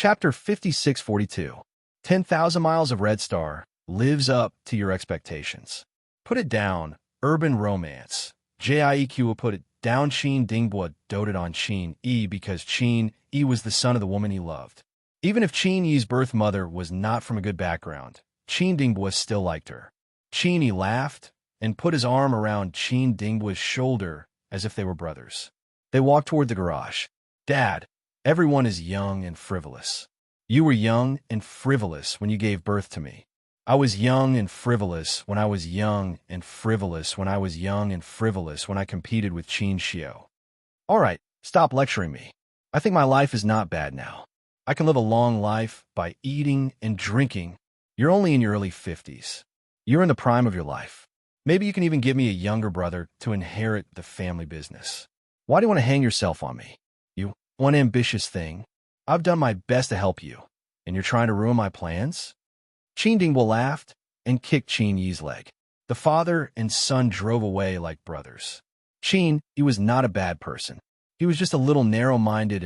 Chapter 5642. 10,000 Miles of Red Star lives up to your expectations. Put it down, urban romance. JIEQ will put it down. Qin Dingbua doted on Qin Yi because Qin Yi was the son of the woman he loved. Even if Qin Yi's birth mother was not from a good background, Qin Dingbua still liked her. Qin Yi laughed and put his arm around Qin Dingbua's shoulder as if they were brothers. They walked toward the garage. Dad, everyone is young and frivolous. You were young and frivolous when you gave birth to me. I was young and frivolous when I was young and frivolous when I was young and frivolous when I competed with Qin Xiao. All right, stop lecturing me. I think my life is not bad now. I can live a long life by eating and drinking. You're only in your early 50s. You're in the prime of your life. Maybe you can even give me a younger brother to inherit the family business. Why do you want to hang yourself on me? You one ambitious thing. I've done my best to help you, and you're trying to ruin my plans? Qin Dingbua laughed and kicked Qin Yi's leg. The father and son drove away like brothers. Qin Yi was not a bad person. He was just a little narrow-minded.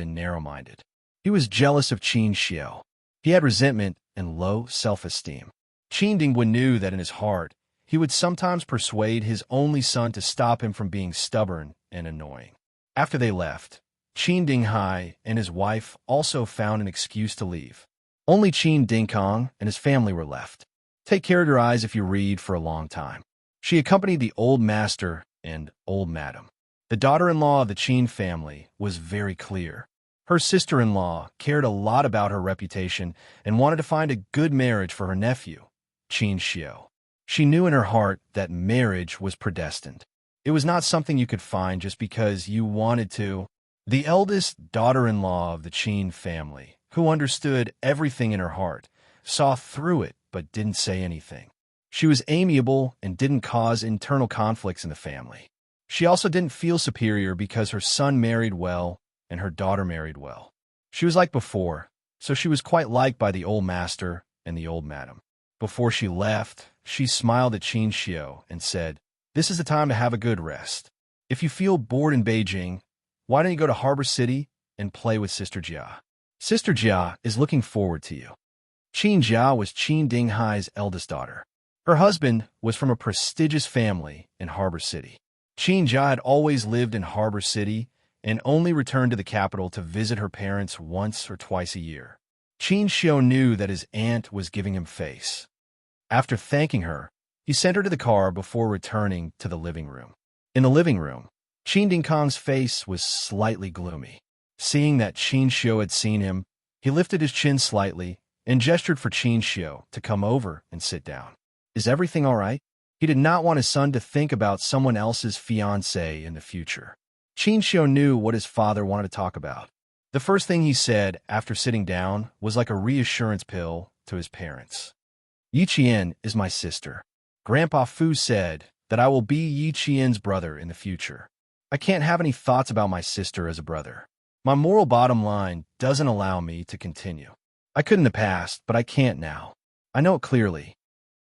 He was jealous of Qin Xiao. He had resentment and low self-esteem. Qin Dingbua knew that in his heart, he would sometimes persuade his only son to stop him from being stubborn and annoying. After they left, Qin Dinghai and his wife also found an excuse to leave. Only Qin Dingkong and his family were left. Take care of your eyes if you read for a long time. She accompanied the old master and old madam. The daughter-in-law of the Qin family was very clear. Her sister-in-law cared a lot about her reputation and wanted to find a good marriage for her nephew, Qin Xiao. She knew in her heart that marriage was predestined. It was not something you could find just because you wanted to. The eldest daughter-in-law of the Qin family, who understood everything in her heart, saw through it but didn't say anything. She was amiable and didn't cause internal conflicts in the family. She also didn't feel superior because her son married well and her daughter married well. She was like before, so she was quite liked by the old master and the old madam. Before she left, she smiled at Qin Xiao and said, "This is the time to have a good rest. If you feel bored in Beijing, why don't you go to Harbor City and play with Sister Jia? Sister Jia is looking forward to you." Qin Jia was Qin Dinghai's eldest daughter. Her husband was from a prestigious family in Harbor City. Qin Jia had always lived in Harbor City and only returned to the capital to visit her parents once or twice a year. Qin Xiao knew that his aunt was giving him face. After thanking her, he sent her to the car before returning to the living room. In the living room, Qin Dingkong's face was slightly gloomy. Seeing that Qin Xiao had seen him, he lifted his chin slightly and gestured for Qin Xiao to come over and sit down. "Is everything all right?" He did not want his son to think about someone else's fiancée in the future. Qin Xiao knew what his father wanted to talk about. The first thing he said after sitting down was like a reassurance pill to his parents. "Yi Qian is my sister. Grandpa Fu said that I will be Yi Qian's brother in the future. I can't have any thoughts about my sister as a brother. My moral bottom line doesn't allow me to continue. I could in the past, but I can't now. I know it clearly."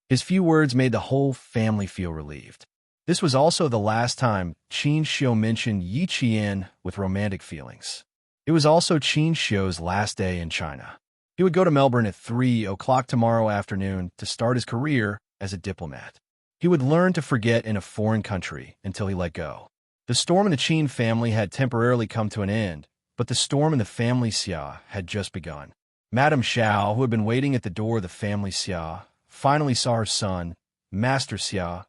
His few words made the whole family feel relieved. This was also the last time Qin Xiao mentioned Yi Qian with romantic feelings. It was also Qin Xiao's last day in China. He would go to Melbourne at 3 o'clock tomorrow afternoon to start his career as a diplomat. He would learn to forget in a foreign country until he let go. The storm in the Qin family had temporarily come to an end, but the storm in the family Xia had just begun. Madame Xiao, who had been waiting at the door of the family Xia, finally saw her son, Master Xia,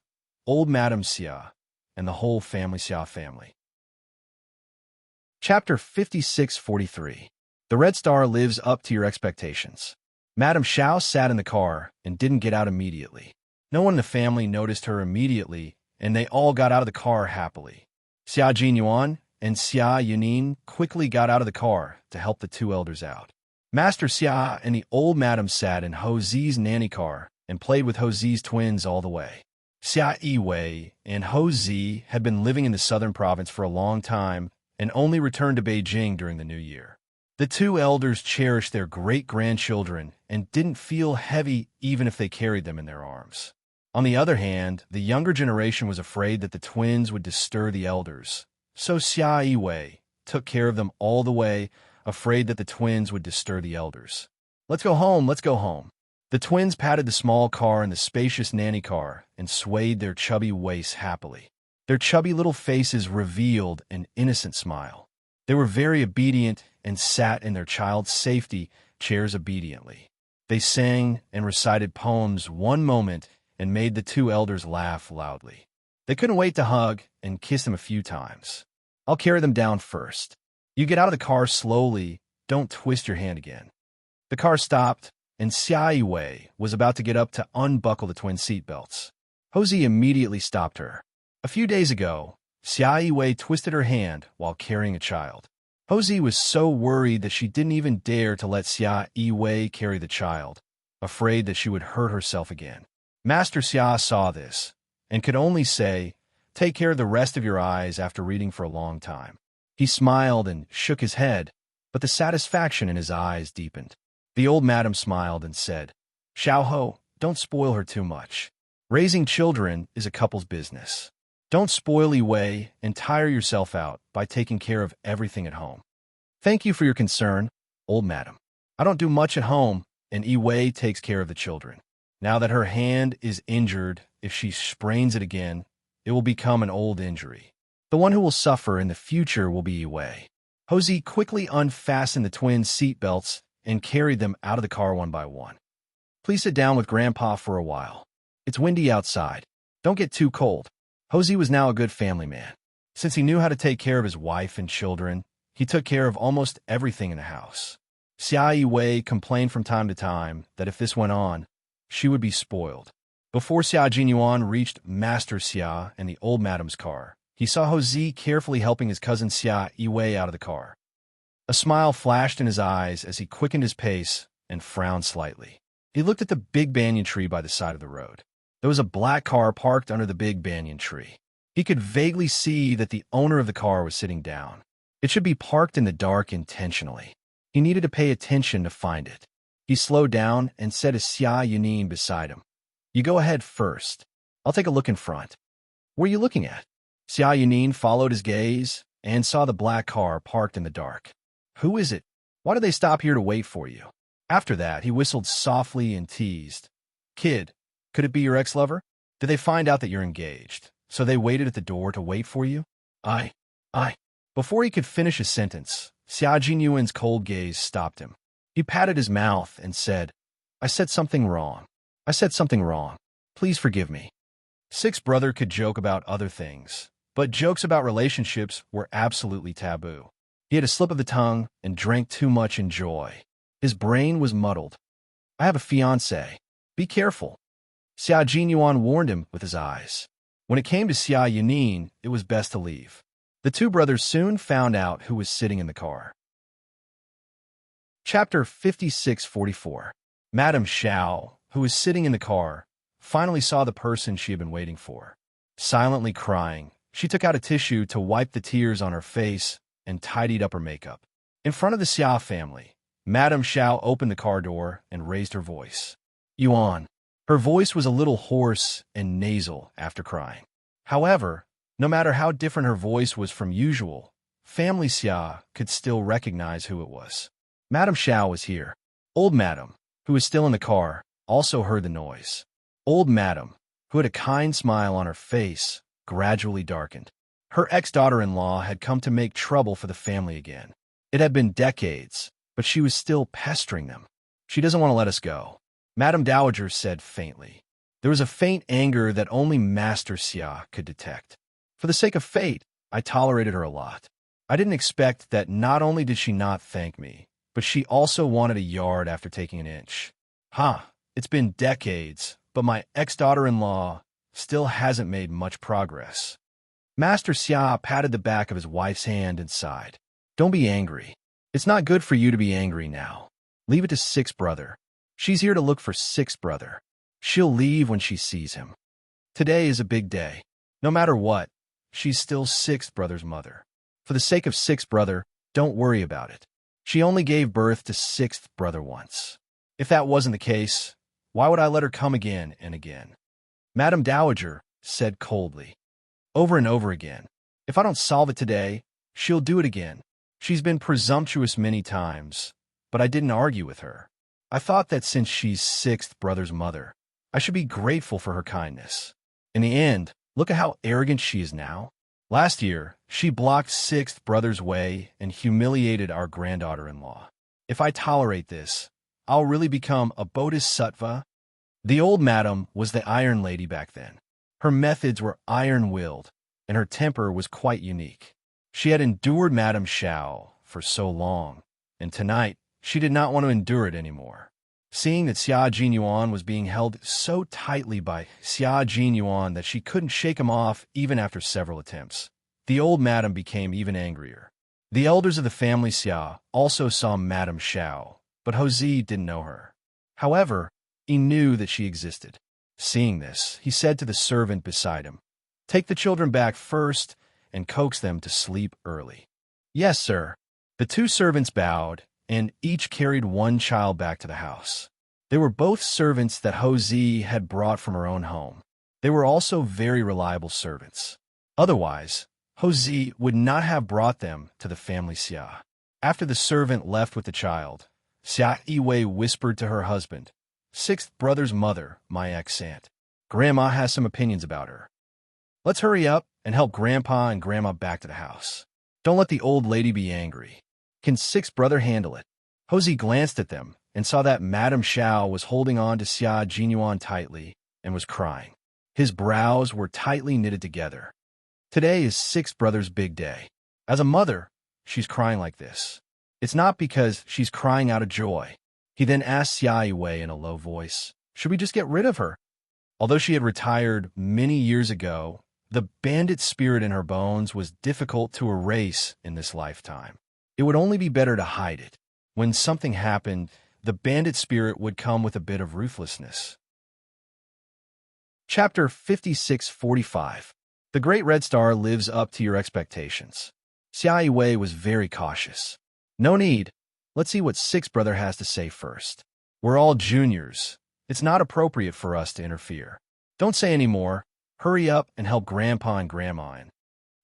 old Madame Xia, and the whole family Xia family. Chapter 5643. The Red Star lives up to your expectations. Madame Xiao sat in the car and didn't get out immediately. No one in the family noticed her immediately, and they all got out of the car happily. Xia Jinyuan and Xia Yunin quickly got out of the car to help the two elders out. Master Xia and the old madam sat in Ho Zi's nanny car and played with Ho Zi's twins all the way. Xia Yiwei and Ho Zi had been living in the southern province for a long time and only returned to Beijing during the new year. The two elders cherished their great-grandchildren and didn't feel heavy even if they carried them in their arms. On the other hand, the younger generation was afraid that the twins would disturb the elders, so Xia Yiwei took care of them all the way afraid that the twins would disturb the elders. Let's go home, let's go home. The twins patted the small car and the spacious nanny car and swayed their chubby waists happily. Their chubby little faces revealed an innocent smile. They were very obedient and sat in their child's safety chairs obediently. They sang and recited poems one moment and made the two elders laugh loudly. They couldn't wait to hug and kiss them a few times. I'll carry them down first. You get out of the car slowly, don't twist your hand again. The car stopped, and Xia Wei was about to get up to unbuckle the twin seatbelts. Hosey immediately stopped her. A few days ago, Xia Wei twisted her hand while carrying a child. Hosey was so worried that she didn't even dare to let Xia Wei carry the child, afraid that she would hurt herself again. Master Xia saw this and could only say, "Take care of the rest of your eyes," after reading for a long time. He smiled and shook his head, but the satisfaction in his eyes deepened. The old madam smiled and said, "Xiaoho, don't spoil her too much. Raising children is a couple's business. Don't spoil Wei and tire yourself out by taking care of everything at home." "Thank you for your concern, old madam. I don't do much at home, and Wei takes care of the children. Now that her hand is injured, if she sprains it again, it will become an old injury. The one who will suffer in the future will be Wei." Hosey quickly unfastened the twins' seatbelts and carried them out of the car one by one. "Please sit down with Grandpa for a while. It's windy outside. Don't get too cold." Hosey was now a good family man. Since he knew how to take care of his wife and children, he took care of almost everything in the house. Xia Wei complained from time to time that if this went on, she would be spoiled. Before Xia Jinyuan reached Master Xia and the old madam's car, he saw Hosey carefully helping his cousin Xia Wei out of the car. A smile flashed in his eyes as he quickened his pace and frowned slightly. He looked at the big banyan tree by the side of the road. There was a black car parked under the big banyan tree. He could vaguely see that the owner of the car was sitting down. It should be parked in the dark intentionally. He needed to pay attention to find it. He slowed down and said to Xia Yunin beside him, "You go ahead first. I'll take a look in front." "What are you looking at?" Xia Yunin followed his gaze and saw the black car parked in the dark. "Who is it? Why did they stop here to wait for you?" After that, he whistled softly and teased, "Kid, could it be your ex-lover? Did they find out that you're engaged, so they waited at the door to wait for you?" I. Before he could finish his sentence, Xia Jinyuan's cold gaze stopped him. He patted his mouth and said, "I said something wrong. I said something wrong. Please forgive me." Sixth brother could joke about other things, but jokes about relationships were absolutely taboo. He had a slip of the tongue and drank too much in joy. His brain was muddled. "I have a fiancé. Be careful." Xia Jinyuan warned him with his eyes. When it came to Xia Yunin, it was best to leave. The two brothers soon found out who was sitting in the car. Chapter 5644. Madame Xiao, who was sitting in the car, finally saw the person she had been waiting for. Silently crying, she took out a tissue to wipe the tears on her face and tidied up her makeup. In front of the Xia family, Madame Xiao opened the car door and raised her voice. "Yuan." Her voice was a little hoarse and nasal after crying. However, no matter how different her voice was from usual, family Xia could still recognize who it was. Madame Xiao was here. Old Madame, who was still in the car, also heard the noise. Old Madame, who had a kind smile on her face, gradually darkened. Her ex-daughter-in-law had come to make trouble for the family again. It had been decades, but she was still pestering them. "She doesn't want to let us go," Madame Dowager said faintly. There was a faint anger that only Master Xia could detect. "For the sake of fate, I tolerated her a lot. I didn't expect that not only did she not thank me, but she also wanted a yard after taking an inch. It's been decades, but my ex-daughter-in-law still hasn't made much progress." Master Xia patted the back of his wife's hand and sighed. "Don't be angry. It's not good for you to be angry now. Leave it to Sixth Brother. She's here to look for Sixth Brother. She'll leave when she sees him. Today is a big day. No matter what, she's still Sixth Brother's mother. For the sake of Sixth Brother, don't worry about it. She only gave birth to Sixth Brother once. If that wasn't the case, why would I let her come again and again?" Madame Dowager said coldly. "Over and over again. If I don't solve it today, she'll do it again. She's been presumptuous many times, but I didn't argue with her. I thought that since she's sixth brother's mother, I should be grateful for her kindness. In the end, look at how arrogant she is now. Last year, she blocked sixth brother's way and humiliated our granddaughter-in-law. If I tolerate this, I'll really become a bodhisattva. The old madam was the Iron Lady back then. Her methods were iron-willed, and her temper was quite unique. She had endured Madame Xiao for so long, and tonight she did not want to endure it anymore. Seeing that Xia Jinyuan was being held so tightly by Xia Jinyuan that she couldn't shake him off even after several attempts, the old madam became even angrier. The elders of the family Xia also saw Madame Xiao, but Houzi didn't know her. However, he knew that she existed. Seeing this, he said to the servant beside him, "Take the children back first and coax them to sleep early." "Yes, sir." The two servants bowed, and each carried one child back to the house. They were both servants that Houzi had brought from her own home. They were also very reliable servants. Otherwise, Houzi would not have brought them to the family Xia. After the servant left with the child, Xia Yiwei whispered to her husband, "Sixth brother's mother, my ex-aunt. Grandma has some opinions about her. Let's hurry up and help Grandpa and Grandma back to the house. Don't let the old lady be angry. Can sixth brother handle it?" Houzi glanced at them and saw that Madame Xiao was holding on to Xia Jinyuan tightly and was crying. His brows were tightly knitted together. Today is sixth brother's big day. As a mother, she's crying like this. It's not because she's crying out of joy. He then asked Xia Yiwei in a low voice, "Should we just get rid of her?" Although she had retired many years ago, the bandit spirit in her bones was difficult to erase in this lifetime. It would only be better to hide it. When something happened, the bandit spirit would come with a bit of ruthlessness. Chapter 5645. The Great Red Star lives up to your expectations. Xia Yiwei was very cautious. "No need. Let's see what sixth brother has to say first. We're all juniors. It's not appropriate for us to interfere. Don't say any more. Hurry up and help Grandpa and Grandma in."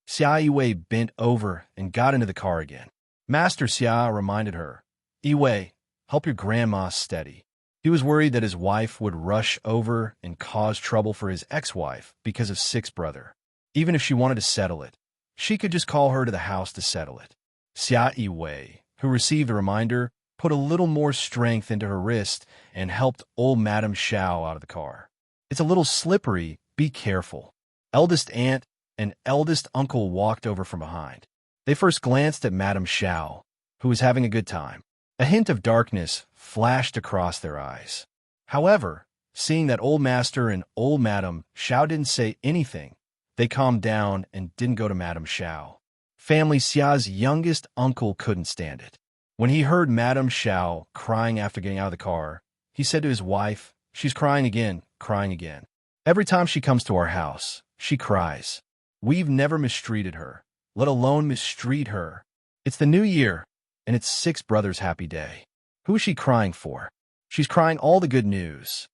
Xia Yiwei bent over and got into the car again. Master Xia reminded her, "Yiwei, help your grandma steady." He was worried that his wife would rush over and cause trouble for his ex-wife because of sixth brother. Even if she wanted to settle it, she could just call her to the house to settle it. Xia Yiwei, who received the reminder, put a little more strength into her wrist and helped old Madame Xiao out of the car. "It's a little slippery. Be careful." Eldest aunt and eldest uncle walked over from behind. They first glanced at Madame Xiao, who was having a good time. A hint of darkness flashed across their eyes. However, seeing that old master and old Madame Xiao didn't say anything, they calmed down and didn't go to Madame Xiao. Family Xia's youngest uncle couldn't stand it. When he heard Madame Xiao crying after getting out of the car, he said to his wife, "She's crying again, crying again. Every time she comes to our house, she cries. We've never mistreated her, let alone mistreat her. It's the new year, and it's sixth brother's happy day. Who is she crying for? She's crying all the good news."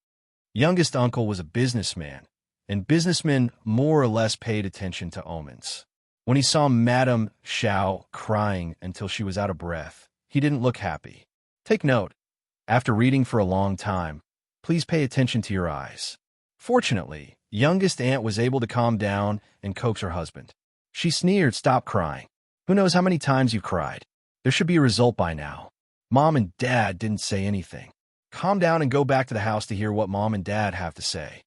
Youngest uncle was a businessman, and businessmen more or less paid attention to omens. When he saw Madame Xiao crying until she was out of breath, he didn't look happy. Take note, after reading for a long time, please pay attention to your eyes. Fortunately, youngest aunt was able to calm down and coax her husband. She sneered, "Stop crying. Who knows how many times you've cried? There should be a result by now. Mom and Dad didn't say anything. Calm down and go back to the house to hear what Mom and Dad have to say."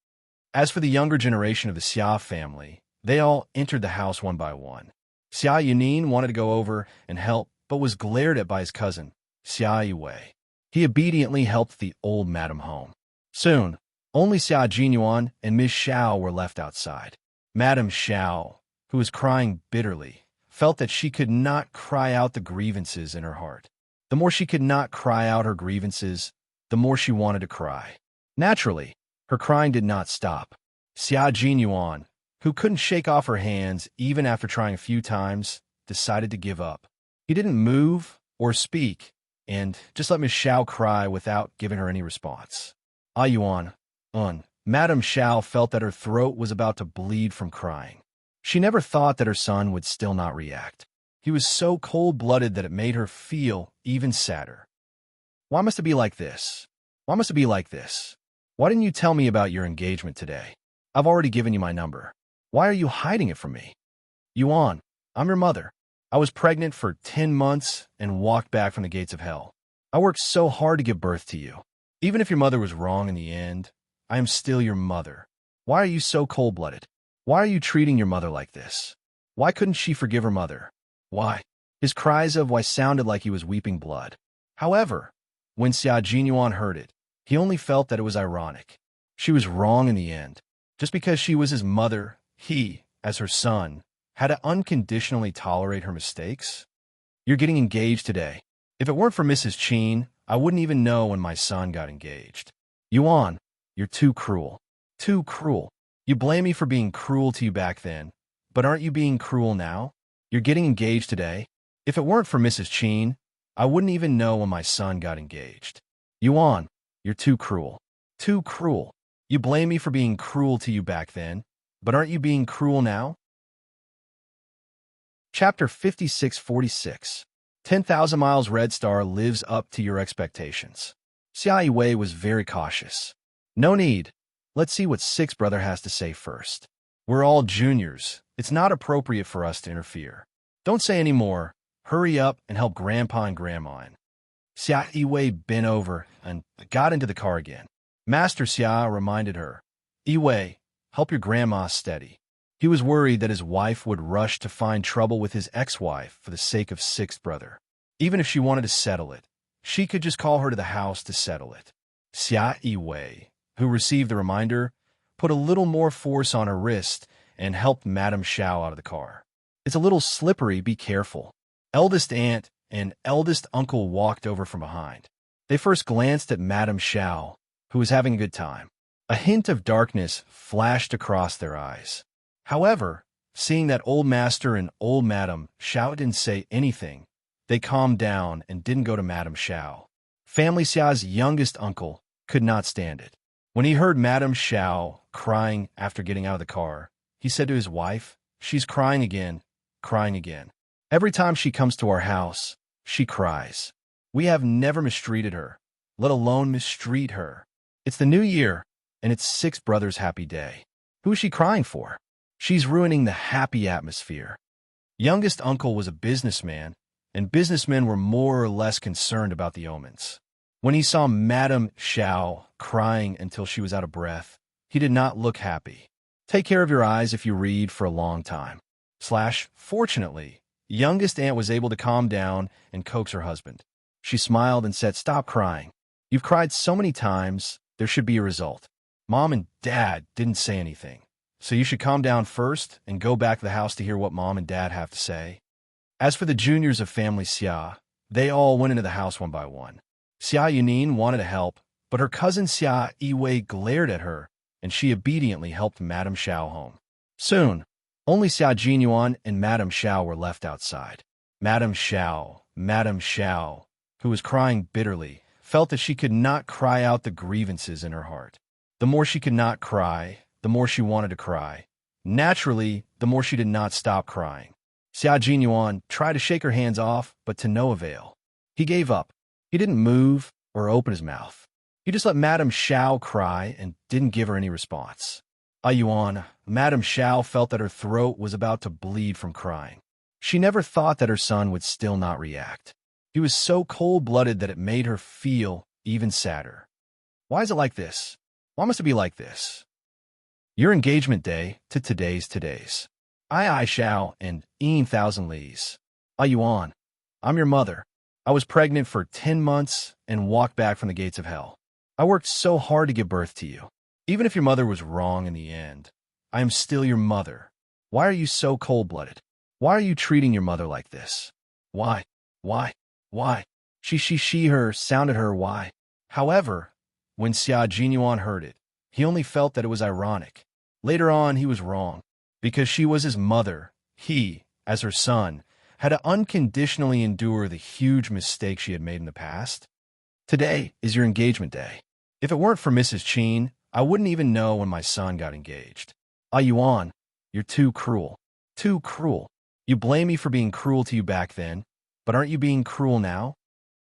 As for the younger generation of the Xia family, they all entered the house one by one. Xia Yunin wanted to go over and help, but was glared at by his cousin, Xia Yiwei. He obediently helped the old madam home. Soon, only Xia Jinyuan and Miss Xiao were left outside. Madame Xiao, who was crying bitterly, felt that she could not cry out the grievances in her heart. The more she could not cry out her grievances, the more she wanted to cry. Naturally, her crying did not stop. Xia Jinyuan, who couldn't shake off her hands even after trying a few times, decided to give up. He didn't move or speak, and just let Miss Xiao cry without giving her any response. Yuan, Madame Xiao felt that her throat was about to bleed from crying. She never thought that her son would still not react. He was so cold-blooded that it made her feel even sadder. Why must it be like this? Why must it be like this? Why didn't you tell me about your engagement today? I've already given you my number. Why are you hiding it from me? Yuan, I'm your mother. I was pregnant for 10 months and walked back from the gates of hell. I worked so hard to give birth to you. Even if your mother was wrong in the end, I am still your mother. Why are you so cold-blooded? Why are you treating your mother like this? Why couldn't she forgive her mother? Why? His cries of why sounded like he was weeping blood. However, when Xia Jinyuan heard it, he only felt that it was ironic. She was wrong in the end. Just because she was his mother, he, as her son, had to unconditionally tolerate her mistakes? You're getting engaged today. If it weren't for Mrs. Qin, I wouldn't even know when my son got engaged. Yuan, you're too cruel. Too cruel. You blame me for being cruel to you back then, but aren't you being cruel now? You're getting engaged today. If it weren't for Mrs. Qin, I wouldn't even know when my son got engaged. Yuan, you're too cruel. Too cruel. You blame me for being cruel to you back then, but aren't you being cruel now? Chapter 5646. 10,000 Miles Red Star lives up to your expectations. Xia Yiwei was very cautious. No need. Let's see what Sixth Brother has to say first. We're all juniors. It's not appropriate for us to interfere. Don't say any more. Hurry up and help Grandpa and Grandma in. Xia Yiwei bent over and got into the car again. Master Xia reminded her, Yiwei, help your grandma steady. He was worried that his wife would rush to find trouble with his ex-wife for the sake of Sixth Brother. Even if she wanted to settle it, she could just call her to the house to settle it. Xia Yiwei, who received the reminder, put a little more force on her wrist and helped Madame Xiao out of the car. It's a little slippery, be careful. Eldest aunt and eldest uncle walked over from behind. They first glanced at Madame Xiao, who was having a good time. A hint of darkness flashed across their eyes. However, seeing that old master and old Madame Xiao didn't say anything, they calmed down and didn't go to Madame Xiao. Family Xiao's youngest uncle could not stand it. When he heard Madame Xiao crying after getting out of the car, he said to his wife, She's crying again, crying again. Every time she comes to our house, she cries. We have never mistreated her, let alone mistreat her. It's the new year, and it's Sixth Brother's happy day. Who is she crying for? She's ruining the happy atmosphere. Youngest uncle was a businessman, and businessmen were more or less concerned about the omens. When he saw Madame Xiao crying until she was out of breath, he did not look happy. Take care of your eyes if you read for a long time. Fortunately, youngest aunt was able to calm down and coax her husband. She smiled and said, Stop crying. You've cried so many times, there should be a result. Mom and Dad didn't say anything, so you should calm down first and go back to the house to hear what Mom and Dad have to say. As for the juniors of family Xia, they all went into the house one by one. Xia Yunin wanted to help, but her cousin Xia Yiwei glared at her, and she obediently helped Madame Xiao home. Soon, only Xia Jinyuan and Madame Xiao were left outside. Madame Xiao, who was crying bitterly, felt that she could not cry out the grievances in her heart. The more she could not cry, the more she wanted to cry. Naturally, the more she did not stop crying. Xia Jinyuan tried to shake her hands off, but to no avail. He gave up. He didn't move or open his mouth. He just let Madame Xiao cry and didn't give her any response. Yuan, Madame Xiao felt that her throat was about to bleed from crying. She never thought that her son would still not react. He was so cold-blooded that it made her feel even sadder. Why is it like this? Why must it be like this? Your engagement day to today's. I Xiao and 1,000 Li's. Yuan, I'm your mother. I was pregnant for 10 months and walked back from the gates of hell. I worked so hard to give birth to you. Even if your mother was wrong in the end, I am still your mother. Why are you so cold-blooded? Why are you treating your mother like this? Why? Her sounded her why. However, when Xia Jinyuan heard it, he only felt that it was ironic. Later on, he was wrong. Because she was his mother, he, as her son, had to unconditionally endure the huge mistake she had made in the past. Today is your engagement day. If it weren't for Mrs. Qin, I wouldn't even know when my son got engaged. Yuan, you're too cruel. Too cruel. You blame me for being cruel to you back then, but aren't you being cruel now?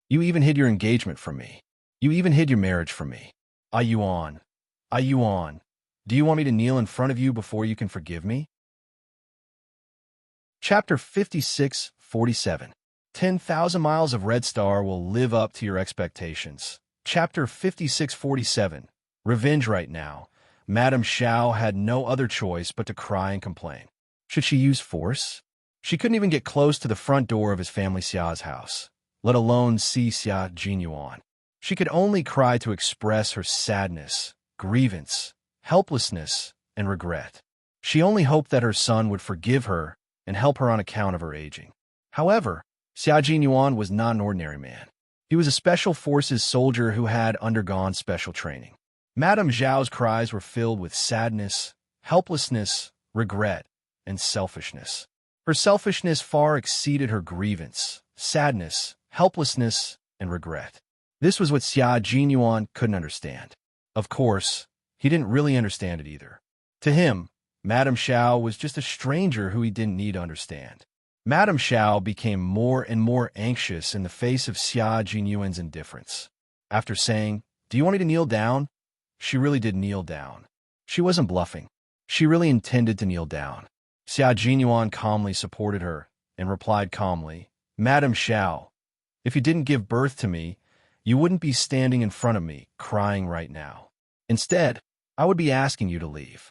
You even hid your engagement from me. You even hid your marriage from me. Are you on? Are you on? Do you want me to kneel in front of you before you can forgive me? Chapter 56:47. 10,000 miles of Red Star will live up to your expectations. Chapter 56:47. Revenge right now. Madame Xiao had no other choice but to cry and complain. Should she use force? She couldn't even get close to the front door of his family Xia's house, let alone see Xia Jinyuan. She could only cry to express her sadness, grievance, helplessness, and regret. She only hoped that her son would forgive her and help her on account of her aging. However, Xia Jinyuan was not an ordinary man. He was a special forces soldier who had undergone special training. Madame Zhao's cries were filled with sadness, helplessness, regret, and selfishness. Her selfishness far exceeded her grievance, sadness, helplessness, and regret. This was what Xia Jinyuan couldn't understand. Of course, he didn't really understand it either. To him, Madame Xiao was just a stranger who he didn't need to understand. Madame Xiao became more and more anxious in the face of Xia Jinyuan's indifference. After saying, "Do you want me to kneel down?" she really did kneel down. She wasn't bluffing. She really intended to kneel down. Xia Jinyuan calmly supported her and replied calmly, "Madame Xiao, if you didn't give birth to me, you wouldn't be standing in front of me, crying right now. Instead, I would be asking you to leave.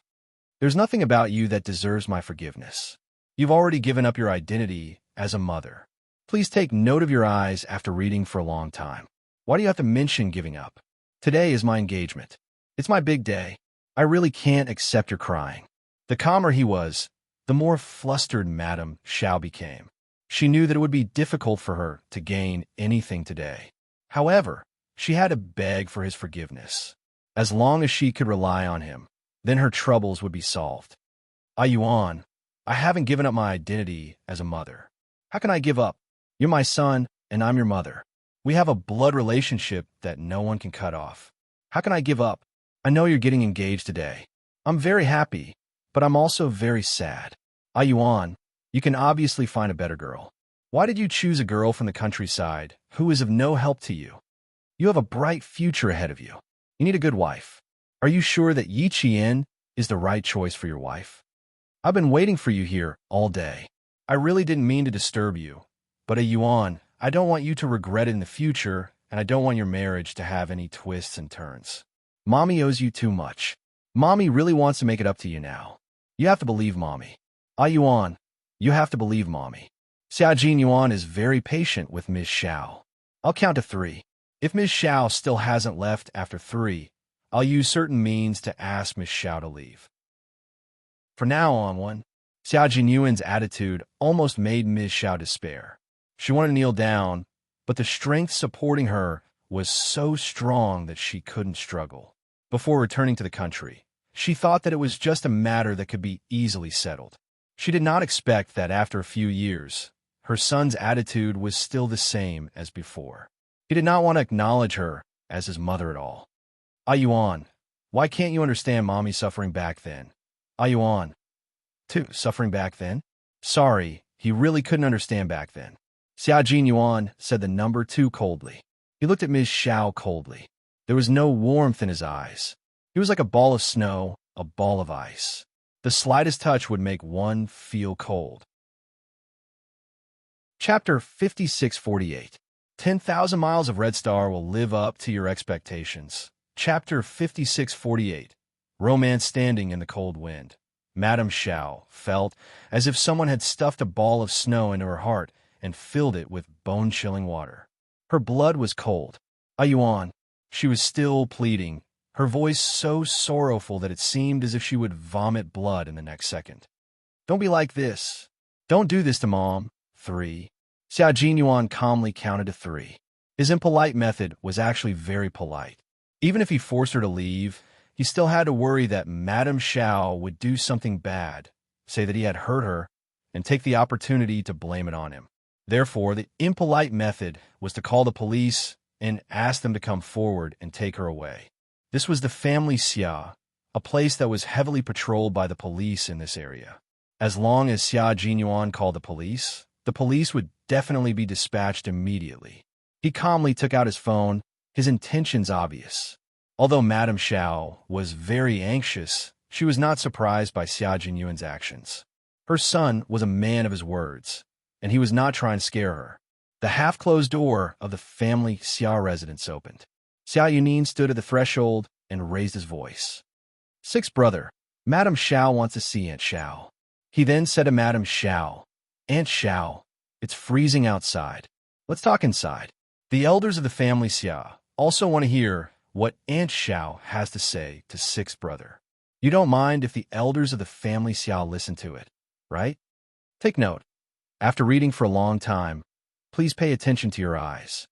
There's nothing about you that deserves my forgiveness. You've already given up your identity as a mother. Please take note of your eyes after reading for a long time. Why do you have to mention giving up? Today is my engagement. It's my big day. I really can't accept your crying." The calmer he was, the more flustered Madame Xiao became. She knew that it would be difficult for her to gain anything today. However, she had to beg for his forgiveness. As long as she could rely on him, then her troubles would be solved. "Are you on? I haven't given up my identity as a mother. How can I give up? You're my son, and I'm your mother. We have a blood relationship that no one can cut off. How can I give up? I know you're getting engaged today. I'm very happy, but I'm also very sad. Are you on? You can obviously find a better girl. Why did you choose a girl from the countryside who is of no help to you? You have a bright future ahead of you. You need a good wife. Are you sure that Yi Qian is the right choice for your wife? I've been waiting for you here all day. I really didn't mean to disturb you, but Yuan, I don't want you to regret it in the future, and I don't want your marriage to have any twists and turns. Mommy owes you too much. Mommy really wants to make it up to you now. You have to believe Mommy. Yuan, you have to believe Mommy." Xia Jinyuan is very patient with Ms. Xiao. I'll count to 3. If Ms. Xiao still hasn't left after 3, I'll use certain means to ask Ms. Xiao to leave. For now on 1, Xia Jinyuan's attitude almost made Ms. Xiao despair. She wanted to kneel down, but the strength supporting her was so strong that she couldn't struggle. Before returning to the country, she thought that it was just a matter that could be easily settled. She did not expect that after a few years, her son's attitude was still the same as before. He did not want to acknowledge her as his mother at all. Yuan, why can't you understand Mommy's suffering back then? Yuan, too, suffering back then? Sorry, he really couldn't understand back then. Xia Jinyuan said the number 2 coldly. He looked at Ms. Xiao coldly. There was no warmth in his eyes. He was like a ball of snow, a ball of ice. The slightest touch would make one feel cold. Chapter 56:48. 10,000 miles of Red Star will live up to your expectations. Chapter 56:48. Romance standing in the cold wind. Madame Xiao felt as if someone had stuffed a ball of snow into her heart and filled it with bone-chilling water. Her blood was cold. Yuan, she was still pleading, her voice so sorrowful that it seemed as if she would vomit blood in the next second. Don't be like this. Don't do this to Mom. 3. Xia Jinyuan calmly counted to 3. His impolite method was actually very polite. Even if he forced her to leave, he still had to worry that Madame Xiao would do something bad, say that he had hurt her, and take the opportunity to blame it on him. Therefore, the impolite method was to call the police and ask them to come forward and take her away. This was the family Xia, a place that was heavily patrolled by the police in this area. As long as Xia Jinyuan called the police would definitely be dispatched immediately. He calmly took out his phone, his intentions obvious. Although Madame Xiao was very anxious, she was not surprised by Xia Jinyuan's actions. Her son was a man of his words, and he was not trying to scare her. The half-closed door of the family Xia residence opened. Xia Yunin stood at the threshold and raised his voice. Sixth brother, Madame Xiao wants to see Aunt Xiao. He then said to Madame Xiao, Aunt Xiao, it's freezing outside. Let's talk inside. The elders of the family Xia also want to hear what Aunt Xiao has to say to sixth brother. You don't mind if the elders of the family Xia listen to it, right? Take note. After reading for a long time, please pay attention to your eyes.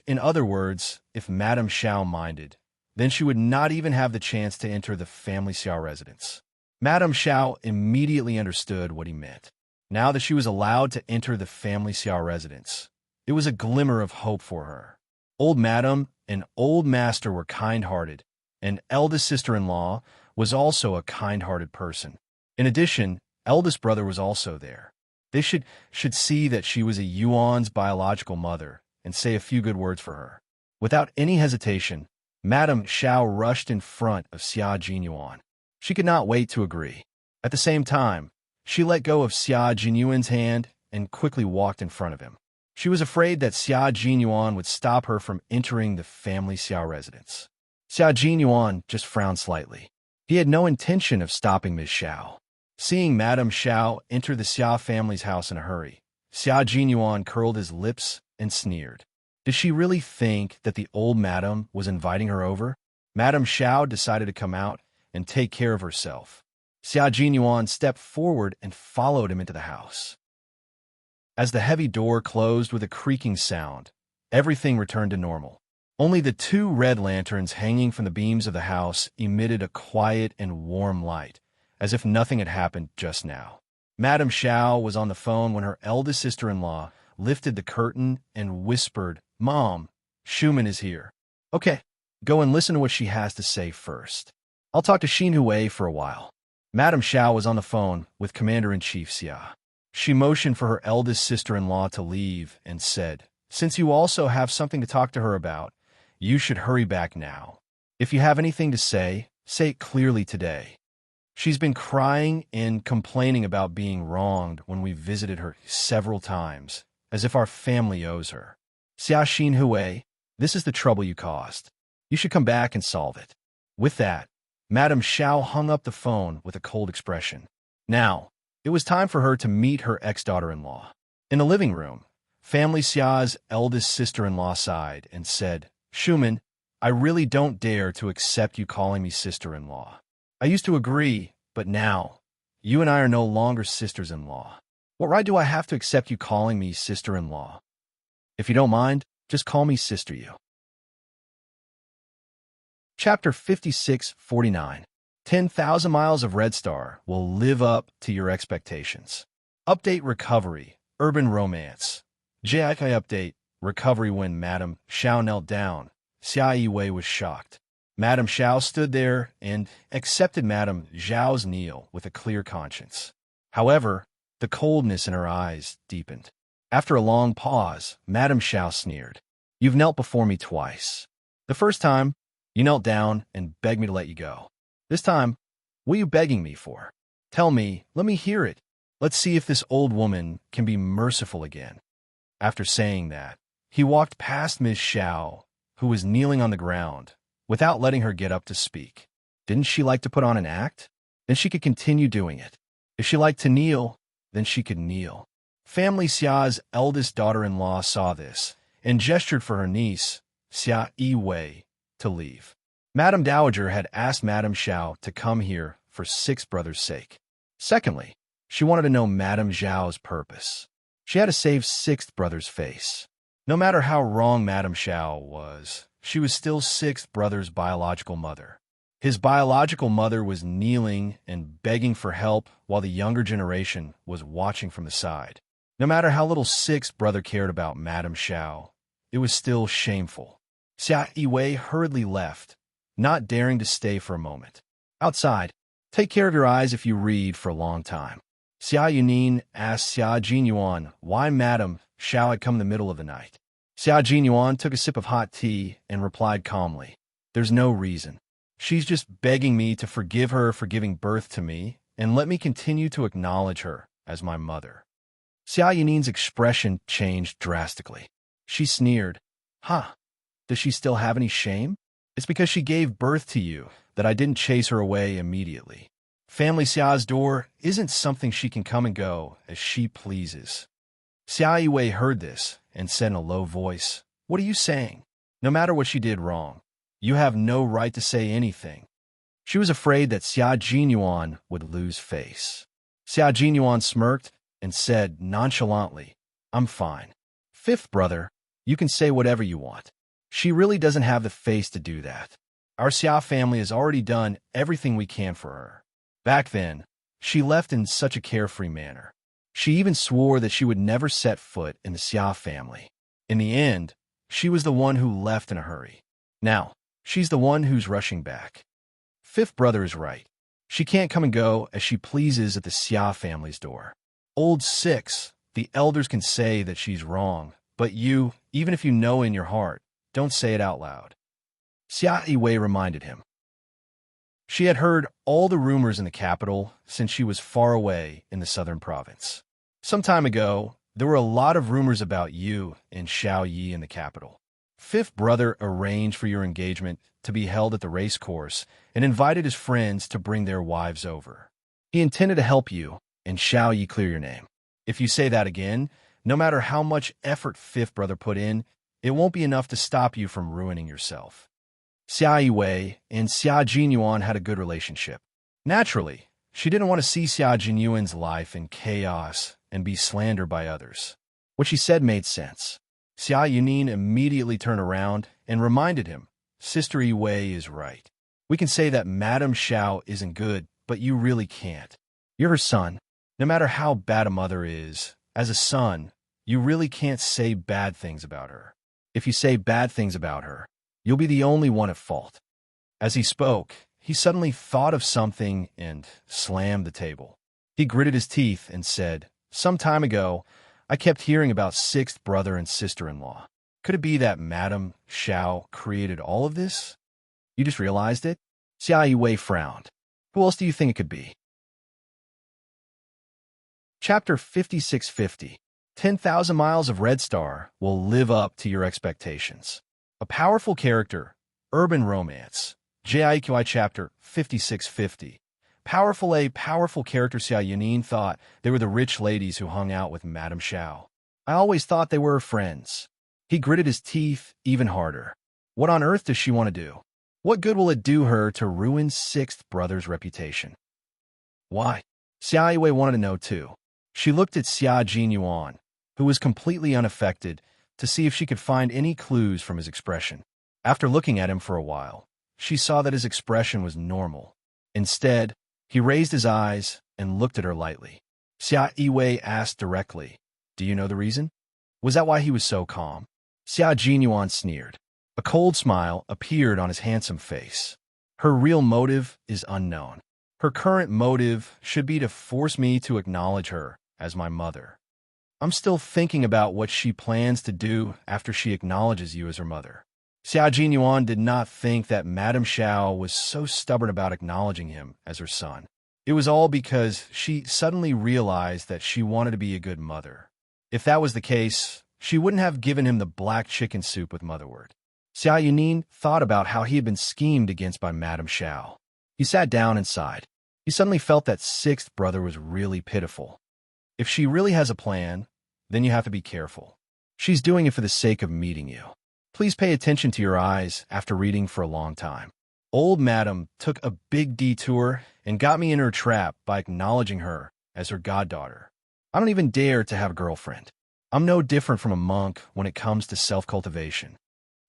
In other words, if Madame Xiao minded, then she would not even have the chance to enter the family Xiao residence. Madame Xiao immediately understood what he meant. Now that she was allowed to enter the family Xiao residence, it was a glimmer of hope for her. Old Madame and Old Master were kind-hearted, and eldest sister-in-law was also a kind-hearted person. In addition, eldest brother was also there. They should see that she was a Yuan's biological mother and say a few good words for her. Without any hesitation, Madame Xiao rushed in front of Xia Jinyuan. She could not wait to agree. At the same time, she let go of Xia Jinyuan's hand and quickly walked in front of him. She was afraid that Xia Jinyuan would stop her from entering the family Xiao residence. Xia Jinyuan just frowned slightly. He had no intention of stopping Ms. Xiao. Seeing Madame Xiao enter the Xia family's house in a hurry, Xia Jinyuan curled his lips and sneered. Did she really think that the old madam was inviting her over? Madame Xiao decided to come out and take care of herself. Xia Jinyuan stepped forward and followed him into the house. As the heavy door closed with a creaking sound, everything returned to normal. Only the two red lanterns hanging from the beams of the house emitted a quiet and warm light, as if nothing had happened just now. Madame Xiao was on the phone when her eldest sister-in-law lifted the curtain and whispered, Mom, Schumann is here. Okay, go and listen to what she has to say first. I'll talk to Xin Hui for a while. Madame Xiao was on the phone with Commander-in-Chief Xia. She motioned for her eldest sister-in-law to leave and said, Since you also have something to talk to her about, you should hurry back now. If you have anything to say it clearly today. She's been crying and complaining about being wronged when we visited her several times, as if our family owes her. Xia Xin Hui, this is the trouble you caused. You should come back and solve it. With that, Madame Xiao hung up the phone with a cold expression. Now, it was time for her to meet her ex-daughter-in-law. In the living room, family Xia's eldest sister-in-law sighed and said, Schumann, I really don't dare to accept you calling me sister-in-law. I used to agree, but now, you and I are no longer sisters-in-law. What right do I have to accept you calling me sister-in-law? If you don't mind, just call me sister you. Chapter 56-49. 10,000 miles of Red Star will live up to your expectations. Update recovery, urban romance. JIK update, recovery when Madame Xiao knelt down. Xia Yiwei was shocked. Madame Xiao stood there and accepted Madame Zhao's kneel with a clear conscience. However, the coldness in her eyes deepened. After a long pause, Madame Xiao sneered. You've knelt before me twice. The first time, you knelt down and begged me to let you go. This time, what are you begging me for? Tell me, let me hear it. Let's see if this old woman can be merciful again. After saying that, he walked past Ms. Xiao, who was kneeling on the ground, without letting her get up to speak. Didn't she like to put on an act? Then she could continue doing it. If she liked to kneel, then she could kneel. Family Xia's eldest daughter-in-law saw this and gestured for her niece, Xia Yiwei, to leave. Madame Dowager had asked Madame Xiao to come here for sixth brother's sake. Secondly, she wanted to know Madame Zhao's purpose. She had to save sixth brother's face. No matter how wrong Madame Xiao was, she was still sixth brother's biological mother. His biological mother was kneeling and begging for help while the younger generation was watching from the side. No matter how little sixth brother cared about Madame Xiao, it was still shameful. Xia Yiwei hurriedly left, not daring to stay for a moment. Outside, take care of your eyes if you read for a long time. Xia Yunin asked Xia Jinyuan why Madame Xiao had come in the middle of the night. Xia Jinyuan took a sip of hot tea and replied calmly, "There's no reason. She's just begging me to forgive her for giving birth to me and let me continue to acknowledge her as my mother." Xia Yunin's expression changed drastically. She sneered, "Huh, does she still have any shame? It's because she gave birth to you that I didn't chase her away immediately. Family Xia's door isn't something she can come and go as she pleases." Xia Yiwei heard this and said in a low voice, "What are you saying? No matter what she did wrong, you have no right to say anything." She was afraid that Xia Jinyuan would lose face. Xia Jinyuan smirked and said nonchalantly, "I'm fine. Fifth brother, you can say whatever you want. She really doesn't have the face to do that. Our Xia family has already done everything we can for her. Back then, she left in such a carefree manner. She even swore that she would never set foot in the Xia family. In the end, she was the one who left in a hurry. Now, she's the one who's rushing back. Fifth brother is right. She can't come and go as she pleases at the Xia family's door. Old Six, the elders can say that she's wrong, but you, even if you know in your heart, don't say it out loud." Xia Yiwei reminded him. She had heard all the rumors in the capital since she was far away in the southern province. Some time ago, there were a lot of rumors about you and Xiao Yi in the capital. Fifth brother arranged for your engagement to be held at the race course and invited his friends to bring their wives over. He intended to help you and Xiao Yi clear your name. If you say that again, no matter how much effort fifth brother put in, it won't be enough to stop you from ruining yourself. Xia Yiwei and Xia Jinyuan had a good relationship. Naturally, she didn't want to see Xia Jinyuan's life in chaos and be slandered by others. What she said made sense. Xia Yunin immediately turned around and reminded him, "Sister Yiwei is right. We can say that Madame Xiao isn't good, but you really can't. You're her son. No matter how bad a mother is, as a son, you really can't say bad things about her. If you say bad things about her, you'll be the only one at fault." As he spoke, he suddenly thought of something and slammed the table. He gritted his teeth and said, "Some time ago, I kept hearing about sixth brother and sister-in-law. Could it be that Madame Xiao created all of this? You just realized it?" Xia Yiwei frowned. "Who else do you think it could be?" Chapter 5650. 10,000 Miles of Red Star will live up to your expectations. A powerful character, urban romance. JIQI Chapter 5650. A powerful character Xia Yunin thought they were the rich ladies who hung out with Madame Xiao. I always thought they were her friends. He gritted his teeth even harder. What on earth does she want to do? What good will it do her to ruin sixth brother's reputation? Why? Xia Yiwei wanted to know too. She looked at Xia Jinyuan, who was completely unaffected, to see if she could find any clues from his expression. After looking at him for a while, she saw that his expression was normal. Instead, he raised his eyes and looked at her lightly. Xia Yiwei asked directly, "Do you know the reason? Was that why he was so calm?" Xia Jinyuan sneered. A cold smile appeared on his handsome face. "Her real motive is unknown. Her current motive should be to force me to acknowledge her as my mother. I'm still thinking about what she plans to do after she acknowledges you as her mother." Xia Jinyuan did not think that Madame Xiao was so stubborn about acknowledging him as her son. It was all because she suddenly realized that she wanted to be a good mother. If that was the case, she wouldn't have given him the black chicken soup with motherwort. Xia Yunin thought about how he had been schemed against by Madame Xiao. He sat down and sighed. He suddenly felt that sixth brother was really pitiful. If she really has a plan, then you have to be careful. She's doing it for the sake of meeting you. Please pay attention to your eyes after reading for a long time. Old Madam took a big detour and got me in her trap by acknowledging her as her goddaughter. I don't even dare to have a girlfriend. I'm no different from a monk when it comes to self-cultivation.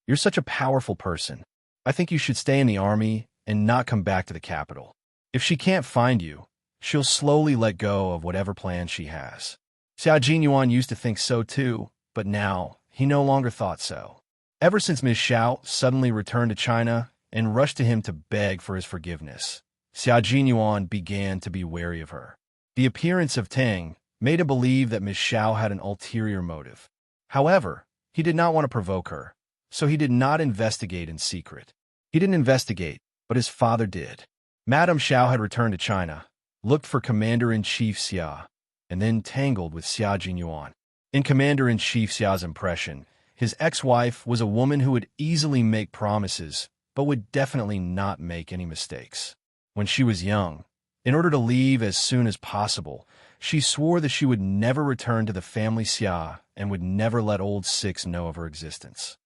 You're such a powerful person. I think you should stay in the army and not come back to the capital. If she can't find you, she'll slowly let go of whatever plan she has." Xia Jinyuan used to think so too, but now he no longer thought so. Ever since Ms. Xiao suddenly returned to China and rushed to him to beg for his forgiveness, Xia Jinyuan began to be wary of her. The appearance of Tang made him believe that Miss Xiao had an ulterior motive. However, he did not want to provoke her, so he did not investigate in secret. He didn't investigate, but his father did. Madame Xiao had returned to China, looked for Commander-in-Chief Xia, and then tangled with Xia Jinyuan. In Commander-in-Chief Xia's impression, his ex-wife was a woman who would easily make promises, but would definitely not make any mistakes. When she was young, in order to leave as soon as possible, she swore that she would never return to the family Xia and would never let old Six know of her existence.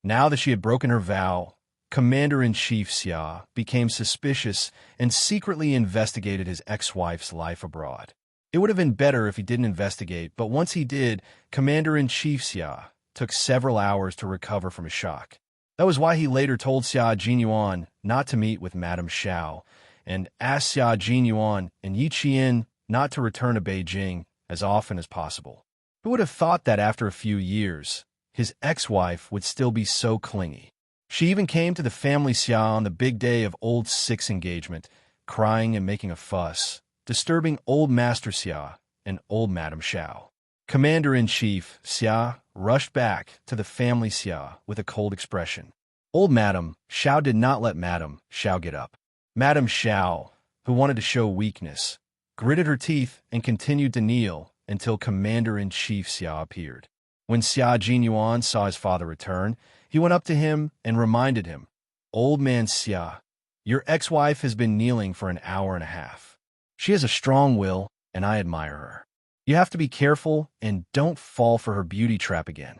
Now that she had broken her vow, Commander-in-Chief Xia became suspicious and secretly investigated his ex-wife's life abroad. It would have been better if he didn't investigate, but once he did, Commander-in-Chief Xia took several hours to recover from his shock. That was why he later told Xia Jinyuan not to meet with Madame Xiao and asked Xia Jinyuan and Yi Qian not to return to Beijing as often as possible. Who would have thought that after a few years, his ex-wife would still be so clingy? She even came to the family Xia on the big day of old Six engagement, crying and making a fuss, disturbing old Master Xia and old Madame Xiao. Commander-in-Chief Xia rushed back to the family Xia with a cold expression. Old Madame Xiao did not let Madame Xiao get up. Madame Xiao, who wanted to show weakness, gritted her teeth and continued to kneel until Commander-in-Chief Xia appeared. When Xia Jinyuan saw his father return, he went up to him and reminded him, "Old man Xia, your ex-wife has been kneeling for an hour and a half. She has a strong will, and I admire her. You have to be careful and don't fall for her beauty trap again."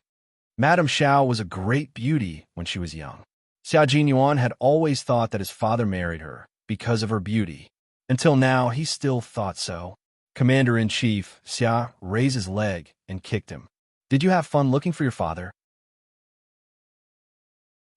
Madame Xiao was a great beauty when she was young. Xia Jinyuan had always thought that his father married her because of her beauty. Until now, he still thought so. Commander-in-Chief Xia raised his leg and kicked him. "Did you have fun looking for your father?"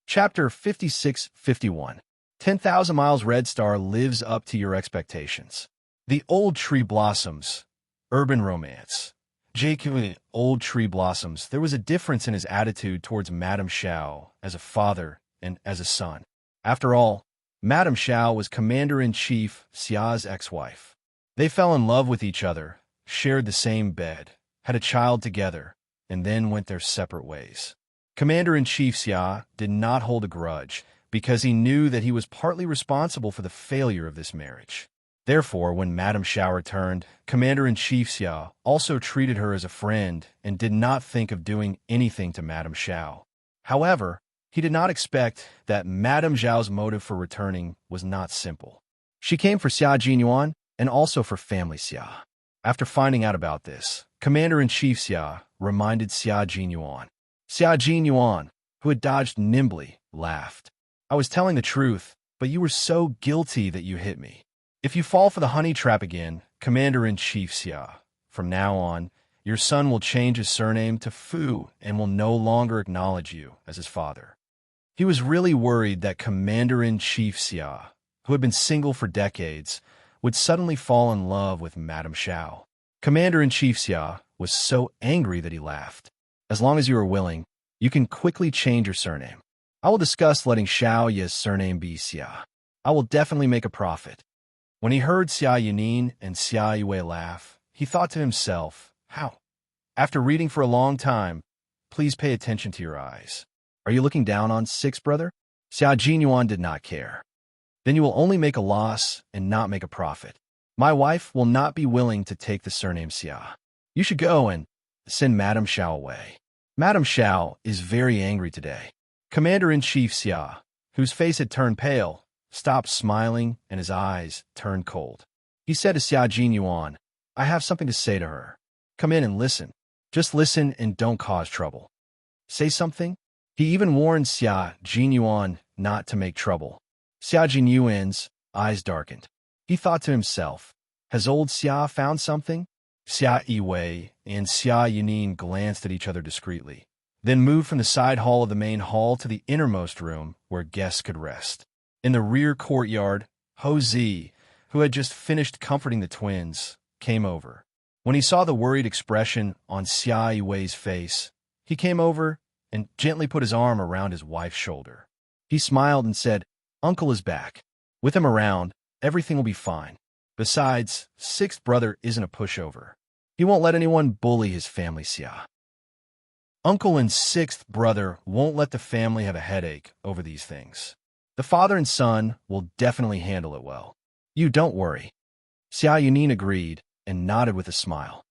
Chapter 56-51. 10,000 Miles Red Star lives up to your expectations. The Old Tree Blossoms. Urban Romance. Jake, Old Tree Blossoms. There was a difference in his attitude towards Madame Xiao as a father and as a son. After all, Madame Xiao was Commander-in-Chief Xia's ex-wife. They fell in love with each other, shared the same bed, had a child together, and then went their separate ways. Commander-in-Chief Xia did not hold a grudge because he knew that he was partly responsible for the failure of this marriage. Therefore, when Madame Xiao returned, Commander-in-Chief Xia also treated her as a friend and did not think of doing anything to Madame Xiao. However, he did not expect that Madame Xiao's motive for returning was not simple. She came for Xia Jinyuan and also for family Xia. After finding out about this, Commander-in-Chief Xia reminded Xia Jinyuan. Xia Jinyuan, who had dodged nimbly, laughed. "I was telling the truth, but you were so guilty that you hit me. If you fall for the honey trap again, Commander-in-Chief Xia, from now on, your son will change his surname to Fu and will no longer acknowledge you as his father." He was really worried that Commander-in-Chief Xia, who had been single for decades, would suddenly fall in love with Madame Xiao. Commander-in-Chief Xia was so angry that he laughed. "As long as you are willing, you can quickly change your surname. I will discuss letting Xiao Ye's surname be Xia. I will definitely make a profit." When he heard Xia Yanin and Xia Yue laugh, he thought to himself, "How?" After reading for a long time, please pay attention to your eyes. Are you looking down on Six, brother? Xia Jinyuan did not care. Then you will only make a loss and not make a profit. My wife will not be willing to take the surname Xia. You should go and send Madame Xiao away. Madame Xiao is very angry today. Commander-in-Chief Xia, whose face had turned pale, stopped smiling and his eyes turned cold. He said to Xia Jinyuan, "I have something to say to her. Come in and listen. Just listen and don't cause trouble." Say something? He even warned Xia Jinyuan not to make trouble. Xia Jinyuan's eyes darkened. He thought to himself, has old Xia found something? Xia Yue and Xia Yanin glanced at each other discreetly, then moved from the side hall of the main hall to the innermost room where guests could rest. In the rear courtyard, Ho Zi, who had just finished comforting the twins, came over. When he saw the worried expression on Xia Yue's face, he came over and gently put his arm around his wife's shoulder. He smiled and said, "Uncle is back. With him around, everything will be fine. Besides, sixth brother isn't a pushover. He won't let anyone bully his family Xia. Uncle and sixth brother won't let the family have a headache over these things. The father and son will definitely handle it well. You don't worry. Xia Yunin agreed and nodded with a smile.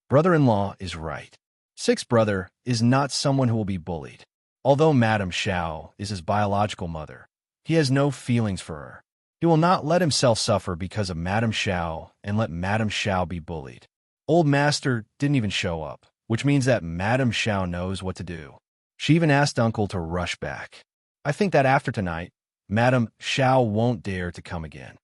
Brother-in-law is right. Sixth brother is not someone who will be bullied. Although Madame Xiao is his biological mother, he has no feelings for her. He will not let himself suffer because of Madame Xiao and let Madame Xiao be bullied. Old Master didn't even show up, which means that Madame Xiao knows what to do. She even asked Uncle to rush back. I think that after tonight, Madame Xiao won't dare to come again.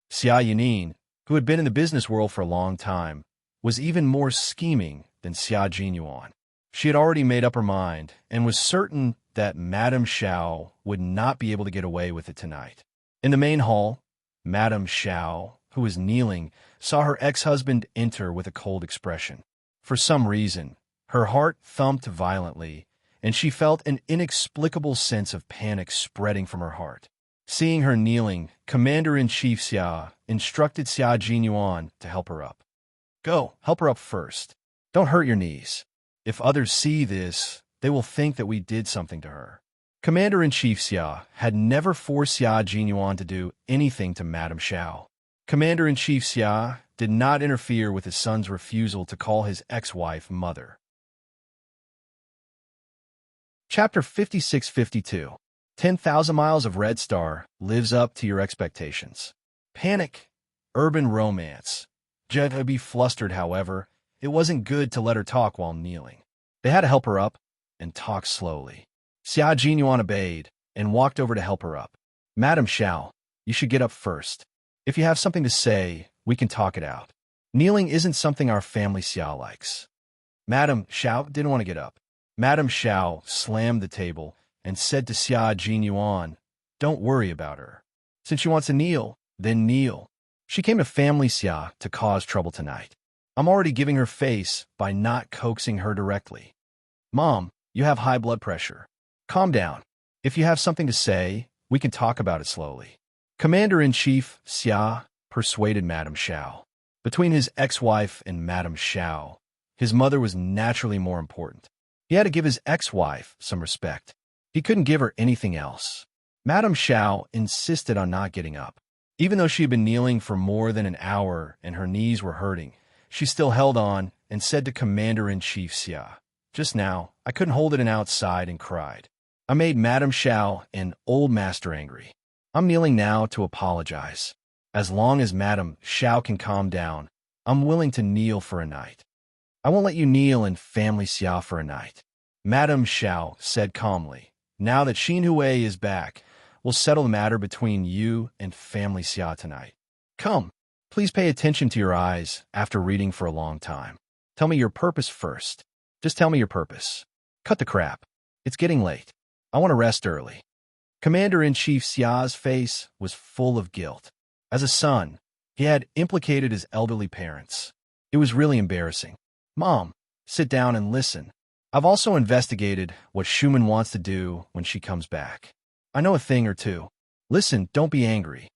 Xia Yunin, who had been in the business world for a long time, was even more scheming than Xia Jinyuan. She had already made up her mind and was certain that Madame Xiao would not be able to get away with it tonight. In the main hall, Madame Xiao, who was kneeling, saw her ex-husband enter with a cold expression. For some reason, her heart thumped violently, and she felt an inexplicable sense of panic spreading from her heart. Seeing her kneeling, Commander-in-Chief Xia instructed Xia Jinyuan to help her up. Go, help her up first. Don't hurt your knees. If others see this, they will think that we did something to her. Commander-in-Chief Xia had never forced Xia Jinyuan to do anything to Madame Xiao. Commander-in-Chief Xia did not interfere with his son's refusal to call his ex-wife mother. Chapter 56-52. 10,000 Miles of Red Star lives up to your expectations. Panic, urban romance. Jet would be flustered, however. It wasn't good to let her talk while kneeling. They had to help her up and talk slowly. Xia Jinyuan obeyed and walked over to help her up. Madame Xiao, you should get up first. If you have something to say, we can talk it out. Kneeling isn't something our family Xia likes. Madame Xiao didn't want to get up. Madame Xiao slammed the table and said to Xia Jinyuan, don't worry about her. Since she wants to kneel, then kneel. She came to family Xia to cause trouble tonight. I'm already giving her face by not coaxing her directly. Mom, you have high blood pressure. Calm down. If you have something to say, we can talk about it slowly. Commander-in-Chief Xia persuaded Madame Xiao. Between his ex-wife and Madame Xiao, his mother was naturally more important. He had to give his ex-wife some respect. He couldn't give her anything else. Madame Xiao insisted on not getting up. Even though she had been kneeling for more than an hour and her knees were hurting, she still held on and said to Commander-in-Chief Xia, just now, I couldn't hold it outside and cried. I made Madame Xiao and Old Master angry. I'm kneeling now to apologize. As long as Madame Xiao can calm down, I'm willing to kneel for a night. I won't let you kneel in family Xia for a night. Madame Xiao said calmly, now that Xin Hui is back, we'll settle the matter between you and family Xia tonight. Come, please pay attention to your eyes after reading for a long time. Tell me your purpose first. Just tell me your purpose. Cut the crap. It's getting late. I want to rest early. Commander-in-Chief Xia's face was full of guilt. As a son, he had implicated his elderly parents. It was really embarrassing. Mom, sit down and listen. I've also investigated what Schumann wants to do when she comes back. I know a thing or two. Listen, don't be angry.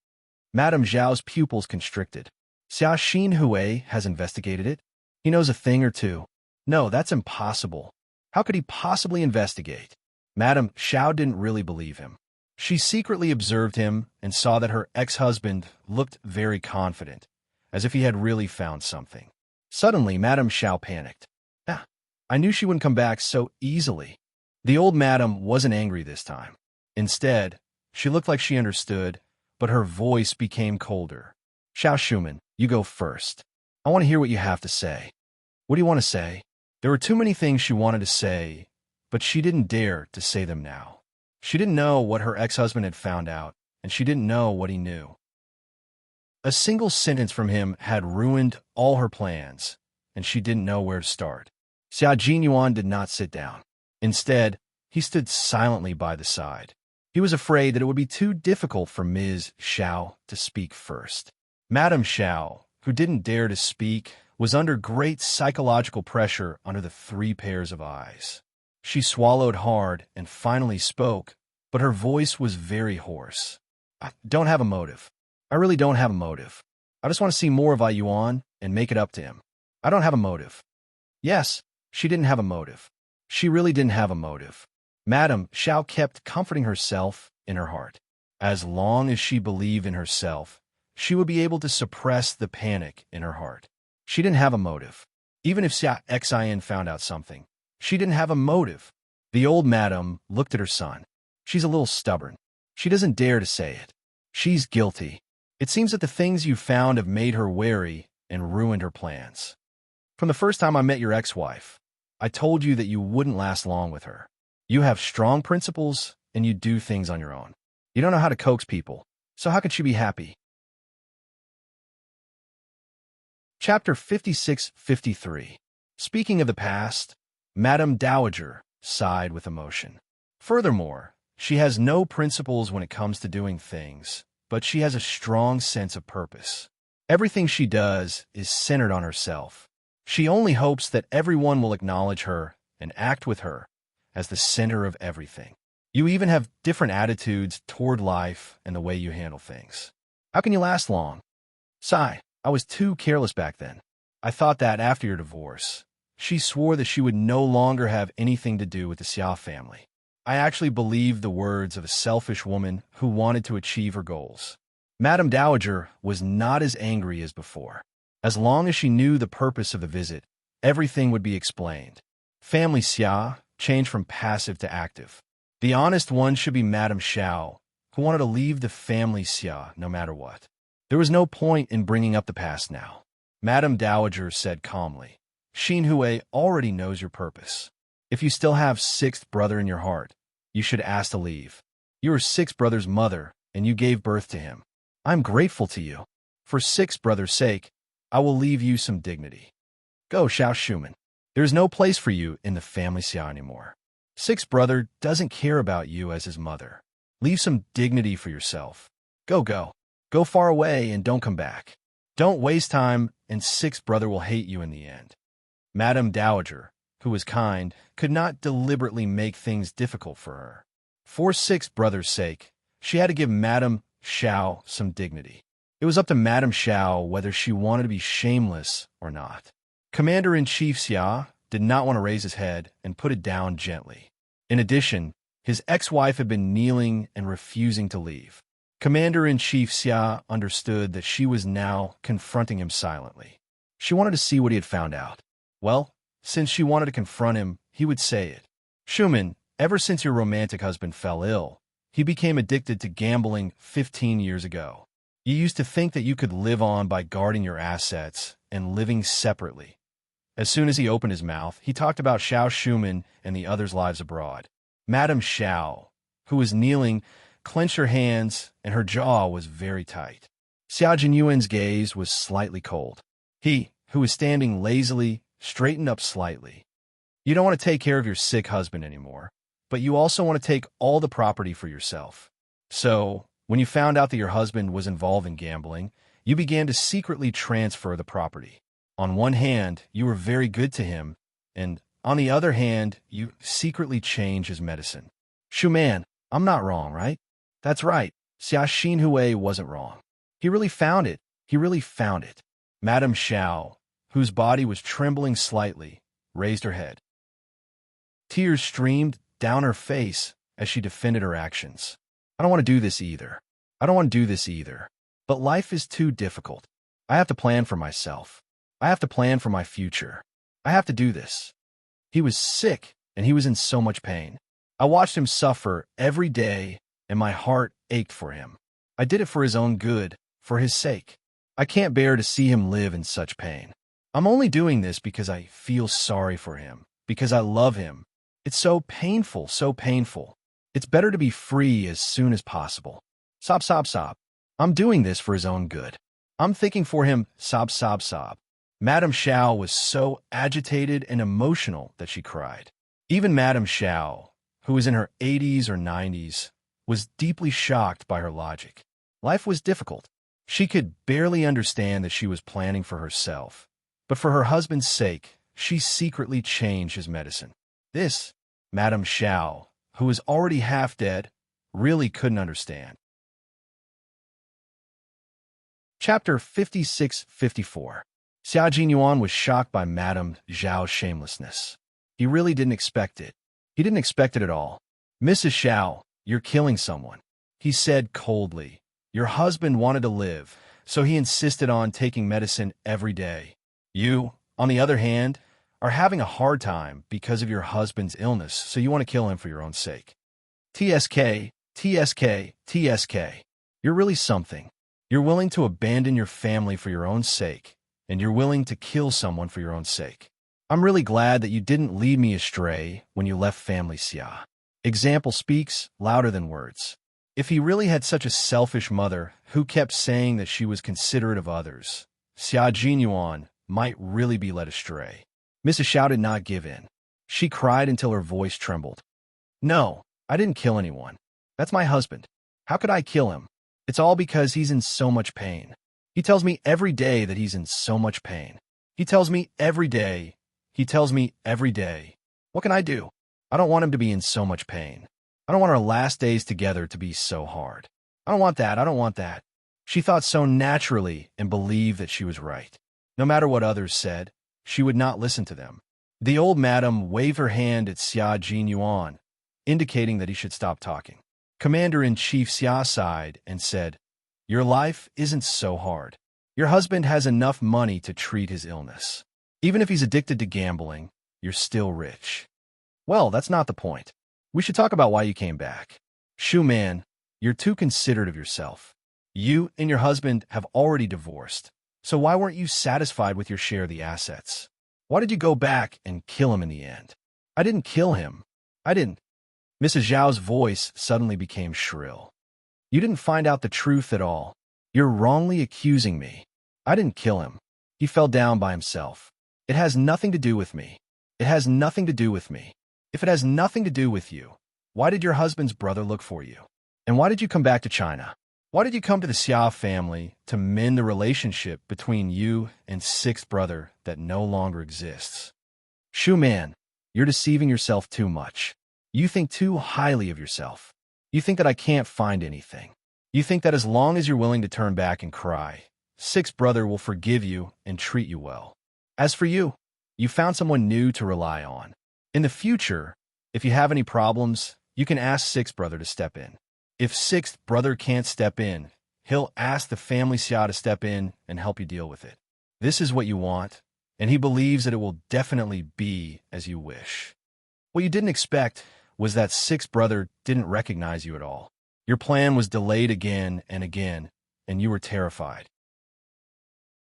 Madame Zhao's pupils constricted. Xia Xin Hui has investigated it. He knows a thing or two. No, that's impossible. How could he possibly investigate? Madame Xiao didn't really believe him. She secretly observed him and saw that her ex-husband looked very confident, as if he had really found something. Suddenly, Madame Xiao panicked. Ah, I knew she wouldn't come back so easily. The old madam wasn't angry this time. Instead, she looked like she understood, but her voice became colder. Xiao Schumann, you go first. I want to hear what you have to say. What do you want to say? There were too many things she wanted to say, but she didn't dare to say them now. She didn't know what her ex-husband had found out, and she didn't know what he knew. A single sentence from him had ruined all her plans, and she didn't know where to start. Xia Jinyuan did not sit down. Instead, he stood silently by the side. He was afraid that it would be too difficult for Ms. Xiao to speak first. Madame Xiao, who didn't dare to speak, was under great psychological pressure under the 3 pairs of eyes. She swallowed hard and finally spoke, but her voice was very hoarse. I don't have a motive. I really don't have a motive. I just want to see more of Yuan and make it up to him. I don't have a motive. Yes, she didn't have a motive. She really didn't have a motive. Madame Xiao kept comforting herself in her heart. As long as she believed in herself, she would be able to suppress the panic in her heart. She didn't have a motive. Even if Xia Xin found out something, she didn't have a motive. The old madam looked at her son. She's a little stubborn. She doesn't dare to say it. She's guilty. It seems that the things you found have made her wary and ruined her plans. From the first time I met your ex-wife, I told you that you wouldn't last long with her. You have strong principles, and you do things on your own. You don't know how to coax people, so how can she be happy? Chapter 56-53. Speaking of the past, Madame Dowager sighed with emotion. Furthermore, she has no principles when it comes to doing things, but she has a strong sense of purpose. Everything she does is centered on herself. She only hopes that everyone will acknowledge her and act with her as the center of everything. You even have different attitudes toward life and the way you handle things. How can you last long? Sigh, I was too careless back then. I thought that after your divorce, she swore that she would no longer have anything to do with the Xia family. I actually believed the words of a selfish woman who wanted to achieve her goals. Madame Dowager was not as angry as before. As long as she knew the purpose of the visit, everything would be explained. Family Xia changed from passive to active. The honest one should be Madame Xiao, who wanted to leave the family Xia no matter what. There was no point in bringing up the past now. Madame Dowager said calmly, Xin Hui already knows your purpose. If you still have sixth brother in your heart, you should ask to leave. You are sixth brother's mother, and you gave birth to him. I'm grateful to you. For sixth brother's sake, I will leave you some dignity. Go, Xiao Shuman. There is no place for you in the family Xia anymore. Sixth brother doesn't care about you as his mother. Leave some dignity for yourself. Go. Go far away and don't come back. Don't waste time, and sixth brother will hate you in the end. Madame Dowager, who was kind, could not deliberately make things difficult for her. For sixth brother's sake, she had to give Madame Xiao some dignity. It was up to Madame Xiao whether she wanted to be shameless or not. Commander-in-Chief Xia did not want to raise his head and put it down gently. In addition, his ex-wife had been kneeling and refusing to leave. Commander-in-Chief Xia understood that she was now confronting him silently. She wanted to see what he had found out. Well, since she wanted to confront him, he would say it. Shuman, ever since your romantic husband fell ill, he became addicted to gambling 15 years ago. You used to think that you could live on by guarding your assets and living separately. As soon as he opened his mouth, he talked about Xiao Shuman and the others' lives abroad. Madame Xiao, who was kneeling, clenched her hands, and her jaw was very tight. Xiao Jinyuan's gaze was slightly cold. He, who was standing lazily, straightened up slightly. You don't want to take care of your sick husband anymore, but you also want to take all the property for yourself. So, when you found out that your husband was involved in gambling, you began to secretly transfer the property. On one hand, you were very good to him, and on the other hand, you secretly changed his medicine. Shuman, I'm not wrong, right? That's right. Xia Xinhui wasn't wrong. He really found it. He really found it. Madame Xiao, whose body was trembling slightly, raised her head. Tears streamed down her face as she defended her actions. I don't want to do this either. But life is too difficult. I have to plan for myself. I have to plan for my future. I have to do this. He was sick, and he was in so much pain. I watched him suffer every day, and my heart ached for him. I did it for his own good, for his sake. I can't bear to see him live in such pain. I'm only doing this because I feel sorry for him, because I love him. It's so painful, so painful. It's better to be free as soon as possible. Sob, sob, sob. I'm doing this for his own good. I'm thinking for him, sob, sob, sob. Madame Xiao was so agitated and emotional that she cried. Even Madame Xiao, who was in her 80s or 90s, was deeply shocked by her logic. Life was difficult. She could barely understand that she was planning for herself. But for her husband's sake, she secretly changed his medicine. This, Madame Xiao, who was already half dead, really couldn't understand. Chapter 56-54. Xia Jinyuan was shocked by Madame Zhao's shamelessness. He really didn't expect it. He didn't expect it at all. "Mrs. Zhao, you're killing someone," he said coldly. "Your husband wanted to live, so he insisted on taking medicine every day. You, on the other hand, are having a hard time because of your husband's illness, so you want to kill him for your own sake. TSK, TSK, TSK. You're really something. You're willing to abandon your family for your own sake, and you're willing to kill someone for your own sake. I'm really glad that you didn't lead me astray when you left family Xia." Example speaks louder than words. If he really had such a selfish mother who kept saying that she was considerate of others, Xia Jinyuan might really be led astray. Mrs. Zhao did not give in. She cried until her voice trembled. "No, I didn't kill anyone. That's my husband. How could I kill him? It's all because he's in so much pain. He tells me every day that he's in so much pain. He tells me every day. He tells me every day. What can I do? I don't want him to be in so much pain. I don't want our last days together to be so hard. I don't want that. I don't want that." She thought so naturally and believed that she was right. No matter what others said, she would not listen to them. The old madam waved her hand at Xia Jinyuan, indicating that he should stop talking. Commander-in-Chief Xia sighed and said, "Your life isn't so hard. Your husband has enough money to treat his illness. Even if he's addicted to gambling, you're still rich." "Well, that's not the point. We should talk about why you came back. Shu Man, you're too considerate of yourself. You and your husband have already divorced, so why weren't you satisfied with your share of the assets? Why did you go back and kill him in the end?" "I didn't kill him. I didn't." Mrs. Zhao's voice suddenly became shrill. "You didn't find out the truth at all. You're wrongly accusing me. I didn't kill him. He fell down by himself. It has nothing to do with me. It has nothing to do with me. If it has nothing to do with you, why did your husband's brother look for you? And why did you come back to China? Why did you come to the Xia family to mend the relationship between you and sixth brother that no longer exists? Shu Man, you're deceiving yourself too much. You think too highly of yourself. You think that I can't find anything. You think that as long as you're willing to turn back and cry, sixth brother will forgive you and treat you well. As for you, you found someone new to rely on. In the future, if you have any problems, you can ask sixth brother to step in. If sixth brother can't step in, he'll ask the family Xia to step in and help you deal with it. This is what you want, and he believes that it will definitely be as you wish. What you didn't expect was that sixth brother didn't recognize you at all. Your plan was delayed again and again, and you were terrified.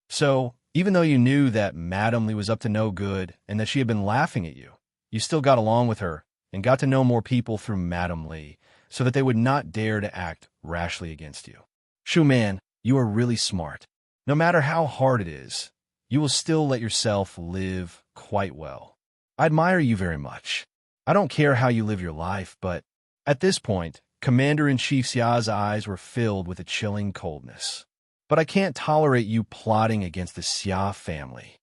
So, even though you knew that Madame Li was up to no good and that she had been laughing at you, you still got along with her and got to know more people through Madame Li, so that they would not dare to act rashly against you. Shu Man, you are really smart. No matter how hard it is, you will still let yourself live quite well. I admire you very much. I don't care how you live your life, but at this point, Commander-in-Chief Xia's eyes were filled with a chilling coldness. But I can't tolerate you plotting against the Xia family.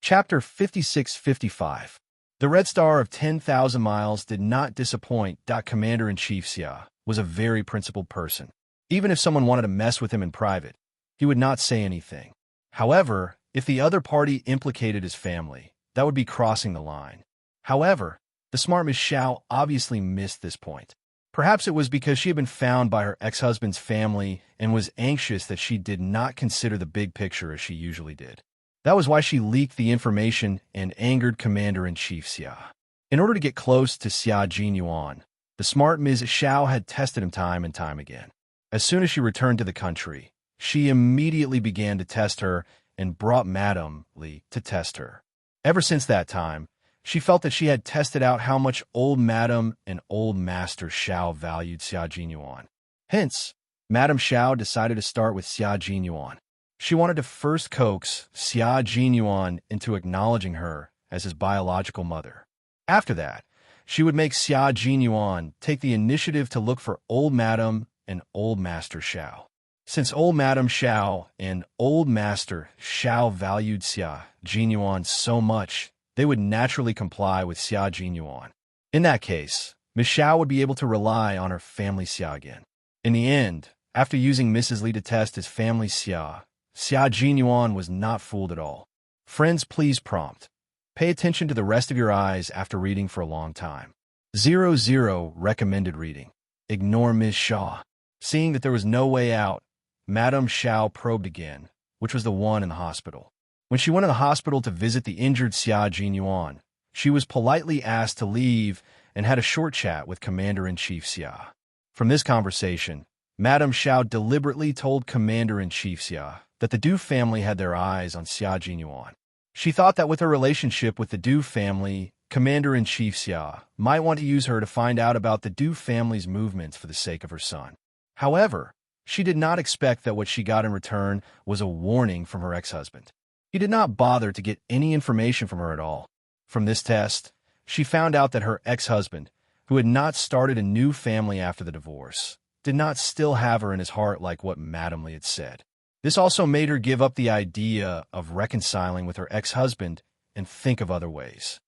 Chapter 56-55. The Red Star of 10,000 miles did not disappoint. Commander-in-Chief Xia was a very principled person. Even if someone wanted to mess with him in private, he would not say anything. However, if the other party implicated his family, that would be crossing the line. However, the smart Miss Zhao obviously missed this point. Perhaps it was because she had been found by her ex-husband's family and was anxious that she did not consider the big picture as she usually did. That was why she leaked the information and angered Commander-in-Chief Xia. In order to get close to Xia Jinyuan, the smart Ms. Zhao had tested him time and time again. As soon as she returned to the country, she immediately began to test her and brought Madame Li to test her. Ever since that time, she felt that she had tested out how much old Madame and old Master Xiao valued Xia Jinyuan. Hence, Madame Xiao decided to start with Xia Jinyuan. She wanted to first coax Xia Jinyuan into acknowledging her as his biological mother. After that, she would make Xia Jinyuan take the initiative to look for old Madame and old Master Xiao. Since old Madame Xiao and old Master Xiao valued Xia Jinyuan so much, they would naturally comply with Xia Jinyuan. In that case, Miss Xiao would be able to rely on her family Xia again. In the end, After using Mrs. Li to test his family Xia Jinyuan was not fooled at all. Friends, please prompt. Pay attention to the rest of your eyes after reading for a long time. 00 recommended reading. Ignore Ms. Shaw. Seeing that there was no way out, Madame Xiao probed again, which was the one in the hospital. When she went to the hospital to visit the injured Xia Jinyuan, she was politely asked to leave and had a short chat with Commander-in-Chief Xia. From this conversation, Madame Xiao deliberately told Commander-in-Chief Xia that the Du family had their eyes on Xia Jinyuan. She thought that with her relationship with the Du family, Commander-in-Chief Xia might want to use her to find out about the Du family's movements for the sake of her son. However, she did not expect that what she got in return was a warning from her ex-husband. He did not bother to get any information from her at all. From this test, she found out that her ex-husband, who had not started a new family after the divorce, did not still have her in his heart like what Madame Li had said. This also made her give up the idea of reconciling with her ex-husband and think of other ways.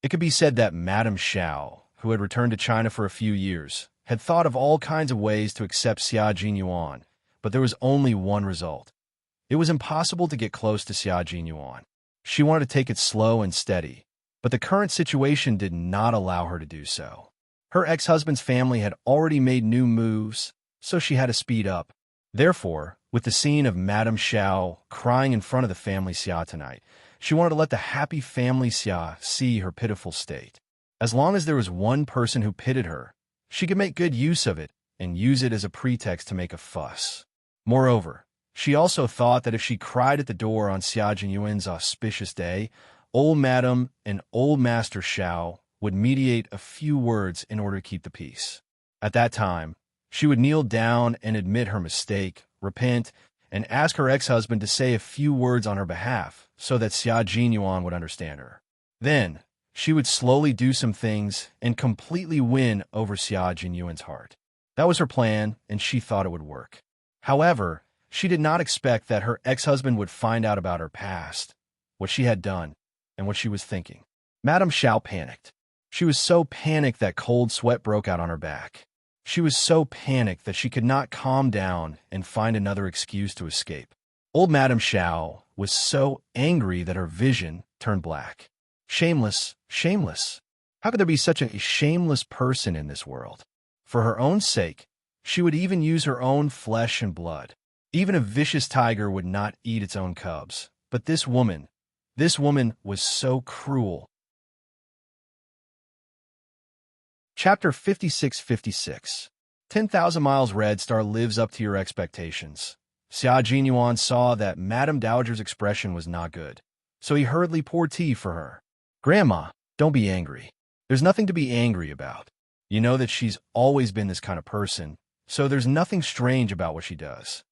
It could be said that Madame Xiao, who had returned to China for a few years, had thought of all kinds of ways to accept Xia Jinyuan, but there was only one result. It was impossible to get close to Xia Jinyuan. She wanted to take it slow and steady, but the current situation did not allow her to do so. Her ex-husband's family had already made new moves, so she had to speed up. Therefore, with the scene of Madame Xiao crying in front of the family Xia tonight, she wanted to let the happy family Xia see her pitiful state. As long as there was one person who pitied her, she could make good use of it and use it as a pretext to make a fuss. Moreover, she also thought that if she cried at the door on Xia Jinyuan's auspicious day, old Madame and old Master Xiao would mediate a few words in order to keep the peace. At that time, she would kneel down and admit her mistake, repent, and ask her ex-husband to say a few words on her behalf so that Xia Jinyuan would understand her. Then, she would slowly do some things and completely win over Xia Jinyuan's heart. That was her plan, and she thought it would work. However, she did not expect that her ex-husband would find out about her past, what she had done, and what she was thinking. Madame Xiao panicked. She was so panicked that cold sweat broke out on her back. She was so panicked that she could not calm down and find another excuse to escape. Old Madame Xiao was so angry that her vision turned black. Shameless, shameless. How could there be such a shameless person in this world? For her own sake, she would even use her own flesh and blood. Even a vicious tiger would not eat its own cubs. But this woman was so cruel. Chapter 56-56. 10,000 Miles Red Star lives up to your expectations. Xia Jinyuan saw that Madame Dowager's expression was not good, so he hurriedly poured tea for her. Grandma, don't be angry. There's nothing to be angry about. You know that she's always been this kind of person, so there's nothing strange about what she does.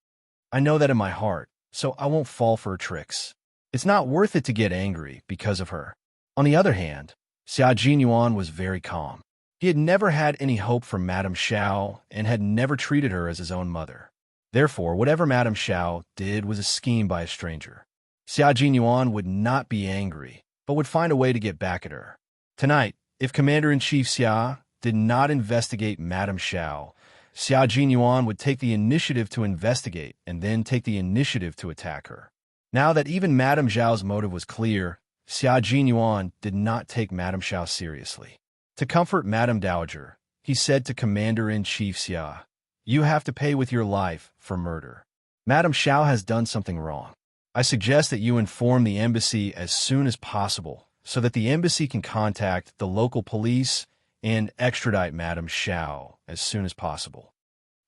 I know that in my heart, so I won't fall for her tricks. It's not worth it to get angry because of her. On the other hand, Xia Jinyuan was very calm. He had never had any hope from Madame Xiao and had never treated her as his own mother. Therefore, whatever Madame Xiao did was a scheme by a stranger. Xia Jinyuan would not be angry, but would find a way to get back at her. Tonight, if Commander-in-Chief Xia did not investigate Madame Xiao, Xia Jinyuan would take the initiative to investigate and then take the initiative to attack her. Now that even Madame Xiao's motive was clear, Xia Jinyuan did not take Madame Xiao seriously. To comfort Madame Dowager, he said to Commander-in-Chief Xia, "You have to pay with your life for murder. Madame Xiao has done something wrong. I suggest that you inform the embassy as soon as possible so that the embassy can contact the local police and extradite Madame Xiao as soon as possible.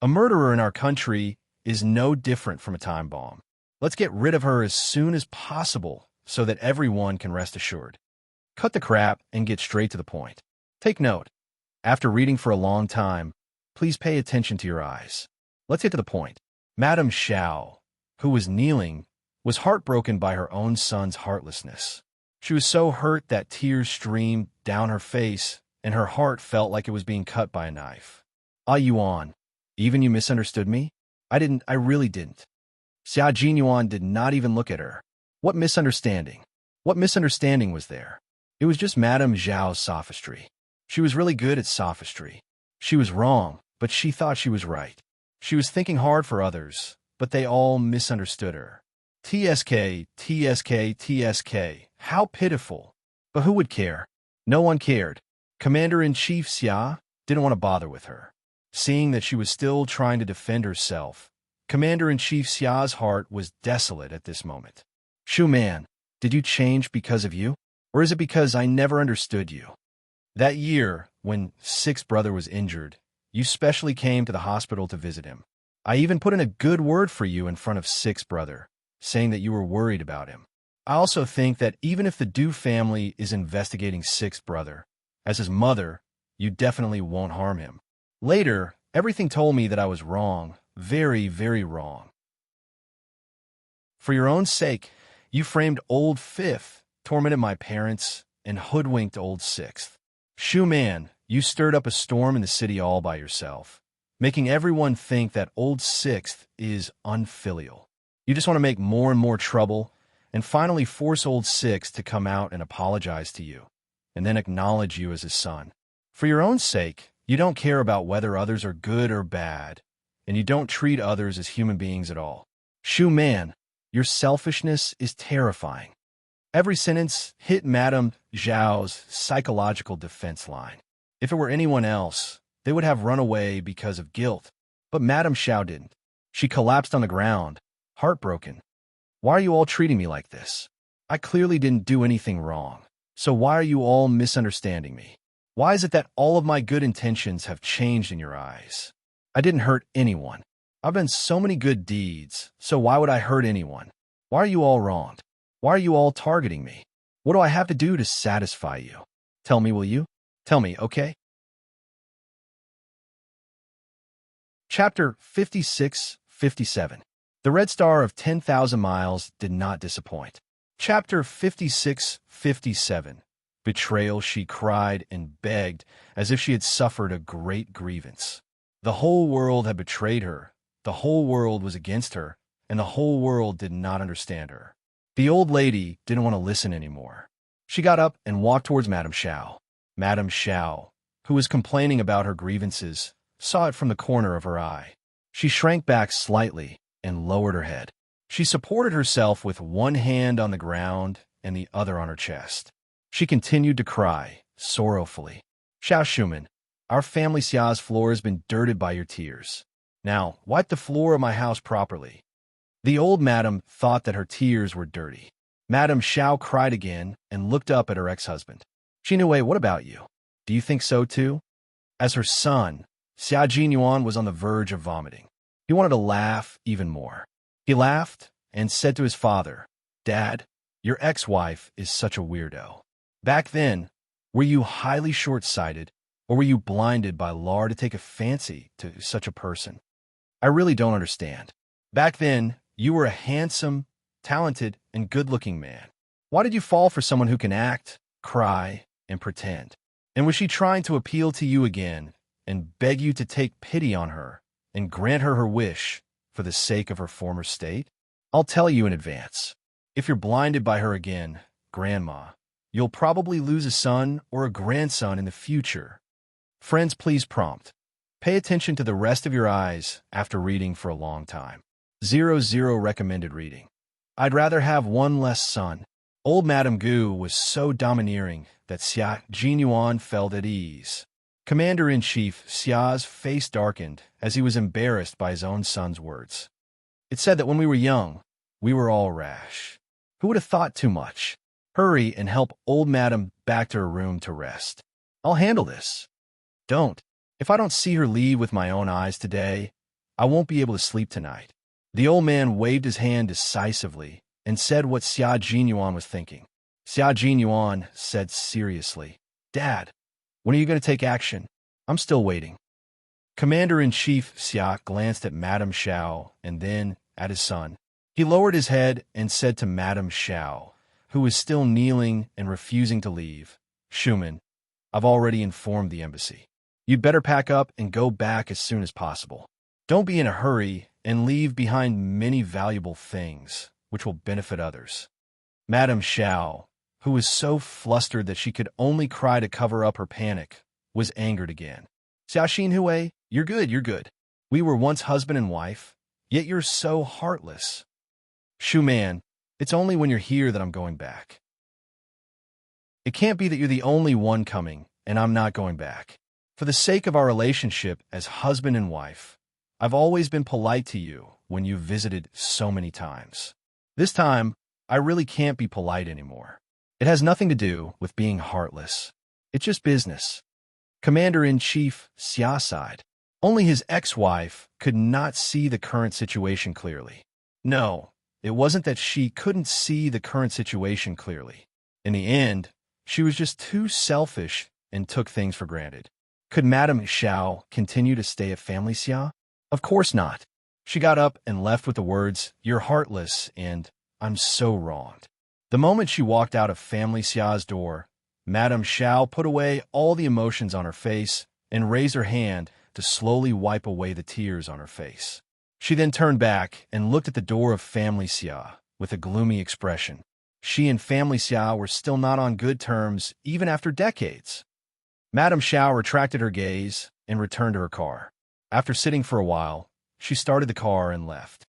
A murderer in our country is no different from a time bomb. Let's get rid of her as soon as possible so that everyone can rest assured. Cut the crap and get straight to the point. Take note. After reading for a long time, please pay attention to your eyes. Let's get to the point." Madame Xiao, who was kneeling, was heartbroken by her own son's heartlessness. She was so hurt that tears streamed down her face, and her heart felt like it was being cut by a knife. "Ah, Yuan, even you misunderstood me? I really didn't." Xia Jinyuan did not even look at her. What misunderstanding? What misunderstanding was there? It was just Madame Xiao's sophistry. She was really good at sophistry. She was wrong, but she thought she was right. She was thinking hard for others, but they all misunderstood her. TSK, TSK, TSK. How pitiful. But who would care? No one cared. Commander-in-Chief Xia didn't want to bother with her. Seeing that she was still trying to defend herself, Commander-in-Chief Xia's heart was desolate at this moment. Shu Man, did you change because of you? Or is it because I never understood you? That year, when Sixth Brother was injured, you specially came to the hospital to visit him. I even put in a good word for you in front of Sixth Brother, saying that you were worried about him. I also think that even if the Du family is investigating Sixth Brother, as his mother, you definitely won't harm him. Later, everything told me that I was wrong, very, very wrong. For your own sake, you framed old Fifth, tormented my parents, and hoodwinked old Sixth. Shu Man, you stirred up a storm in the city all by yourself, making everyone think that old Sixth is unfilial. You just want to make more and more trouble, and finally force old Sixth to come out and apologize to you, and then acknowledge you as his son. For your own sake, you don't care about whether others are good or bad, and you don't treat others as human beings at all. Shu Man, your selfishness is terrifying. Every sentence hit Madame Zhao's psychological defense line. If it were anyone else, they would have run away because of guilt. But Madame Zhao didn't. She collapsed on the ground, heartbroken. Why are you all treating me like this? I clearly didn't do anything wrong. So why are you all misunderstanding me? Why is it that all of my good intentions have changed in your eyes? I didn't hurt anyone. I've done so many good deeds, so why would I hurt anyone? Why are you all wronged? Why are you all targeting me? What do I have to do to satisfy you? Tell me, will you? Tell me, okay? Chapter 56-57. The Red Star of 10,000 Miles did not disappoint. Chapter 56-57. Betrayal, she cried and begged as if she had suffered a great grievance. The whole world had betrayed her, the whole world was against her, and the whole world did not understand her. The old lady didn't want to listen anymore. She got up and walked towards Madame Zhao. Madame Zhao, who was complaining about her grievances, saw it from the corner of her eye. She shrank back slightly and lowered her head. She supported herself with one hand on the ground and the other on her chest. She continued to cry, sorrowfully. Xiao Shuman, our family Xia's floor has been dirted by your tears. Now, wipe the floor of my house properly. The old madam thought that her tears were dirty. Madame Zhao cried again and looked up at her ex-husband. Jinwei, what about you? Do you think so too? As her son, Xia Jinyuan was on the verge of vomiting. He wanted to laugh even more. He laughed and said to his father, Dad, your ex-wife is such a weirdo. Back then, were you highly short-sighted, or were you blinded by Lar to take a fancy to such a person? I really don't understand. Back then, you were a handsome, talented, and good-looking man. Why did you fall for someone who can act, cry, and pretend? And was she trying to appeal to you again and beg you to take pity on her and grant her her wish for the sake of her former state? I'll tell you in advance. If you're blinded by her again, Grandma, you'll probably lose a son or a grandson in the future. Friends, please prompt. Pay attention to the rest of your eyes after reading for a long time. 00 recommended reading. I'd rather have one less son. Old Madame Gu was so domineering that Xia Jinyuan felt at ease. Commander-in-Chief Xia's face darkened as he was embarrassed by his own son's words. It said that when we were young, we were all rash. Who would have thought too much? Hurry and help old Madam back to her room to rest. I'll handle this. Don't. If I don't see her leave with my own eyes today, I won't be able to sleep tonight. The old man waved his hand decisively and said what Xia Jinyuan was thinking. Xia Jinyuan said seriously, Dad, when are you going to take action? I'm still waiting. Commander-in-Chief Xia glanced at Madame Zhao and then at his son. He lowered his head and said to Madame Zhao, who was still kneeling and refusing to leave, Shuman, I've already informed the embassy. You'd better pack up and go back as soon as possible. Don't be in a hurry and leave behind many valuable things, which will benefit others. Madame Zhao, who was so flustered that she could only cry to cover up her panic, was angered again. Xiao Xinhui, you're good. We were once husband and wife, yet you're so heartless. Shoo man, it's only when you're here that I'm going back. It can't be that you're the only one coming, and I'm not going back. For the sake of our relationship as husband and wife, I've always been polite to you when you've visited so many times. This time, I really can't be polite anymore. It has nothing to do with being heartless. It's just business. Commander-in-Chief Xia sighed. Only his ex-wife could not see the current situation clearly. No, it wasn't that she couldn't see the current situation clearly. In the end, she was just too selfish and took things for granted. Could Madame Xiao continue to stay at Family Xia? Of course not. She got up and left with the words, "You're heartless," and "I'm so wronged." The moment she walked out of Family Xia's door, Madame Xiao put away all the emotions on her face and raised her hand to slowly wipe away the tears on her face. She then turned back and looked at the door of Family Xia with a gloomy expression. She and Family Xia were still not on good terms even after decades. Madame Xiao retracted her gaze and returned to her car. After sitting for a while, she started the car and left.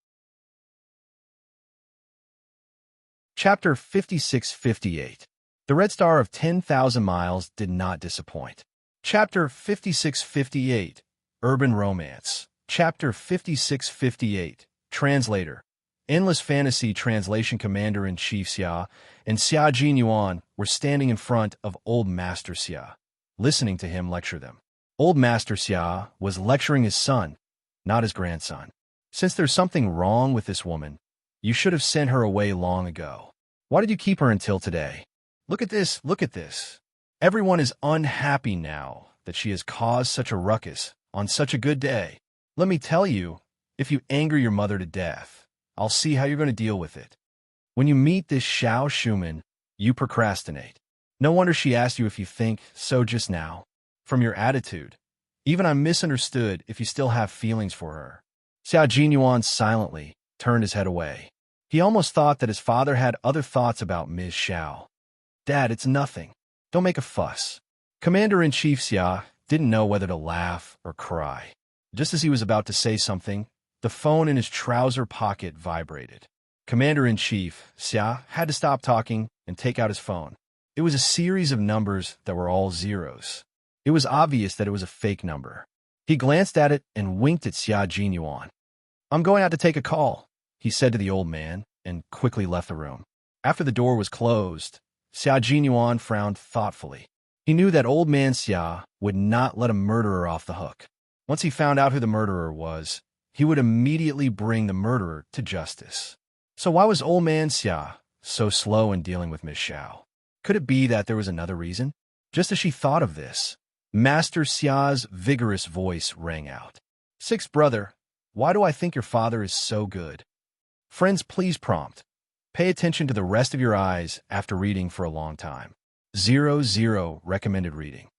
Chapter 56-58. The Red Star of 10,000 Miles did not disappoint. Chapter 56-58. Urban Romance. Chapter 56-58. Translator. Endless Fantasy Translation. Commander-in-Chief Xia and Xia Jinyuan were standing in front of Old Master Xia, listening to him lecture them. Old Master Xia was lecturing his son, not his grandson. Since there's something wrong with this woman, you should have sent her away long ago. Why did you keep her until today? Look at this, look at this. Everyone is unhappy now that she has caused such a ruckus on such a good day. Let me tell you, if you anger your mother to death, I'll see how you're going to deal with it. When you meet this Xiao Shuman, you procrastinate. No wonder she asked you if you think so just now. From your attitude, even I'm misunderstood if you still have feelings for her. Xia Jinyuan silently turned his head away. He almost thought that his father had other thoughts about Ms. Xiao. Dad, it's nothing. Don't make a fuss. Commander-in-Chief Xia didn't know whether to laugh or cry. Just as he was about to say something, the phone in his trouser pocket vibrated. Commander-in-Chief Xia had to stop talking and take out his phone. It was a series of numbers that were all zeros. It was obvious that it was a fake number. He glanced at it and winked at Xia Jinyuan. "I'm going out to take a call," he said to the old man, and quickly left the room. After the door was closed, Xia Jinyuan frowned thoughtfully. He knew that old man Xia would not let a murderer off the hook. Once he found out who the murderer was, he would immediately bring the murderer to justice. So why was old man Xia so slow in dealing with Miss Xiao? Could it be that there was another reason? Just as she thought of this, Master Xia's vigorous voice rang out. "Sixth brother, why do I think your father is so good?" Friends, please prompt. Pay attention to the rest of your eyes after reading for a long time. 00 recommended reading.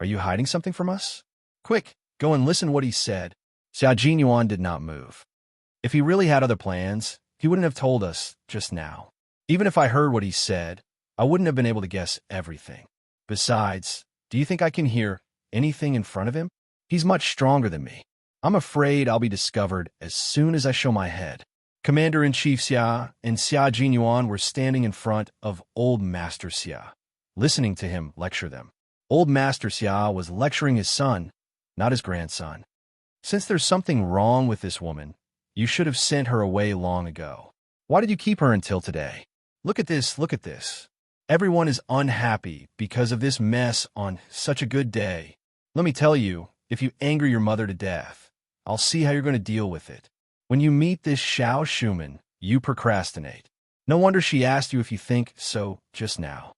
Are you hiding something from us? Quick, go and listen what he said. Xia Jinyuan did not move. If he really had other plans, he wouldn't have told us just now. Even if I heard what he said, I wouldn't have been able to guess everything. Besides, do you think I can hear anything in front of him? He's much stronger than me. I'm afraid I'll be discovered as soon as I show my head. Commander-in-Chief Xia and Xia Jinyuan were standing in front of Old Master Xia, listening to him lecture them. Old Master Xia was lecturing his son, not his grandson. Since there's something wrong with this woman, you should have sent her away long ago. Why did you keep her until today? Look at this, look at this. Everyone is unhappy because of this mess on such a good day. Let me tell you, if you anger your mother to death, I'll see how you're going to deal with it. When you meet this Xiao Shuman, you procrastinate. No wonder she asked you if you think so just now.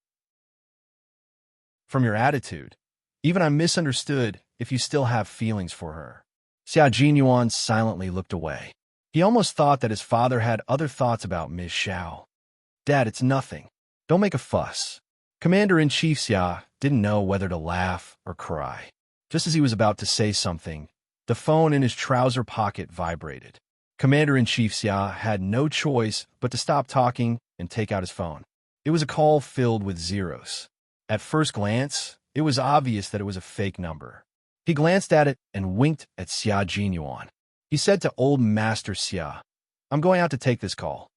From your attitude, even I'm misunderstood if you still have feelings for her. Xia Jinyuan silently looked away. He almost thought that his father had other thoughts about Ms. Xiao. Dad, it's nothing. Don't make a fuss. Commander-in-Chief Xia didn't know whether to laugh or cry. Just as he was about to say something, the phone in his trouser pocket vibrated. Commander-in-Chief Xia had no choice but to stop talking and take out his phone. It was a call filled with zeros. At first glance, it was obvious that it was a fake number. He glanced at it and winked at Xia Jinyuan. He said to old Master Xia, "I'm going out to take this call."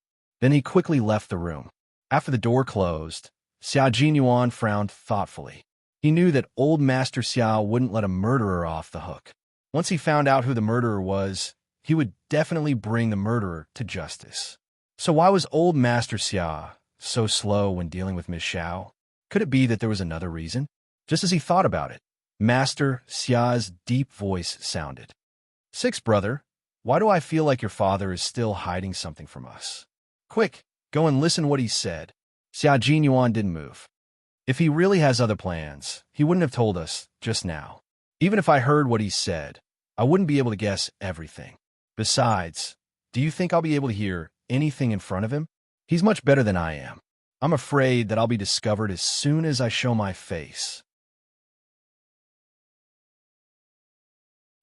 Then he quickly left the room. After the door closed, Xia Jinyuan frowned thoughtfully. He knew that old Master Xia wouldn't let a murderer off the hook. Once he found out who the murderer was, he would definitely bring the murderer to justice. So why was old Master Xia so slow when dealing with Miss Xiao? Could it be that there was another reason? Just as he thought about it, Master Xia's deep voice sounded. "Sixth brother, why do I feel like your father is still hiding something from us? Quick, go and listen what he said." Xia Jinyuan didn't move. If he really has other plans, he wouldn't have told us just now. Even if I heard what he said, I wouldn't be able to guess everything. Besides, do you think I'll be able to hear anything in front of him? He's much better than I am. I'm afraid that I'll be discovered as soon as I show my face.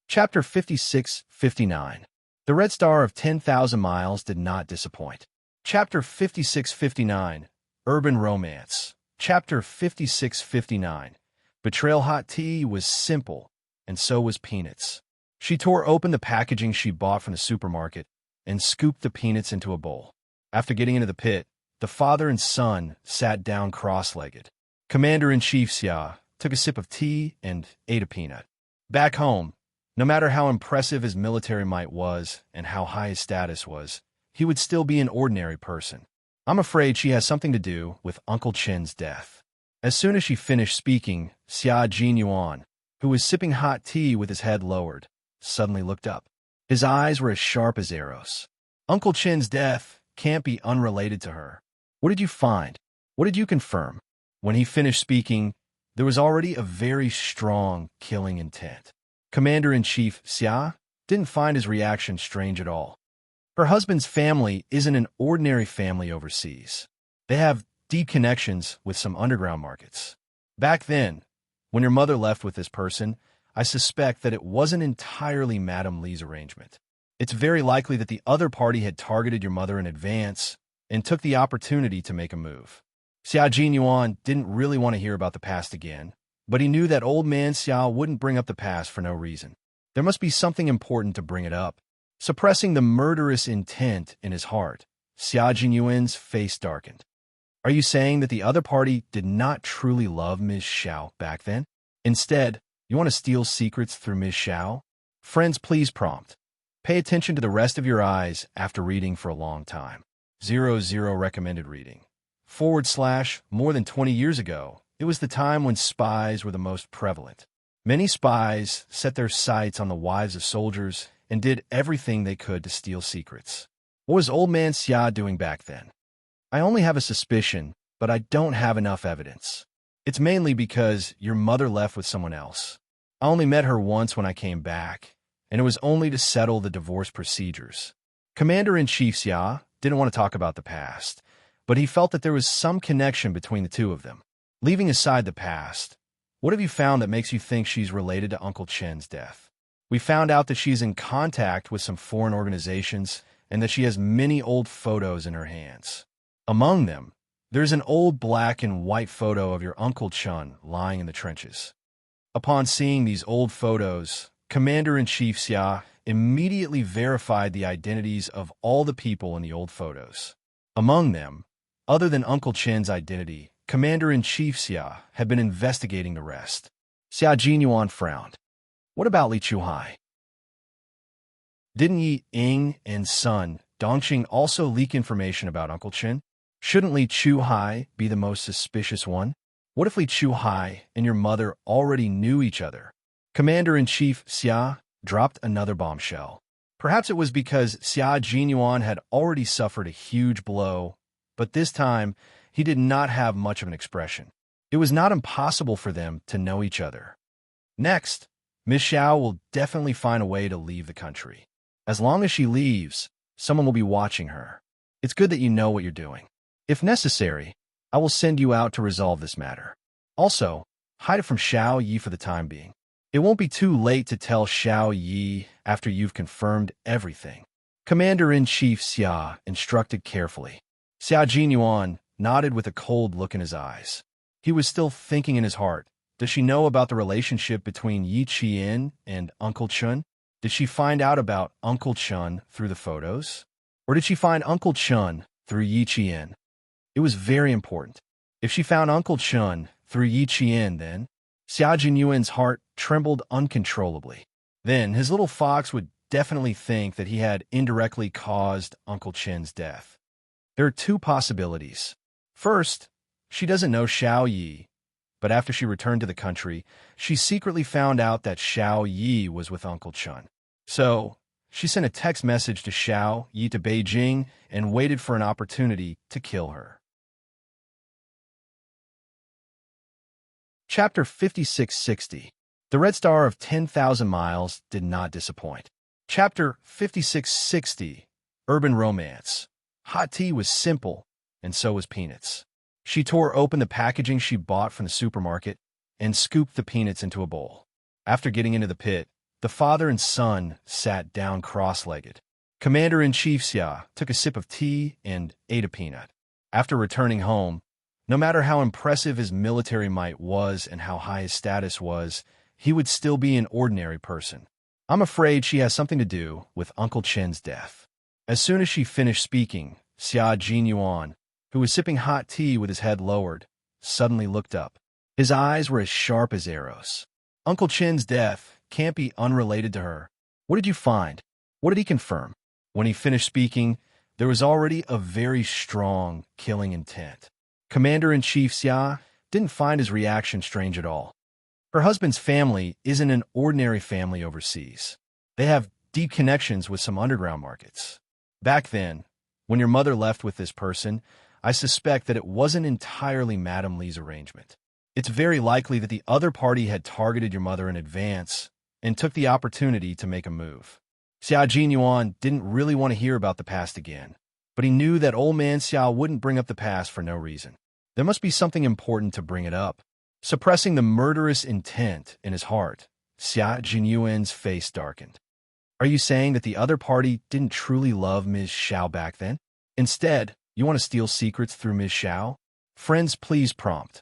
Chapter 56-59. The Red Star of 10,000 Miles did not disappoint. Chapter 56-59. Urban Romance. Chapter 56-59. Betrayal. Hot tea was simple, and so was peanuts. She tore open the packaging she bought from the supermarket and scooped the peanuts into a bowl. After getting into the pit, the father and son sat down cross-legged. Commander-in-Chief Xia took a sip of tea and ate a peanut. Back home, no matter how impressive his military might was and how high his status was, he would still be an ordinary person. I'm afraid she has something to do with Uncle Chen's death. As soon as she finished speaking, Xia Jinyuan, who was sipping hot tea with his head lowered, suddenly looked up. His eyes were as sharp as arrows. Uncle Chen's death can't be unrelated to her. What did you find? What did you confirm? When he finished speaking, there was already a very strong killing intent. Commander-in-Chief Xia didn't find his reaction strange at all. Her husband's family isn't an ordinary family overseas. They have deep connections with some underground markets. Back then, when your mother left with this person, I suspect that it wasn't entirely Madame Li's arrangement. It's very likely that the other party had targeted your mother in advance and took the opportunity to make a move. Xia Jinyuan didn't really want to hear about the past again, but he knew that old man Xiao wouldn't bring up the past for no reason. There must be something important to bring it up. Suppressing the murderous intent in his heart, Xia Jinyuan's face darkened. Are you saying that the other party did not truly love Ms. Xiao back then? Instead, you want to steal secrets through Ms. Xiao? Friends, please prompt. Pay attention to the rest of your eyes after reading for a long time. 00 recommended reading. / more than 20 years ago, it was the time when spies were the most prevalent. Many spies set their sights on the wives of soldiers and did everything they could to steal secrets. What was old man Xia doing back then? I only have a suspicion, but I don't have enough evidence. It's mainly because your mother left with someone else. I only met her once when I came back, and it was only to settle the divorce procedures. Commander-in-Chief Xia didn't want to talk about the past, but he felt that there was some connection between the two of them. Leaving aside the past, what have you found that makes you think she's related to Uncle Chen's death? We found out that she's in contact with some foreign organizations and that she has many old photos in her hands. Among them, there's an old black and white photo of your Uncle Chen lying in the trenches. Upon seeing these old photos, Commander-in-Chief Xia immediately verified the identities of all the people in the old photos. Among them, other than Uncle Chen's identity, Commander-in-Chief Xia had been investigating the rest. Xia Jinyuan frowned. What about Li Chuhai? Didn't Yi Ying and son Dongqing also leak information about Uncle Chen? Shouldn't Li Chuhai be the most suspicious one? What if Li Chuhai and your mother already knew each other? Commander-in-Chief Xia dropped another bombshell. Perhaps it was because Xia Jinyuan had already suffered a huge blow, but this time he did not have much of an expression. It was not impossible for them to know each other. Next, Miss Xiao will definitely find a way to leave the country. As long as she leaves, someone will be watching her. It's good that you know what you're doing. If necessary, I will send you out to resolve this matter. Also, hide it from Xiao Yi for the time being. It won't be too late to tell Xiao Yi after you've confirmed everything. Commander-in-Chief Xia instructed carefully. Xia Jinyuan nodded with a cold look in his eyes. He was still thinking in his heart, does she know about the relationship between Yi Qian and Uncle Chen? Did she find out about Uncle Chun through the photos? Or did she find Uncle Chun through Yi Qian? It was very important. If she found Uncle Chun through Yi Qian, then Xia Jinyuan's heart trembled uncontrollably. Then his little fox would definitely think that he had indirectly caused Uncle Chen's death. There are two possibilities. First, she doesn't know Xiao Yi, but after she returned to the country, she secretly found out that Xiao Yi was with Uncle Chun. So, she sent a text message to Xiao Yi to Beijing and waited for an opportunity to kill her. Chapter 5660. The Red Star of 10,000 Miles did not disappoint. Chapter 5660. Urban Romance. Hot tea was simple, and so was peanuts. She tore open the packaging she bought from the supermarket and scooped the peanuts into a bowl. After getting into the pit, the father and son sat down cross-legged. Commander-in-Chief Xia took a sip of tea and ate a peanut. After returning home, no matter how impressive his military might was and how high his status was, he would still be an ordinary person. I'm afraid she has something to do with Uncle Chen's death. As soon as she finished speaking, Xia Jinyuan, who was sipping hot tea with his head lowered, suddenly looked up. His eyes were as sharp as arrows. Uncle Chen's death can't be unrelated to her. What did you find? What did he confirm? When he finished speaking, there was already a very strong killing intent. Commander-in-Chief Xia didn't find his reaction strange at all. Her husband's family isn't an ordinary family overseas. They have deep connections with some underground markets. Back then, when your mother left with this person, I suspect that it wasn't entirely Madame Li's arrangement. It's very likely that the other party had targeted your mother in advance and took the opportunity to make a move. Xia Jinyuan didn't really want to hear about the past again, but he knew that old man Xiao wouldn't bring up the past for no reason. There must be something important to bring it up. Suppressing the murderous intent in his heart, Xia Jinyuan's face darkened. Are you saying that the other party didn't truly love Ms. Xiao back then? Instead, you want to steal secrets through Ms. Xiao? Friends, please prompt.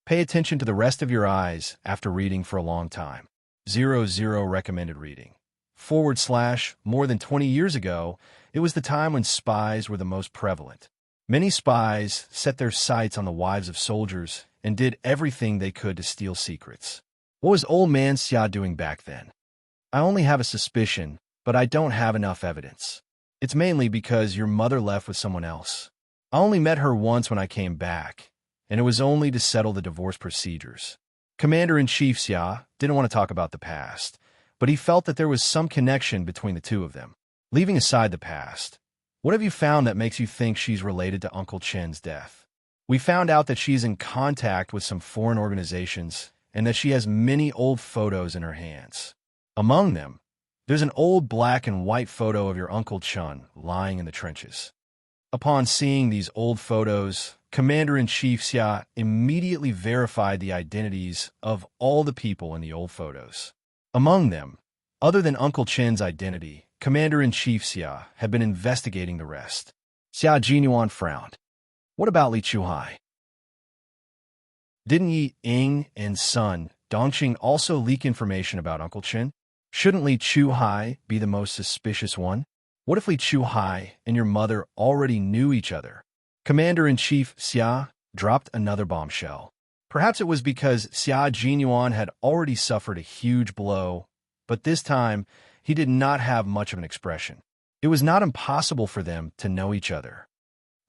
Pay attention to the rest of your eyes after reading for a long time. 00 recommended reading. / more than 20 years ago, it was the time when spies were the most prevalent. Many spies set their sights on the wives of soldiers and did everything they could to steal secrets. What was old man Xia doing back then? I only have a suspicion, but I don't have enough evidence. It's mainly because your mother left with someone else. I only met her once when I came back, and it was only to settle the divorce procedures. Commander-in-Chief Xia didn't want to talk about the past, but he felt that there was some connection between the two of them. Leaving aside the past, what have you found that makes you think she's related to Uncle Chen's death? We found out that she's in contact with some foreign organizations and that she has many old photos in her hands. Among them, there's an old black and white photo of your Uncle Chun lying in the trenches. Upon seeing these old photos, Commander-in-Chief Xia immediately verified the identities of all the people in the old photos. Among them, other than Uncle Chen's identity, Commander-in-Chief Xia had been investigating the rest. Xia Jinyuan frowned. What about Li Chuhai? Didn't Yi Ying and son Dongqing also leak information about Uncle Chen? Shouldn't Li Chuhai be the most suspicious one? What if Li Chuhai and your mother already knew each other? Commander-in-Chief Xia dropped another bombshell. Perhaps it was because Xia Jinyuan had already suffered a huge blow, but this time he did not have much of an expression. It was not impossible for them to know each other.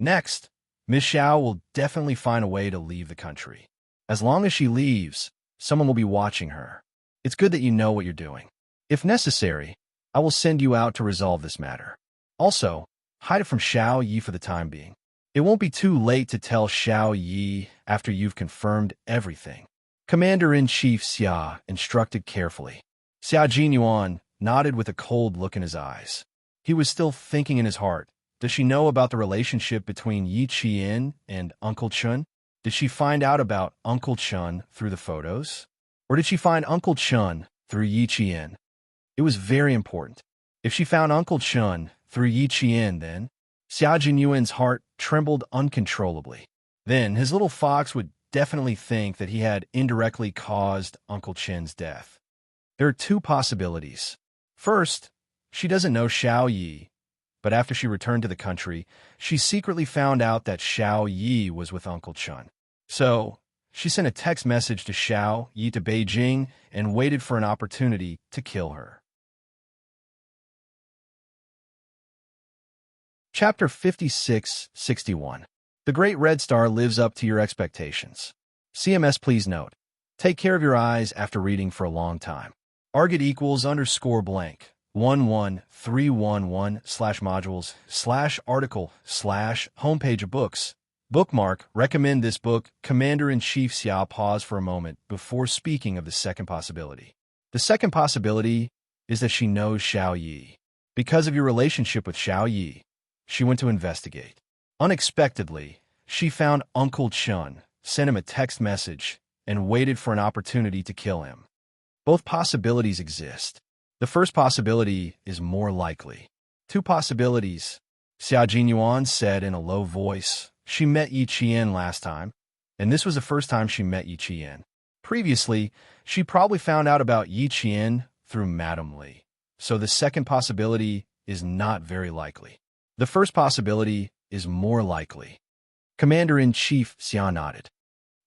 Next, Ms. Xiao will definitely find a way to leave the country. As long as she leaves, someone will be watching her. It's good that you know what you're doing. If necessary, I will send you out to resolve this matter. Also, hide it from Xiao Yi for the time being. It won't be too late to tell Xiao Yi after you've confirmed everything. Commander-in-Chief Xia instructed carefully. Xia Jinyuan nodded with a cold look in his eyes. He was still thinking in his heart. Does she know about the relationship between Yi Qian and Uncle Chun? Did she find out about Uncle Chun through the photos? Or did she find Uncle Chun through Yi Qian? It was very important. If she found Uncle Chun through Yi Qian, then Xia Jinyuan's heart trembled uncontrollably. Then his little fox would definitely think that he had indirectly caused Uncle Chen's death. There are two possibilities. First, she doesn't know Xiao Yi, but after she returned to the country, she secretly found out that Xiao Yi was with Uncle Chun. So, she sent a text message to Xiao Yi to Beijing and waited for an opportunity to kill her. Chapter 56-61. The Great Red Star lives up to your expectations. CMS, please note. Take care of your eyes after reading for a long time. Arget equals _ blank 11311/modules/article/homepage of books. Bookmark. Recommend this book. Commander-in-Chief Xia. Pause for a moment before speaking of the second possibility. The second possibility is that she knows Xiao Yi. Because of your relationship with Xiao Yi, she went to investigate. Unexpectedly, she found Uncle Chun, sent him a text message, and waited for an opportunity to kill him. Both possibilities exist. The first possibility is more likely. Two possibilities. Xia Jinyuan said in a low voice. She met Yi Qian last time, and this was the first time she met Yi Qian. Previously, she probably found out about Yi Qian through Madame Li. So the second possibility is not very likely. The first possibility is more likely. Commander-in-Chief Xia nodded.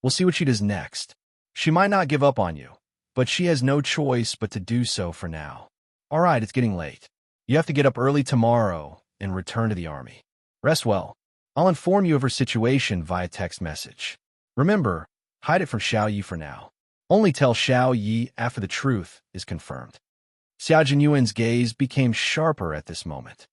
We'll see what she does next. She might not give up on you, but she has no choice but to do so for now. All right, it's getting late. You have to get up early tomorrow and return to the army. Rest well. I'll inform you of her situation via text message. Remember, hide it from Xiao Yi for now. Only tell Xiao Yi after the truth is confirmed. Xia Jinyuan's gaze became sharper at this moment.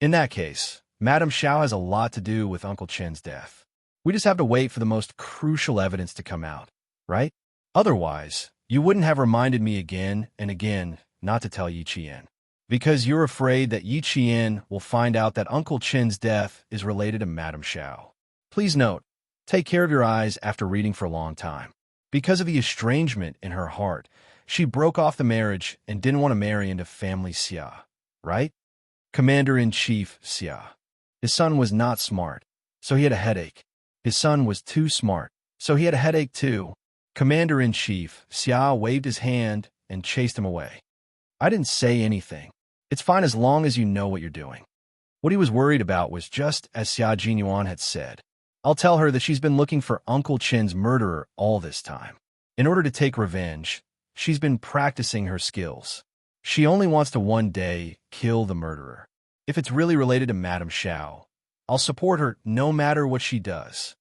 In that case, Madame Xiao has a lot to do with Uncle Chen's death. We just have to wait for the most crucial evidence to come out, right? Otherwise, you wouldn't have reminded me again and again not to tell Yi Qian. Because you're afraid that Yi Qian will find out that Uncle Chen's death is related to Madame Xiao. Please note, take care of your eyes after reading for a long time. Because of the estrangement in her heart, she broke off the marriage and didn't want to marry into family Xia, right? Commander-in-Chief Xia. His son was not smart, so he had a headache. His son was too smart, so he had a headache too. Commander-in-Chief Xia waved his hand and chased him away. I didn't say anything. It's fine as long as you know what you're doing. What he was worried about was just as Xia Jinyuan had said. I'll tell her that she's been looking for Uncle Chen's murderer all this time. In order to take revenge, she's been practicing her skills. She only wants to one day kill the murderer. If it's really related to Madame Xiao, I'll support her no matter what she does.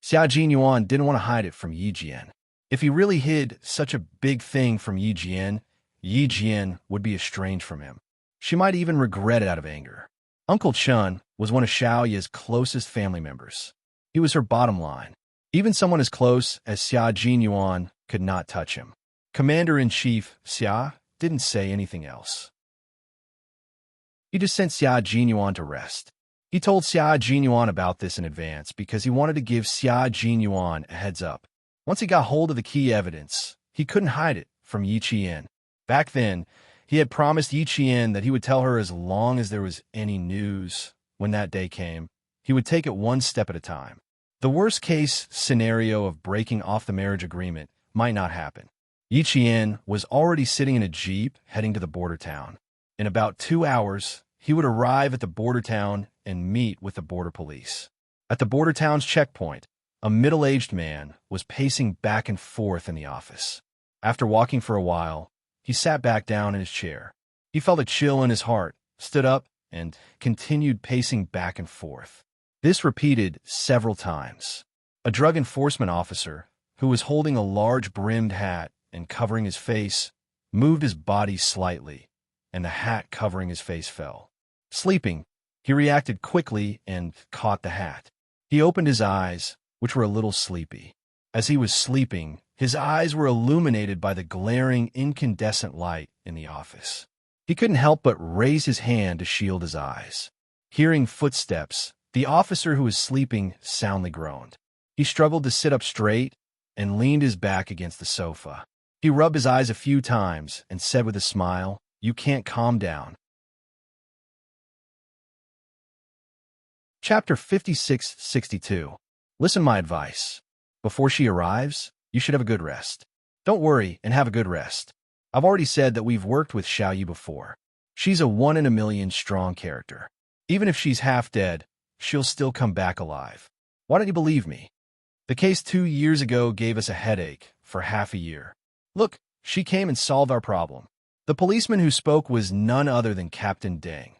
Xia Jinyuan didn't want to hide it from Yi Jian. If he really hid such a big thing from Yi Jian would be estranged from him. She might even regret it out of anger. Uncle Chun was one of Xiao Yi's closest family members. He was her bottom line. Even someone as close as Xia Jinyuan could not touch him. Commander-in-Chief Xia didn't say anything else. He just sent Xia Jinyuan to rest. He told Xia Jinyuan about this in advance because he wanted to give Xia Jinyuan a heads up. Once he got hold of the key evidence, he couldn't hide it from Yi Qian. Back then, he had promised Yi Qian that he would tell her as long as there was any news. When that day came, he would take it one step at a time. The worst-case scenario of breaking off the marriage agreement might not happen. Yi Qian was already sitting in a jeep heading to the border town. In about 2 hours, he would arrive at the border town and meet with the border police. At the border town's checkpoint, a middle-aged man was pacing back and forth in the office. After walking for a while, he sat back down in his chair. He felt a chill in his heart, stood up, and continued pacing back and forth. This repeated several times. A drug enforcement officer, who was holding a large brimmed hat and covering his face, moved his body slightly, and the hat covering his face fell. Sleeping, he reacted quickly and caught the hat. He opened his eyes, which were a little sleepy. As he was sleeping, his eyes were illuminated by the glaring incandescent light in the office. He couldn't help but raise his hand to shield his eyes. Hearing footsteps, the officer who was sleeping soundly groaned. He struggled to sit up straight and leaned his back against the sofa. He rubbed his eyes a few times and said with a smile, "You can't calm down." Chapter 56-62. Listen to my advice. Before she arrives, you should have a good rest. Don't worry and have a good rest. I've already said that we've worked with Xiao Yi before. She's a one-in-a-million strong character. Even if she's half dead, she'll still come back alive. Why don't you believe me? The case 2 years ago gave us a headache for half a year. Look, she came and solved our problem. The policeman who spoke was none other than Captain Deng,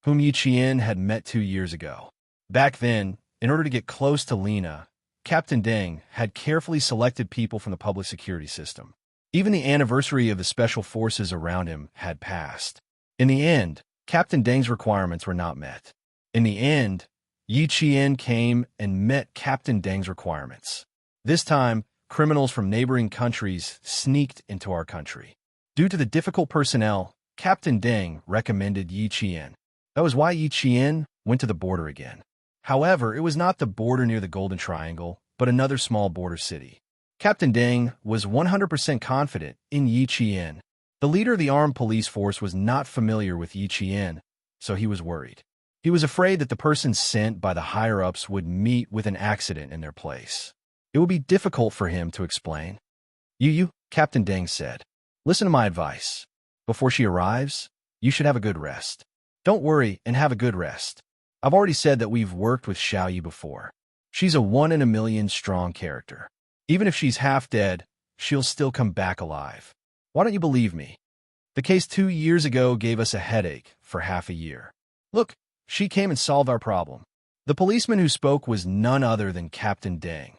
whom Yi Qian had met 2 years ago. Back then, in order to get close to Lena, Captain Deng had carefully selected people from the public security system. Even the anniversary of the special forces around him had passed. In the end, Captain Deng's requirements were not met. In the end, Yi Qian came and met Captain Deng's requirements. This time, criminals from neighboring countries sneaked into our country. Due to the difficult personnel, Captain Deng recommended Yi Qian. That was why Yi Qian went to the border again. However, it was not the border near the Golden Triangle, but another small border city. Captain Deng was 100% confident in Yi Qian. The leader of the armed police force was not familiar with Yi Qian, so he was worried. He was afraid that the person sent by the higher-ups would meet with an accident in their place. It would be difficult for him to explain. You, Captain Deng said. Listen to my advice. Before she arrives, you should have a good rest. Don't worry and have a good rest. I've already said that we've worked with Xiaoyi before. She's a one-in-a-million strong character. Even if she's half dead, she'll still come back alive. Why don't you believe me? The case 2 years ago gave us a headache for half a year. Look, she came and solved our problem. The policeman who spoke was none other than Captain Deng,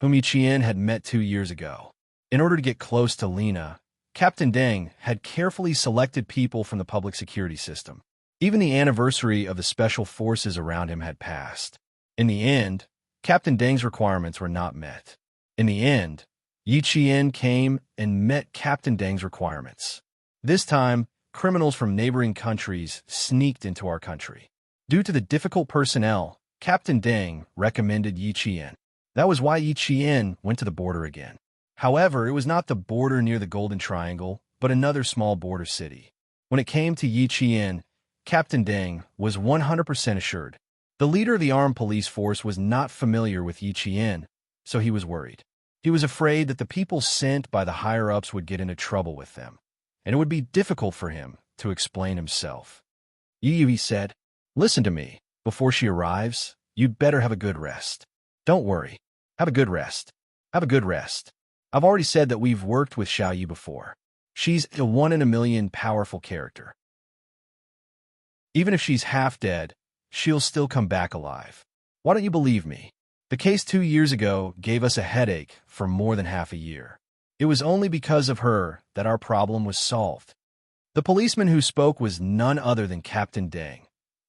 whom Yi Qian had met 2 years ago. In order to get close to Lena, Captain Deng had carefully selected people from the public security system. Even the anniversary of the special forces around him had passed. In the end, Captain Deng's requirements were not met. In the end, Yi Qian came and met Captain Deng's requirements. This time, criminals from neighboring countries sneaked into our country. Due to the difficult personnel, Captain Deng recommended Yi Qian. That was why Yi Qian went to the border again. However, it was not the border near the Golden Triangle, but another small border city. When it came to Yi Qian, Captain Deng was 100% assured. The leader of the armed police force was not familiar with Yi Qian, so he was worried. He was afraid that the people sent by the higher-ups would get into trouble with them, and it would be difficult for him to explain himself. Yi said, Listen to me. Before she arrives, you'd better have a good rest. Don't worry. Have a good rest. Have a good rest. I've already said that we've worked with Xiaoyi before. She's a one-in-a-million powerful character. Even if she's half dead, she'll still come back alive. Why don't you believe me? The case 2 years ago gave us a headache for more than half a year. It was only because of her that our problem was solved. The policeman who spoke was none other than Captain Deng,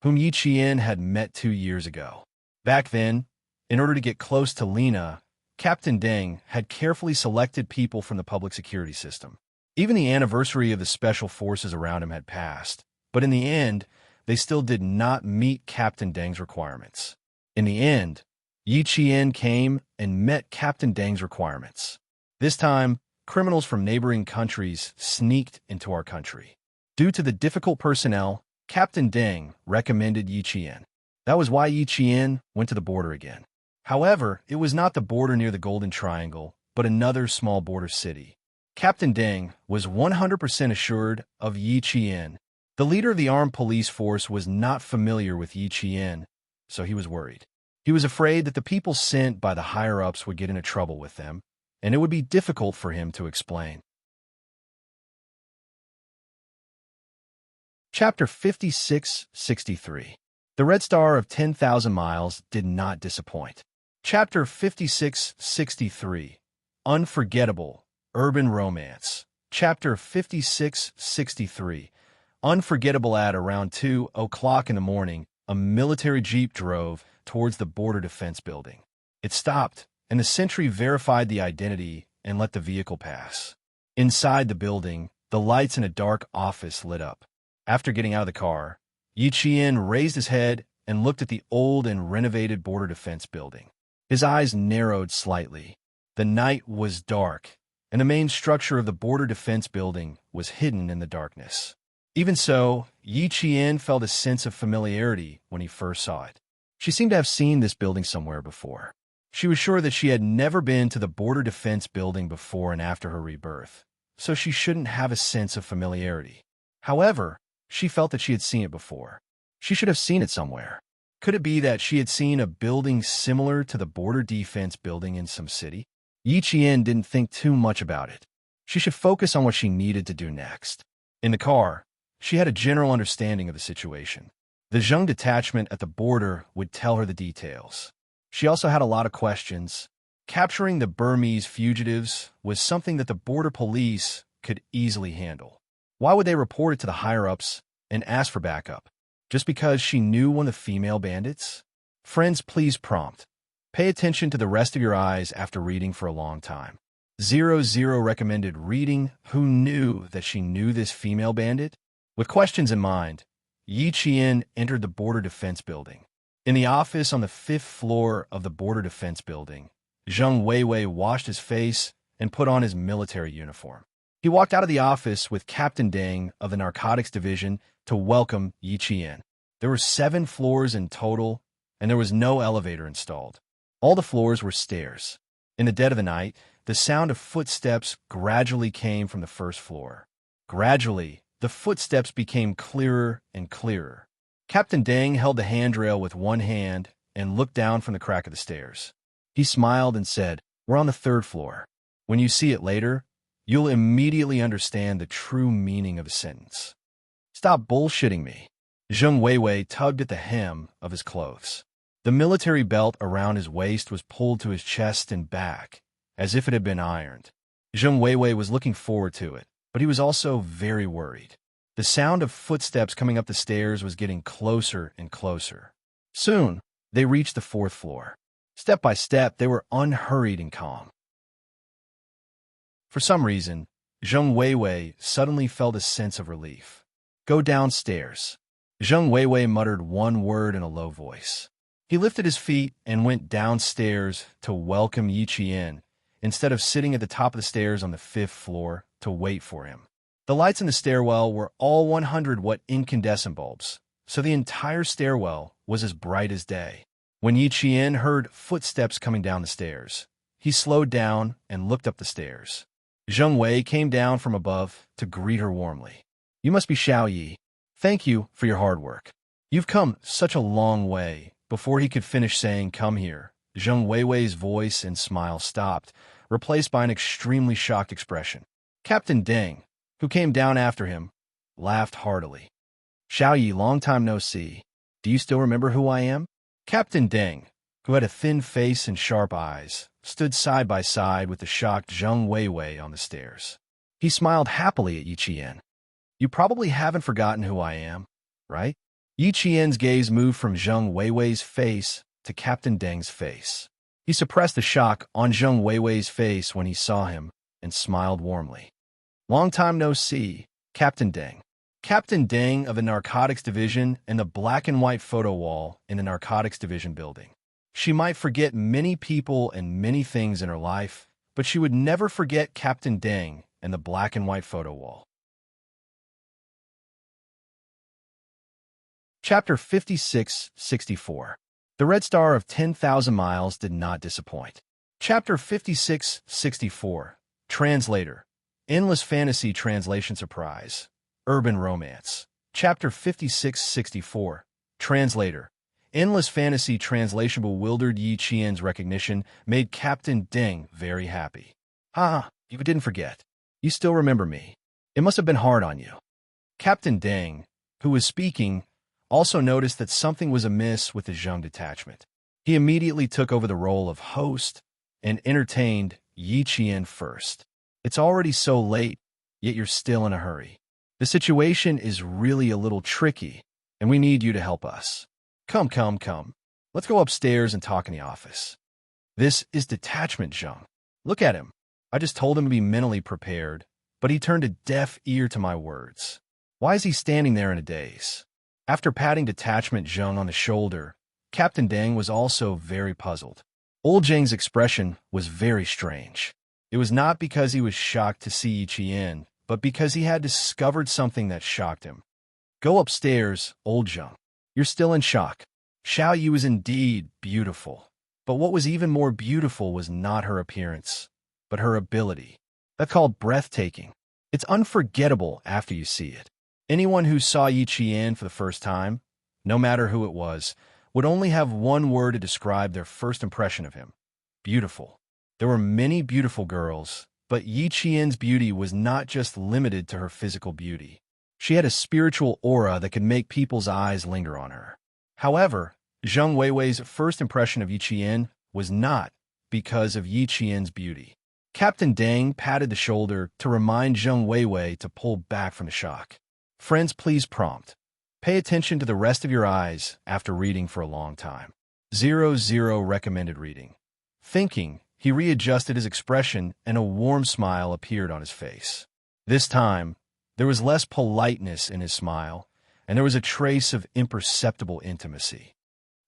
whom Yi Qian had met 2 years ago. Back then, in order to get close to Lena, Captain Deng had carefully selected people from the public security system. Even the anniversary of the special forces around him had passed, but in the end, they still did not meet Captain Deng's requirements. In the end, Yi Qian came and met Captain Deng's requirements. This time, criminals from neighboring countries sneaked into our country. Due to the difficult personnel, Captain Deng recommended Yi Qian. That was why Yi Qian went to the border again. However, it was not the border near the Golden Triangle, but another small border city. Captain Deng was 100% assured of Yi Qian. The leader of the armed police force was not familiar with Yi Qian, so he was worried. He was afraid that the people sent by the higher-ups would get into trouble with them, and it would be difficult for him to explain. Chapter 56-63. The Red Star of 10,000 Miles did not disappoint. Chapter 56-63. Unforgettable Urban Romance. Chapter 56-63. Unforgettable. At around 2 o'clock in the morning, a military jeep drove towards the border defense building. It stopped, and the sentry verified the identity and let the vehicle pass. Inside the building, the lights in a dark office lit up. After getting out of the car, Yi Qian raised his head and looked at the old and renovated border defense building. His eyes narrowed slightly. The night was dark, and the main structure of the border defense building was hidden in the darkness. Even so, Yi Qian felt a sense of familiarity when he first saw it. She seemed to have seen this building somewhere before. She was sure that she had never been to the border defense building before and after her rebirth, so she shouldn't have a sense of familiarity. However, She felt that she had seen it before. She should have seen it somewhere. Could it be that she had seen a building similar to the border defense building in some city? Yi Qian didn't think too much about it. She should focus on what she needed to do next. In the car, she had a general understanding of the situation. The Zheng detachment at the border would tell her the details. She also had a lot of questions. Capturing the Burmese fugitives was something that the border police could easily handle. Why would they report it to the higher-ups and ask for backup? Just because she knew one of the female bandits? Friends, please prompt. Pay attention to the rest of your eyes after reading for a long time. 00 recommended reading. Who knew that she knew this female bandit? With questions in mind, Yi Qian entered the border defense building. In the office on the 5th floor of the border defense building, Zheng Weiwei washed his face and put on his military uniform. He walked out of the office with Captain Deng of the Narcotics Division to welcome Yi Qian. There were 7 floors in total, and there was no elevator installed. All the floors were stairs. In the dead of the night, the sound of footsteps gradually came from the 1st floor. Gradually, the footsteps became clearer and clearer. Captain Deng held the handrail with one hand and looked down from the crack of the stairs. He smiled and said, "We're on the 3rd floor. When you see it later, you'll immediately understand the true meaning of the sentence." "Stop bullshitting me." Zheng Weiwei tugged at the hem of his clothes. The military belt around his waist was pulled to his chest and back, as if it had been ironed. Zheng Weiwei was looking forward to it, but he was also very worried. The sound of footsteps coming up the stairs was getting closer and closer. Soon, they reached the 4th floor. Step by step, they were unhurried and calm. For some reason, Zheng Weiwei suddenly felt a sense of relief. "Go downstairs." Zheng Weiwei muttered one word in a low voice. He lifted his feet and went downstairs to welcome Yi Qian, instead of sitting at the top of the stairs on the 5th floor to wait for him. The lights in the stairwell were all 100-watt incandescent bulbs, so the entire stairwell was as bright as day. When Yi Qian heard footsteps coming down the stairs, he slowed down and looked up the stairs. Zheng Wei came down from above to greet her warmly. "You must be Xiao Yi. Thank you for your hard work. You've come such a long way." Before he could finish saying, "Come here," Zheng Weiwei's voice and smile stopped, replaced by an extremely shocked expression. Captain Deng, who came down after him, laughed heartily. "Xiao Yi, long time no see. Do you still remember who I am?" Captain Deng, who had a thin face and sharp eyes, stood side by side with the shocked Zheng Weiwei on the stairs. He smiled happily at Yi Qian. "You probably haven't forgotten who I am, right?" Yi Qian's gaze moved from Zheng Weiwei's face to Captain Deng's face. He suppressed the shock on Zheng Weiwei's face when he saw him and smiled warmly. "Long time no see, Captain Deng." Captain Deng of the Narcotics Division and the black and white photo wall in the Narcotics Division building. She might forget many people and many things in her life, but she would never forget Captain Deng and the black and white photo wall. Chapter 56-64. The Red Star of 10,000 Miles did not disappoint. Chapter 56-64. Translator. Endless Fantasy Translation Surprise. Urban Romance. Chapter 56-64. Translator. Endless Fantasy Translation bewildered Yi Qian's recognition made Captain Deng very happy. "Ah, you didn't forget. You still remember me. It must have been hard on you." Captain Deng, who was speaking, also noticed that something was amiss with the Zheng detachment. He immediately took over the role of host and entertained Yi Qian first. "It's already so late, yet you're still in a hurry. The situation is really a little tricky, and we need you to help us. Come. Let's go upstairs and talk in the office." "This is Detachment Zheng. Look at him. I just told him to be mentally prepared, but he turned a deaf ear to my words. Why is he standing there in a daze?" After patting Detachment Zheng on the shoulder, Captain Deng was also very puzzled. Old Zheng's expression was very strange. It was not because he was shocked to see Yi Qian, but because he had discovered something that shocked him. "Go upstairs, old Zheng. You're still in shock." Xiao Yi was indeed beautiful, but what was even more beautiful was not her appearance, but her ability. That's called breathtaking. It's unforgettable after you see it. Anyone who saw Yi Qian for the first time, no matter who it was, would only have one word to describe their first impression of him: beautiful. There were many beautiful girls, but Yi Qian's beauty was not just limited to her physical beauty. She had a spiritual aura that could make people's eyes linger on her. However, Zheng Weiwei's first impression of Yi Qian was not because of Yi Qian's beauty. Captain Deng patted the shoulder to remind Zheng Weiwei to pull back from the shock. Friends, please prompt. Pay attention to the rest of your eyes after reading for a long time. 00 recommended reading. Thinking, he readjusted his expression and a warm smile appeared on his face. This time, there was less politeness in his smile, and there was a trace of imperceptible intimacy.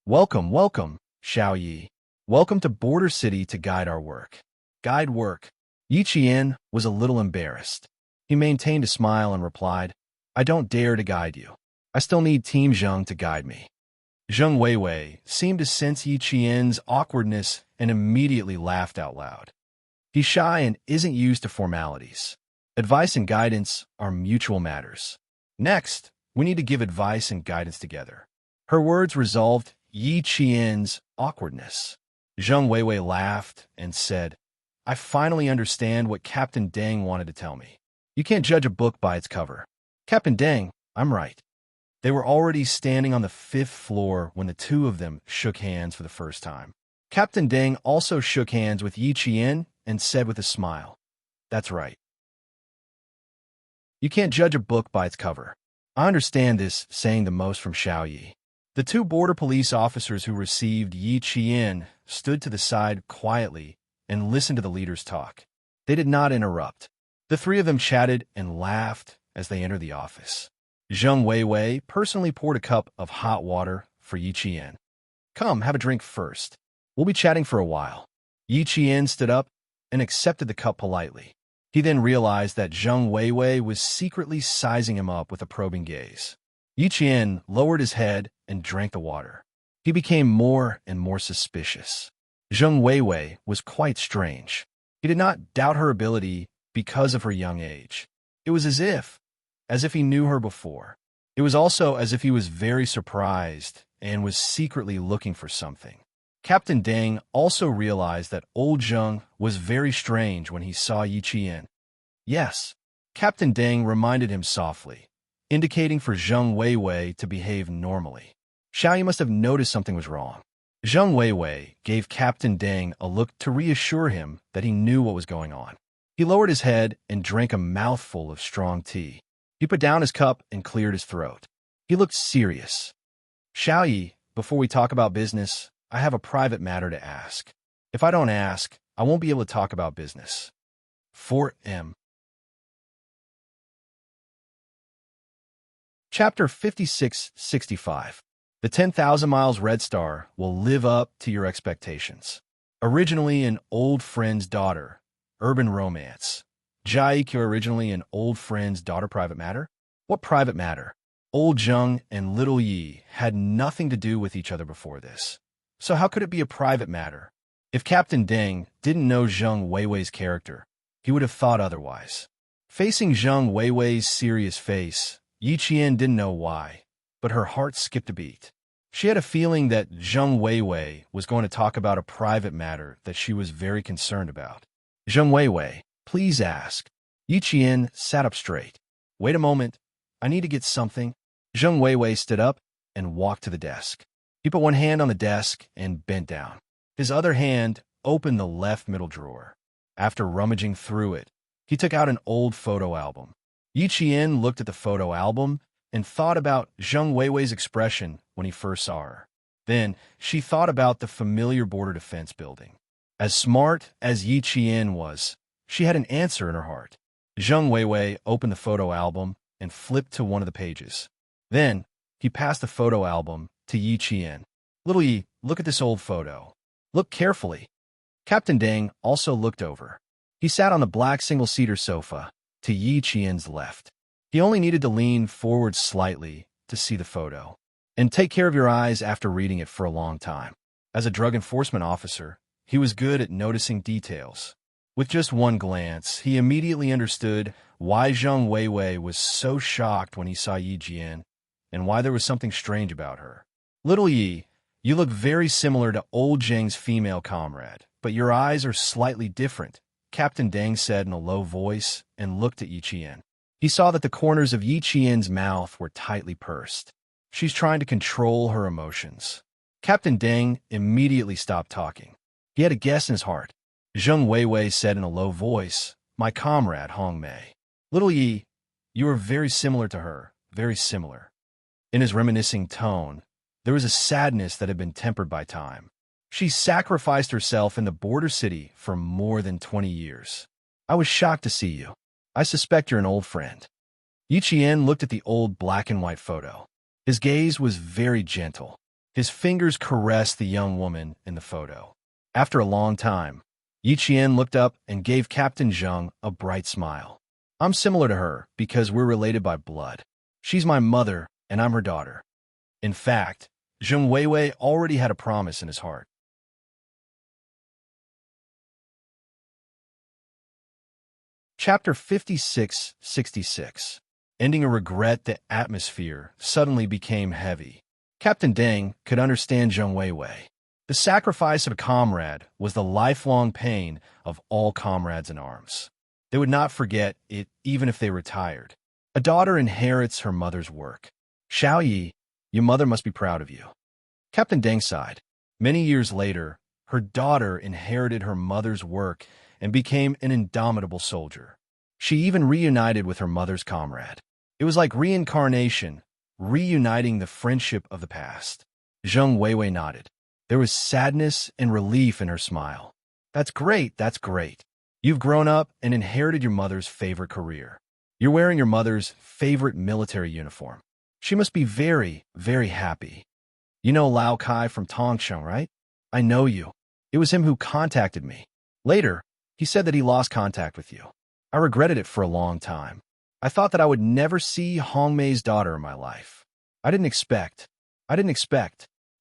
Welcome, welcome, Xiao Yi. Welcome to Border City to guide our work. Guide work. Yi Qian was a little embarrassed. He maintained a smile and replied, I don't dare to guide you. I still need Team Zheng to guide me. Zheng Weiwei seemed to sense Yi Qian's awkwardness and immediately laughed out loud. He's shy and isn't used to formalities. Advice and guidance are mutual matters. Next, we need to give advice and guidance together. Her words resolved Yi Qian's awkwardness. Zheng Weiwei laughed and said, I finally understand what Captain Deng wanted to tell me. You can't judge a book by its cover. Captain Deng, I'm right. They were already standing on the 5th floor when the two of them shook hands for the first time. Captain Deng also shook hands with Yi Qian and said with a smile, That's right. You can't judge a book by its cover. I understand this, saying the most from Xiao Yi. The two border police officers who received Yi Qian stood to the side quietly and listened to the leaders talk. They did not interrupt. The three of them chatted and laughed as they entered the office. Zheng Weiwei personally poured a cup of hot water for Yi Qian. Come, have a drink first. We'll be chatting for a while. Yi Qian stood up and accepted the cup politely. He then realized that Zheng Weiwei was secretly sizing him up with a probing gaze. Yi Qian lowered his head and drank the water. He became more and more suspicious. Zheng Weiwei was quite strange. He did not doubt her ability because of her young age. It was as if he knew her before. It was also as if he was very surprised and was secretly looking for something. Captain Deng also realized that old Zheng was very strange when he saw Yi Qian. Yes, Captain Deng reminded him softly, indicating for Zheng Weiwei to behave normally. Xiao Yi must have noticed something was wrong. Zheng Weiwei gave Captain Deng a look to reassure him that he knew what was going on. He lowered his head and drank a mouthful of strong tea. He put down his cup and cleared his throat. He looked serious. Xiao Yi, before we talk about business, I have a private matter to ask. If I don't ask, I won't be able to talk about business. 4M. Chapter 56-65. The 10,000 Miles Red Star will live up to your expectations. Originally an old friend's daughter, urban romance. Jaikyo originally an old friend's daughter private matter? What private matter? Old Zheng and little Yi had nothing to do with each other before this. So how could it be a private matter? If Captain Deng didn't know Zheng Weiwei's character, he would have thought otherwise. Facing Zheng Weiwei's serious face, Yi Qian didn't know why, but her heart skipped a beat. She had a feeling that Zheng Weiwei was going to talk about a private matter that she was very concerned about. Zheng Weiwei, please ask. Yi Qian sat up straight. Wait a moment. I need to get something. Zheng Weiwei stood up and walked to the desk. He put one hand on the desk and bent down. His other hand opened the left middle drawer. After rummaging through it, he took out an old photo album. Yi Qian looked at the photo album and thought about Zheng Weiwei's expression when he first saw her. Then she thought about the familiar border defense building. As smart as Yi Qian was, she had an answer in her heart. Zheng Weiwei opened the photo album and flipped to one of the pages. Then he passed the photo album to Yi Qian. Little Yi, look at this old photo. Look carefully. Captain Deng also looked over. He sat on the black single-seater sofa to Yi Qian's left. He only needed to lean forward slightly to see the photo. And take care of your eyes after reading it for a long time. As a drug enforcement officer, he was good at noticing details. With just one glance, he immediately understood why Zheng Weiwei was so shocked when he saw Yi Jian, and why there was something strange about her. Little Yi, you look very similar to old Zheng's female comrade, but your eyes are slightly different, Captain Deng said in a low voice and looked at Yi Qian. He saw that the corners of Yi Qian's mouth were tightly pursed. She's trying to control her emotions. Captain Deng immediately stopped talking. He had a guess in his heart. Zheng Weiwei said in a low voice, "My comrade, Hong Mei. Little Yi, you are very similar to her, very similar." In his reminiscing tone, there was a sadness that had been tempered by time. She sacrificed herself in the border city for more than 20 years. I was shocked to see you. I suspect you're an old friend. Yi Qian looked at the old black and white photo. His gaze was very gentle. His fingers caressed the young woman in the photo. After a long time, Yi Qian looked up and gave Captain Zheng a bright smile. I'm similar to her because we're related by blood. She's my mother, and I'm her daughter. In fact, Zheng Weiwei already had a promise in his heart. Chapter 56-66. Ending a regret, the atmosphere suddenly became heavy. Captain Deng could understand Zheng Weiwei. The sacrifice of a comrade was the lifelong pain of all comrades in arms. They would not forget it even if they retired. A daughter inherits her mother's work. Xiao Yi, your mother must be proud of you. Captain Deng sighed. Many years later, her daughter inherited her mother's work and became an indomitable soldier. She even reunited with her mother's comrade. It was like reincarnation, reuniting the friendship of the past. Zheng Weiwei nodded. There was sadness and relief in her smile. That's great, that's great. You've grown up and inherited your mother's favorite career. You're wearing your mother's favorite military uniform. She must be very, very happy. You know Lao Kai from Tongsheng, right? I know you. It was him who contacted me. Later, he said that he lost contact with you. I regretted it for a long time. I thought that I would never see Hong Mei's daughter in my life. I didn't expect.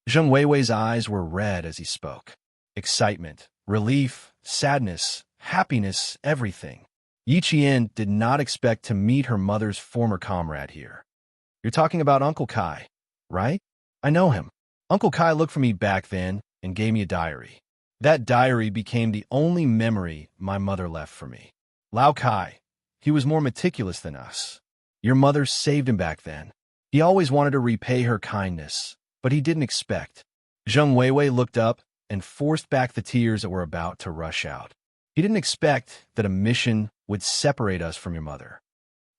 Zheng Weiwei's eyes were red as he spoke. Excitement, relief, sadness, happiness, everything. Yi Qian did not expect to meet her mother's former comrade here. You're talking about Uncle Kai, right? I know him. Uncle Kai looked for me back then and gave me a diary. That diary became the only memory my mother left for me. Lao Kai, he was more meticulous than us. Your mother saved him back then. He always wanted to repay her kindness, but he didn't expect. Zheng Weiwei looked up and forced back the tears that were about to rush out. He didn't expect that a mission would separate us from your mother.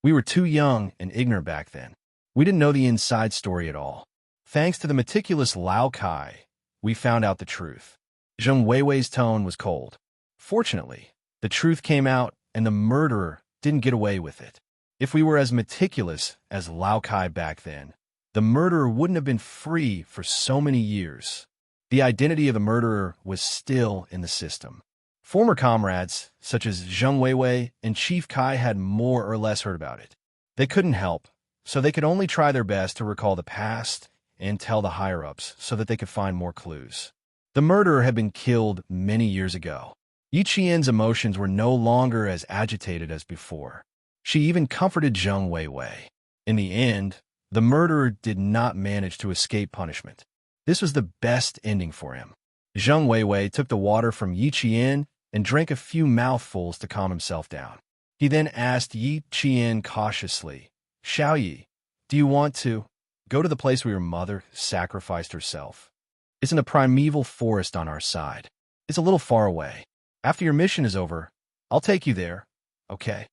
We were too young and ignorant back then. We didn't know the inside story at all. Thanks to the meticulous Lao Kai, we found out the truth. Zheng Weiwei's tone was cold. Fortunately, the truth came out and the murderer didn't get away with it. If we were as meticulous as Lao Kai back then, the murderer wouldn't have been free for so many years. The identity of the murderer was still in the system. Former comrades, such as Zheng Weiwei and Chief Kai, had more or less heard about it. They couldn't help, so they could only try their best to recall the past and tell the higher-ups so that they could find more clues. The murderer had been killed many years ago. Yi Qian's emotions were no longer as agitated as before. She even comforted Zheng Weiwei. In the end, the murderer did not manage to escape punishment. This was the best ending for him. Zheng Weiwei took the water from Yi Qian and drank a few mouthfuls to calm himself down. He then asked Yi Qian cautiously, Xiao Yi, do you want to go to the place where your mother sacrificed herself? It's in a primeval forest on our side. It's a little far away. After your mission is over, I'll take you there, okay?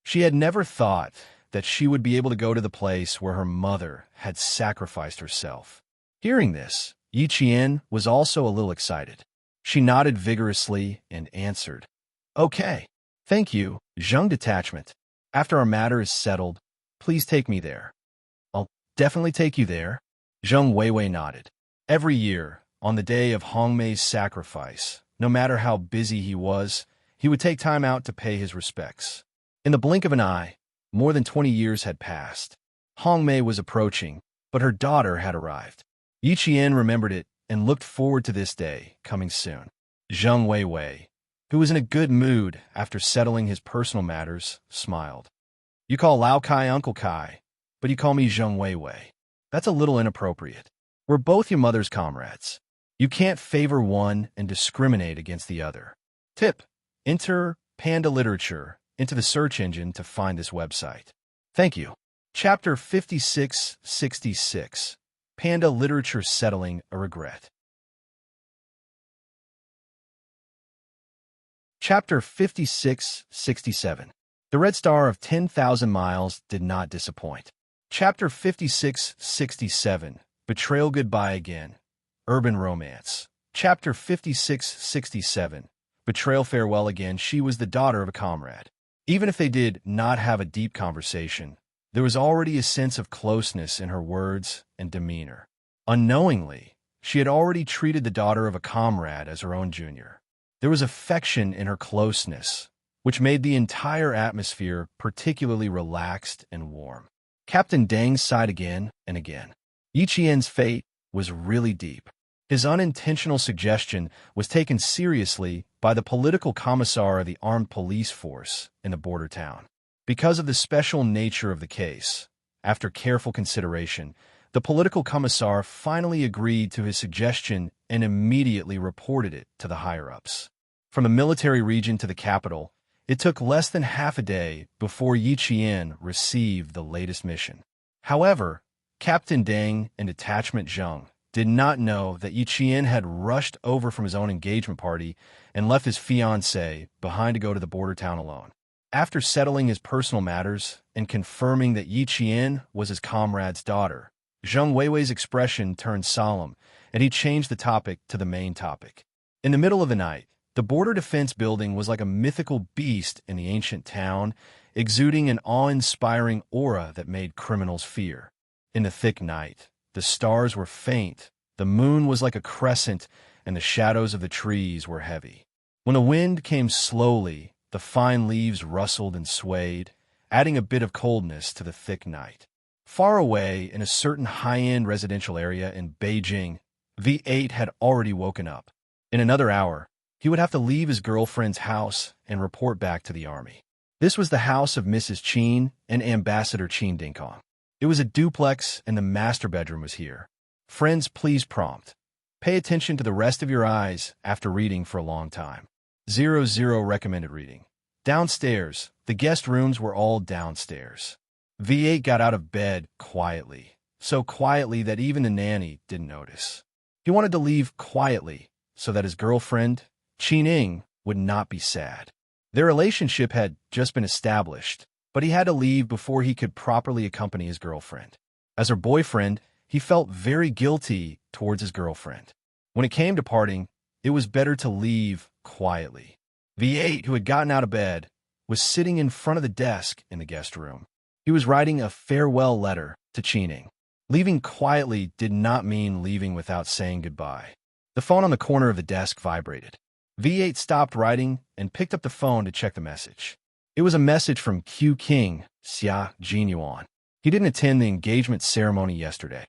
She had never thought that she would be able to go to the place where her mother had sacrificed herself. Hearing this, Yi Qian was also a little excited. She nodded vigorously and answered, Okay, thank you, Zheng Detachment. After our matter is settled, please take me there. I'll definitely take you there. Zheng Weiwei nodded. Every year, on the day of Hong Mei's sacrifice, no matter how busy he was, he would take time out to pay his respects. In the blink of an eye, more than 20 years had passed. Hong Mei was approaching, but her daughter had arrived. Yi Qian remembered it and looked forward to this day coming soon. Zheng Weiwei, who was in a good mood after settling his personal matters, smiled. You call Lao Kai Uncle Kai, but you call me Zheng Weiwei. That's a little inappropriate. We're both your mother's comrades. You can't favor one and discriminate against the other. Tip: enter Panda Literature into the search engine to find this website. Thank you. Chapter 5666. Panda Literature Settling a Regret. Chapter 5667. The Red Star of 10,000 Miles did not disappoint. Chapter 5667. Betrayal Goodbye Again. Urban Romance. Chapter 5667. Betrayal Farewell Again. She was the daughter of a comrade. Even if they did not have a deep conversation, there was already a sense of closeness in her words and demeanor. Unknowingly, she had already treated the daughter of a comrade as her own junior. There was affection in her closeness, which made the entire atmosphere particularly relaxed and warm. Captain Deng sighed again and again. Yi Qian's fate was really deep. His unintentional suggestion was taken seriously by the political commissar of the armed police force in the border town. Because of the special nature of the case, after careful consideration, the political commissar finally agreed to his suggestion and immediately reported it to the higher-ups. From the military region to the capital, it took less than half a day before Yi Qian received the latest mission. However, Captain Deng and Detachment Zheng did not know that Yi Qian had rushed over from his own engagement party and left his fiancée behind to go to the border town alone. After settling his personal matters and confirming that Yi Qian was his comrade's daughter, Zheng Weiwei's expression turned solemn, and he changed the topic to the main topic. In the middle of the night, the border defense building was like a mythical beast in the ancient town, exuding an awe-inspiring aura that made criminals fear. In the thick night, the stars were faint, the moon was like a crescent, and the shadows of the trees were heavy. When the wind came slowly, the fine leaves rustled and swayed, adding a bit of coldness to the thick night. Far away, in a certain high-end residential area in Beijing, V8 had already woken up. In another hour, he would have to leave his girlfriend's house and report back to the army. This was the house of Mrs. Qin and Ambassador Qin Dingkong. It was a duplex, and the master bedroom was here. Friends, please prompt. Pay attention to the rest of your eyes after reading for a long time. 00 recommended reading. Downstairs, the guest rooms were all downstairs. V8 got out of bed quietly, so quietly that even the nanny didn't notice. He wanted to leave quietly so that his girlfriend, Qin, would not be sad. Their relationship had just been established, but he had to leave before he could properly accompany his girlfriend. As her boyfriend, he felt very guilty towards his girlfriend. When it came to parting, it was better to leave quietly. V8, who had gotten out of bed, was sitting in front of the desk in the guest room. He was writing a farewell letter to Qin. Leaving quietly did not mean leaving without saying goodbye. The phone on the corner of the desk vibrated. V8 stopped writing and picked up the phone to check the message. It was a message from Q King, Xia Jinyuan. He didn't attend the engagement ceremony yesterday.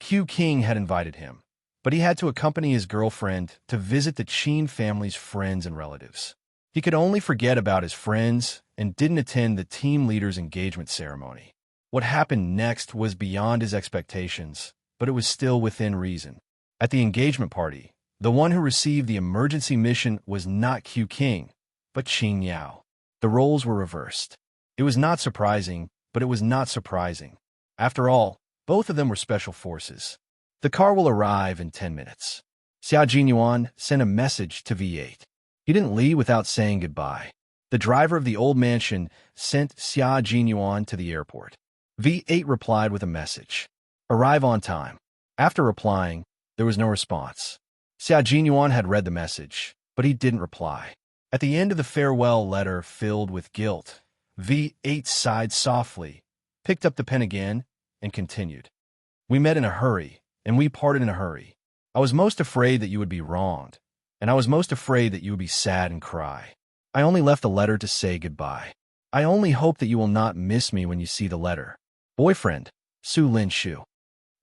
Q King had invited him, but he had to accompany his girlfriend to visit the Qin family's friends and relatives. He could only forget about his friends and didn't attend the team leader's engagement ceremony. What happened next was beyond his expectations, but it was still within reason. At the engagement party, the one who received the emergency mission was not Q King, but Qin Yao. The roles were reversed. It was not surprising, but it was not surprising. After all, both of them were special forces. The car will arrive in 10 minutes. Xia Jinyuan sent a message to V8. He didn't leave without saying goodbye. The driver of the old mansion sent Xia Jinyuan to the airport. V8 replied with a message. Arrive on time. After replying, there was no response. Xia Jinyuan had read the message, but he didn't reply. At the end of the farewell letter filled with guilt, V8 sighed softly, picked up the pen again, and continued. We met in a hurry, and we parted in a hurry. I was most afraid that you would be wronged, and I was most afraid that you would be sad and cry. I only left the letter to say goodbye. I only hope that you will not miss me when you see the letter. Boyfriend, Su Lin Shu.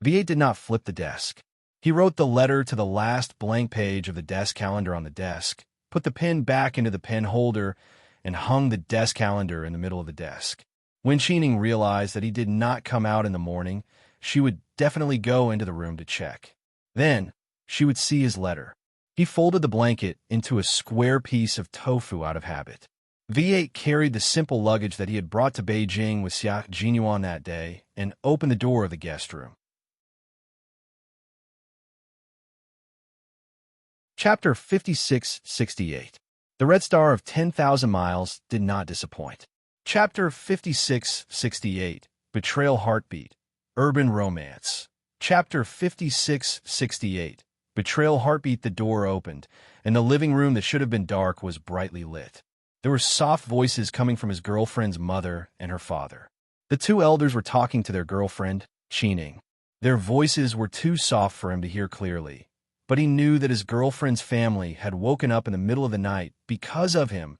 V8 did not flip the desk. He wrote the letter to the last blank page of the desk calendar on the desk, put the pen back into the pen holder, and hung the desk calendar in the middle of the desk. When Qining realized that he did not come out in the morning, she would definitely go into the room to check. Then, she would see his letter. He folded the blanket into a square piece of tofu out of habit. V8 carried the simple luggage that he had brought to Beijing with Xia Jinyuan that day and opened the door of the guest room. Chapter 56-68. The Red Star of 10,000 Miles did not disappoint. Chapter 56-68. Betrayal Heartbeat. Urban Romance. Chapter 56-68. Betrayal Heartbeat. The door opened, and the living room that should have been dark was brightly lit. There were soft voices coming from his girlfriend's mother and her father. The two elders were talking to their girlfriend, Qining. Their voices were too soft for him to hear clearly, but he knew that his girlfriend's family had woken up in the middle of the night because of him.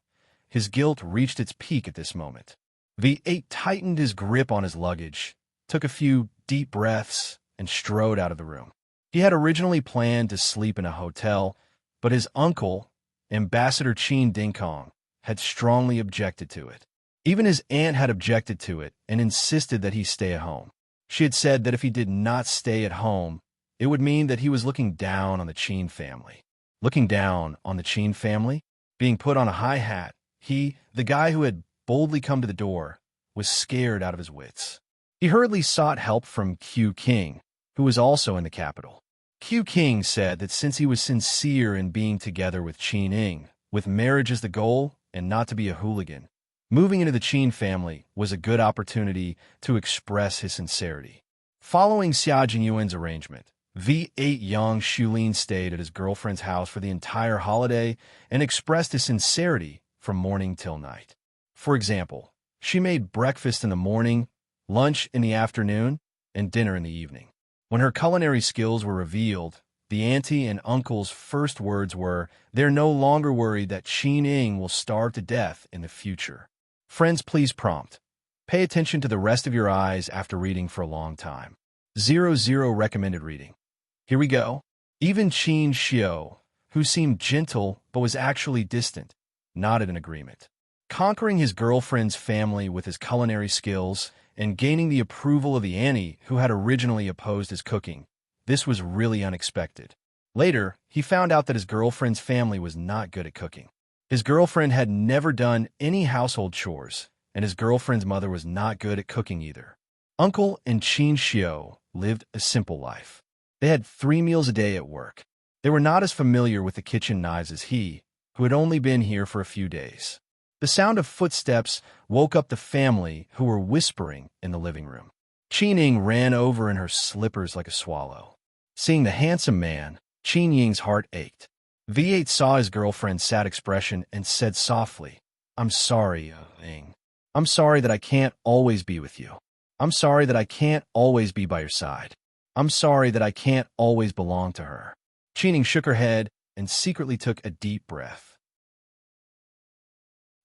His guilt reached its peak at this moment. V8 tightened his grip on his luggage, took a few deep breaths, and strode out of the room. He had originally planned to sleep in a hotel, but his uncle, Ambassador Qin Dingkong, had strongly objected to it. Even his aunt had objected to it and insisted that he stay at home. She had said that if he did not stay at home, it would mean that he was looking down on the Qin family. Looking down on the Qin family? Being put on a high hat, he, the guy who had boldly come to the door, was scared out of his wits. He hurriedly sought help from Q King, who was also in the capital. Q King said that since he was sincere in being together with Qining, with marriage as the goal and not to be a hooligan, moving into the Qin family was a good opportunity to express his sincerity. Following Xia Jinyuan's arrangement, V8 Yang Shulin stayed at his girlfriend's house for the entire holiday and expressed his sincerity from morning till night. For example, she made breakfast in the morning, lunch in the afternoon, and dinner in the evening. When her culinary skills were revealed, the auntie and uncle's first words were, "They're no longer worried that Qining will starve to death in the future." Friends, please prompt. Pay attention to the rest of your eyes after reading for a long time. 00 recommended reading. Here we go. Even Qin Xiao, who seemed gentle but was actually distant, nodded in agreement. Conquering his girlfriend's family with his culinary skills and gaining the approval of the auntie who had originally opposed his cooking, this was really unexpected. Later, he found out that his girlfriend's family was not good at cooking. His girlfriend had never done any household chores, and his girlfriend's mother was not good at cooking either. Uncle and Qin Xiao lived a simple life. They had 3 meals a day at work. They were not as familiar with the kitchen knives as he, who had only been here for a few days. The sound of footsteps woke up the family, who were whispering in the living room. Qining ran over in her slippers like a swallow. Seeing the handsome man, Qining's heart ached. V8 saw his girlfriend's sad expression and said softly, "I'm sorry, Ing. I'm sorry that I can't always be with you. I'm sorry that I can't always be by your side. I'm sorry that I can't always belong to her." Qining shook her head and secretly took a deep breath.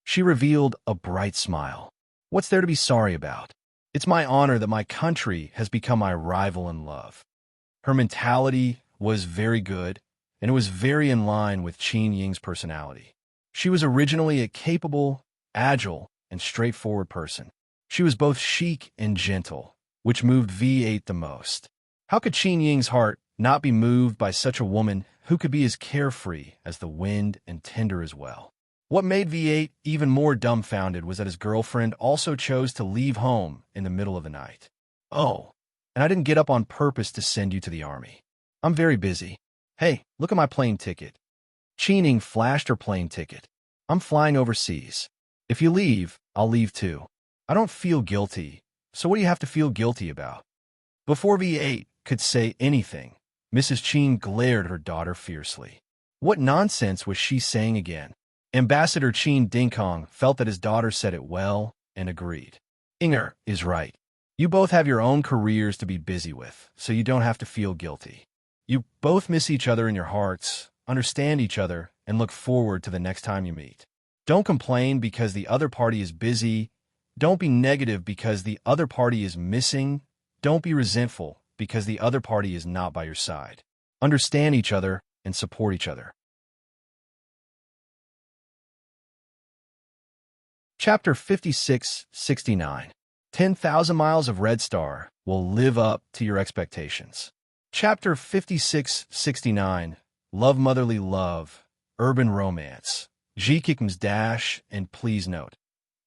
She revealed a bright smile. "What's there to be sorry about? It's my honor that my country has become my rival in love." Her mentality was very good, and it was very in line with Qin Ying's personality. She was originally a capable, agile, and straightforward person. She was both chic and gentle, which moved V8 the most. How could Qin Ying's heart not be moved by such a woman who could be as carefree as the wind and tender as well? What made V8 even more dumbfounded was that his girlfriend also chose to leave home in the middle of the night. "Oh, and I didn't get up on purpose to send you to the army. I'm very busy. Hey, look at my plane ticket." Qining flashed her plane ticket. "I'm flying overseas. If you leave, I'll leave too. I don't feel guilty, so what do you have to feel guilty about?" Before V8 could say anything, Mrs. Qin glared at her daughter fiercely. What nonsense was she saying again? Ambassador Qin Dingkong felt that his daughter said it well and agreed. "Inger is right. You both have your own careers to be busy with, so you don't have to feel guilty. You both miss each other in your hearts, understand each other, and look forward to the next time you meet. Don't complain because the other party is busy. Don't be negative because the other party is missing. Don't be resentful because the other party is not by your side. understand each other, and support each other. Chapter 56-69. 10,000 Miles of Red Star will live up to your expectations. Chapter 56-69. Love Motherly Love, Urban Romance. Jikikm's Dash, and please note.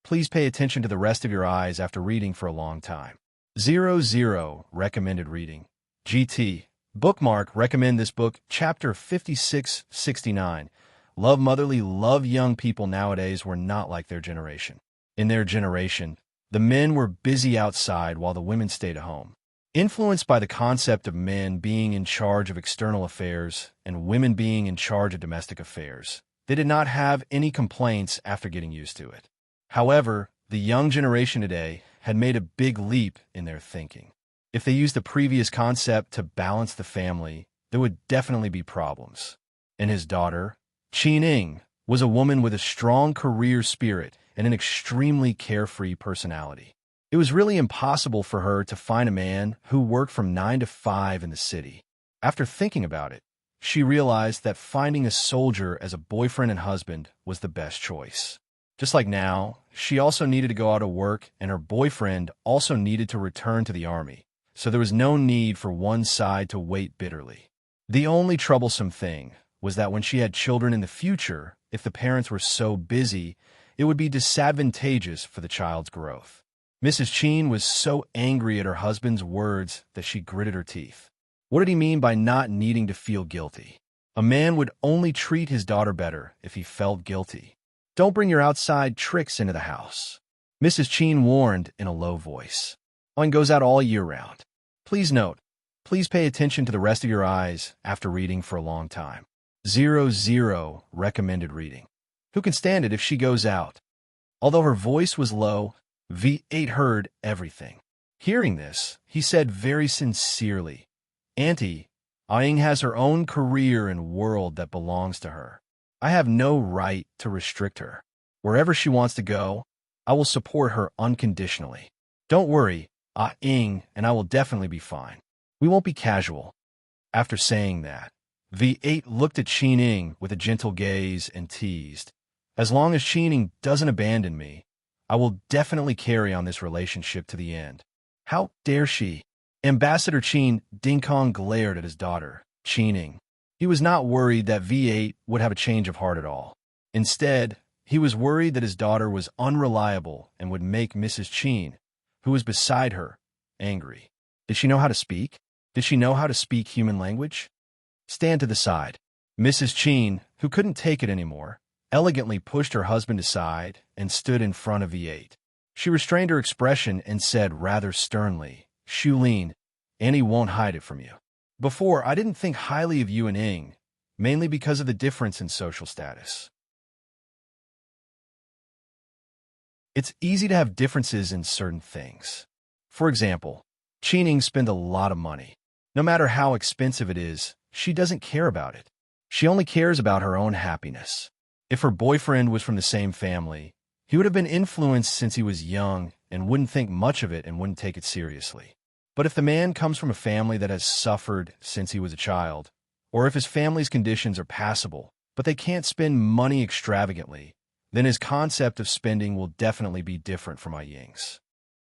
Please pay attention to the rest of your eyes after reading for a long time. 00 Recommended Reading. GT. Bookmark. Recommend this book. Chapter 56-69. Love Motherly Love. Young people nowadays were not like their generation. In their generation, the men were busy outside while the women stayed at home. Influenced by the concept of men being in charge of external affairs and women being in charge of domestic affairs, they did not have any complaints after getting used to it. However, the young generation today had made a big leap in their thinking. If they used the previous concept to balance the family, there would definitely be problems. And his daughter, Qin, was a woman with a strong career spirit and an extremely carefree personality. It was really impossible for her to find a man who worked from 9 to 5 in the city. After thinking about it, she realized that finding a soldier as a boyfriend and husband was the best choice. Just like now, she also needed to go out to work, and her boyfriend also needed to return to the army, so there was no need for one side to wait bitterly. The only troublesome thing was that when she had children in the future, if the parents were so busy, it would be disadvantageous for the child's growth. Mrs. Qin was so angry at her husband's words that she gritted her teeth. What did he mean by not needing to feel guilty? A man would only treat his daughter better if he felt guilty. Don't bring your outside tricks into the house, Mrs. Qin warned in a low voice. One goes out all year round. Please note, please pay attention to the rest of your eyes after reading for a long time. 00 Recommended Reading. Who can stand it if she goes out? Although her voice was low, V8 heard everything. Hearing this, he said very sincerely, Auntie, Aing has her own career and world that belongs to her. I have no right to restrict her. Wherever she wants to go, I will support her unconditionally. Don't worry, Aing and I will definitely be fine. We won't be casual. After saying that, V8 looked at Qin with a gentle gaze and teased, As long as Qin doesn't abandon me, I will definitely carry on this relationship to the end. How dare she? Ambassador Qin Dingkong glared at his daughter, Qin. He was not worried that V8 would have a change of heart at all. Instead, he was worried that his daughter was unreliable and would make Mrs. Qin, who was beside her, angry. Did she know how to speak? Did she know how to speak human language? Stand to the side. Mrs. Qin, who couldn't take it anymore, elegantly pushed her husband aside and stood in front of V8. She restrained her expression and said rather sternly, Shulin, Annie won't hide it from you. Before, I didn't think highly of you and Ing, mainly because of the difference in social status. It's easy to have differences in certain things. For example, Qin spends a lot of money. No matter how expensive it is, she doesn't care about it. She only cares about her own happiness. If her boyfriend was from the same family, he would have been influenced since he was young and wouldn't think much of it and wouldn't take it seriously. But if the man comes from a family that has suffered since he was a child, or if his family's conditions are passable, but they can't spend money extravagantly, then his concept of spending will definitely be different from Ying's.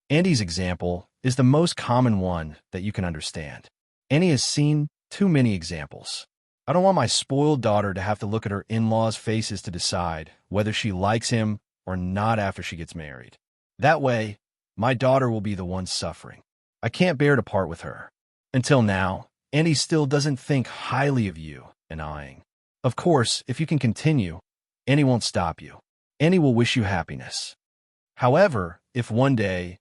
Andy's example is the most common one that you can understand. Annie has seen too many examples. I don't want my spoiled daughter to have to look at her in-laws' faces to decide whether she likes him or not after she gets married. That way, my daughter will be the one suffering. I can't bear to part with her. Until now, Annie still doesn't think highly of you and Aing. Of course, if you can continue, Annie won't stop you. Annie will wish you happiness. However, if one day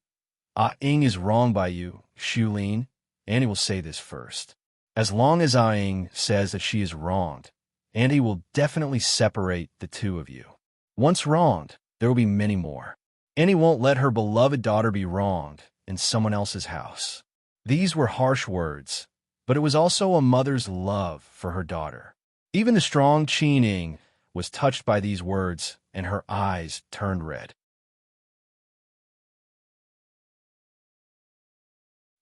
Aing is wronged by you, Shulin, Annie will say this first. As long as Aing says that she is wronged, Annie will definitely separate the two of you. Once wronged, there will be many more. Annie won't let her beloved daughter be wronged in someone else's house. These were harsh words, but it was also a mother's love for her daughter. Even the strong Qin was touched by these words, and her eyes turned red.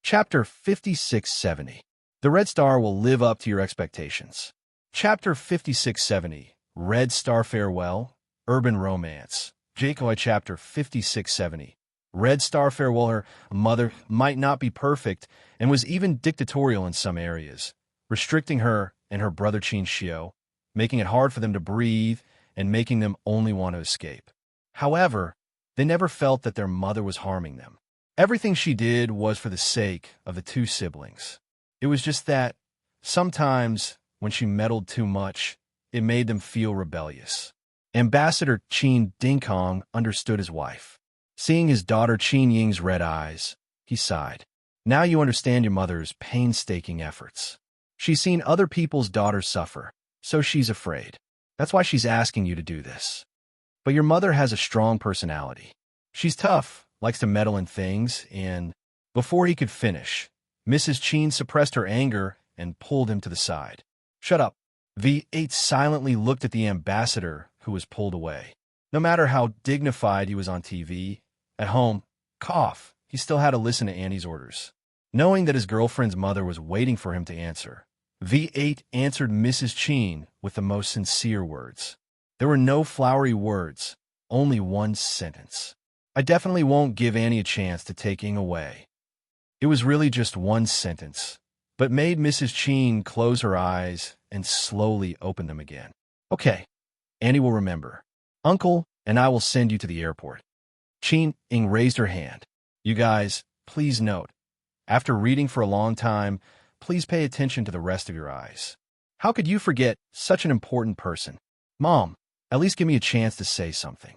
Chapter 56-70. The Red Star will live up to your expectations. Chapter 5670, Red Star Farewell, Urban Romance. Jakoi Chapter 5670. Red Star Farewell. Her mother might not be perfect and was even dictatorial in some areas, restricting her and her brother Qin Xiu, making it hard for them to breathe and making them only want to escape. However, they never felt that their mother was harming them. Everything she did was for the sake of the two siblings. It was just that, sometimes, when she meddled too much, it made them feel rebellious. Ambassador Qin Dingkong understood his wife. Seeing his daughter Qin Ying's red eyes, he sighed. Now you understand your mother's painstaking efforts. She's seen other people's daughters suffer, so she's afraid. That's why she's asking you to do this. But your mother has a strong personality. She's tough, likes to meddle in things, and before he could finish, Mrs. Qin suppressed her anger and pulled him to the side. Shut up. V8 silently looked at the ambassador, who was pulled away. No matter how dignified he was on TV, at home, he still had to listen to Annie's orders. Knowing that his girlfriend's mother was waiting for him to answer, V8 answered Mrs. Qin with the most sincere words. There were no flowery words, only one sentence. I definitely won't give Annie a chance to take Ying away. It was really just one sentence, but made Mrs. Qin close her eyes and slowly open them again. Okay, Annie will remember. Uncle and I will send you to the airport. Qin Ying raised her hand. You guys, please note, after reading for a long time, please pay attention to the rest of your eyes. How could you forget such an important person? Mom, at least give me a chance to say something.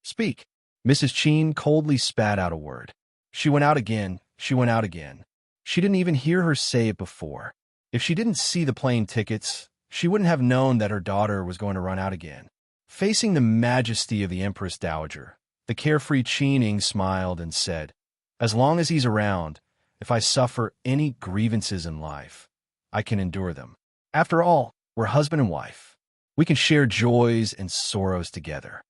Speak. Mrs. Qin coldly spat out a word. She went out again. She went out again. She didn't even hear her say it before. If she didn't see the plane tickets, she wouldn't have known that her daughter was going to run out again. Facing the majesty of the Empress Dowager, the carefree Qin Ying smiled and said, as long as he's around, if I suffer any grievances in life, I can endure them. After all, we're husband and wife. We can share joys and sorrows together.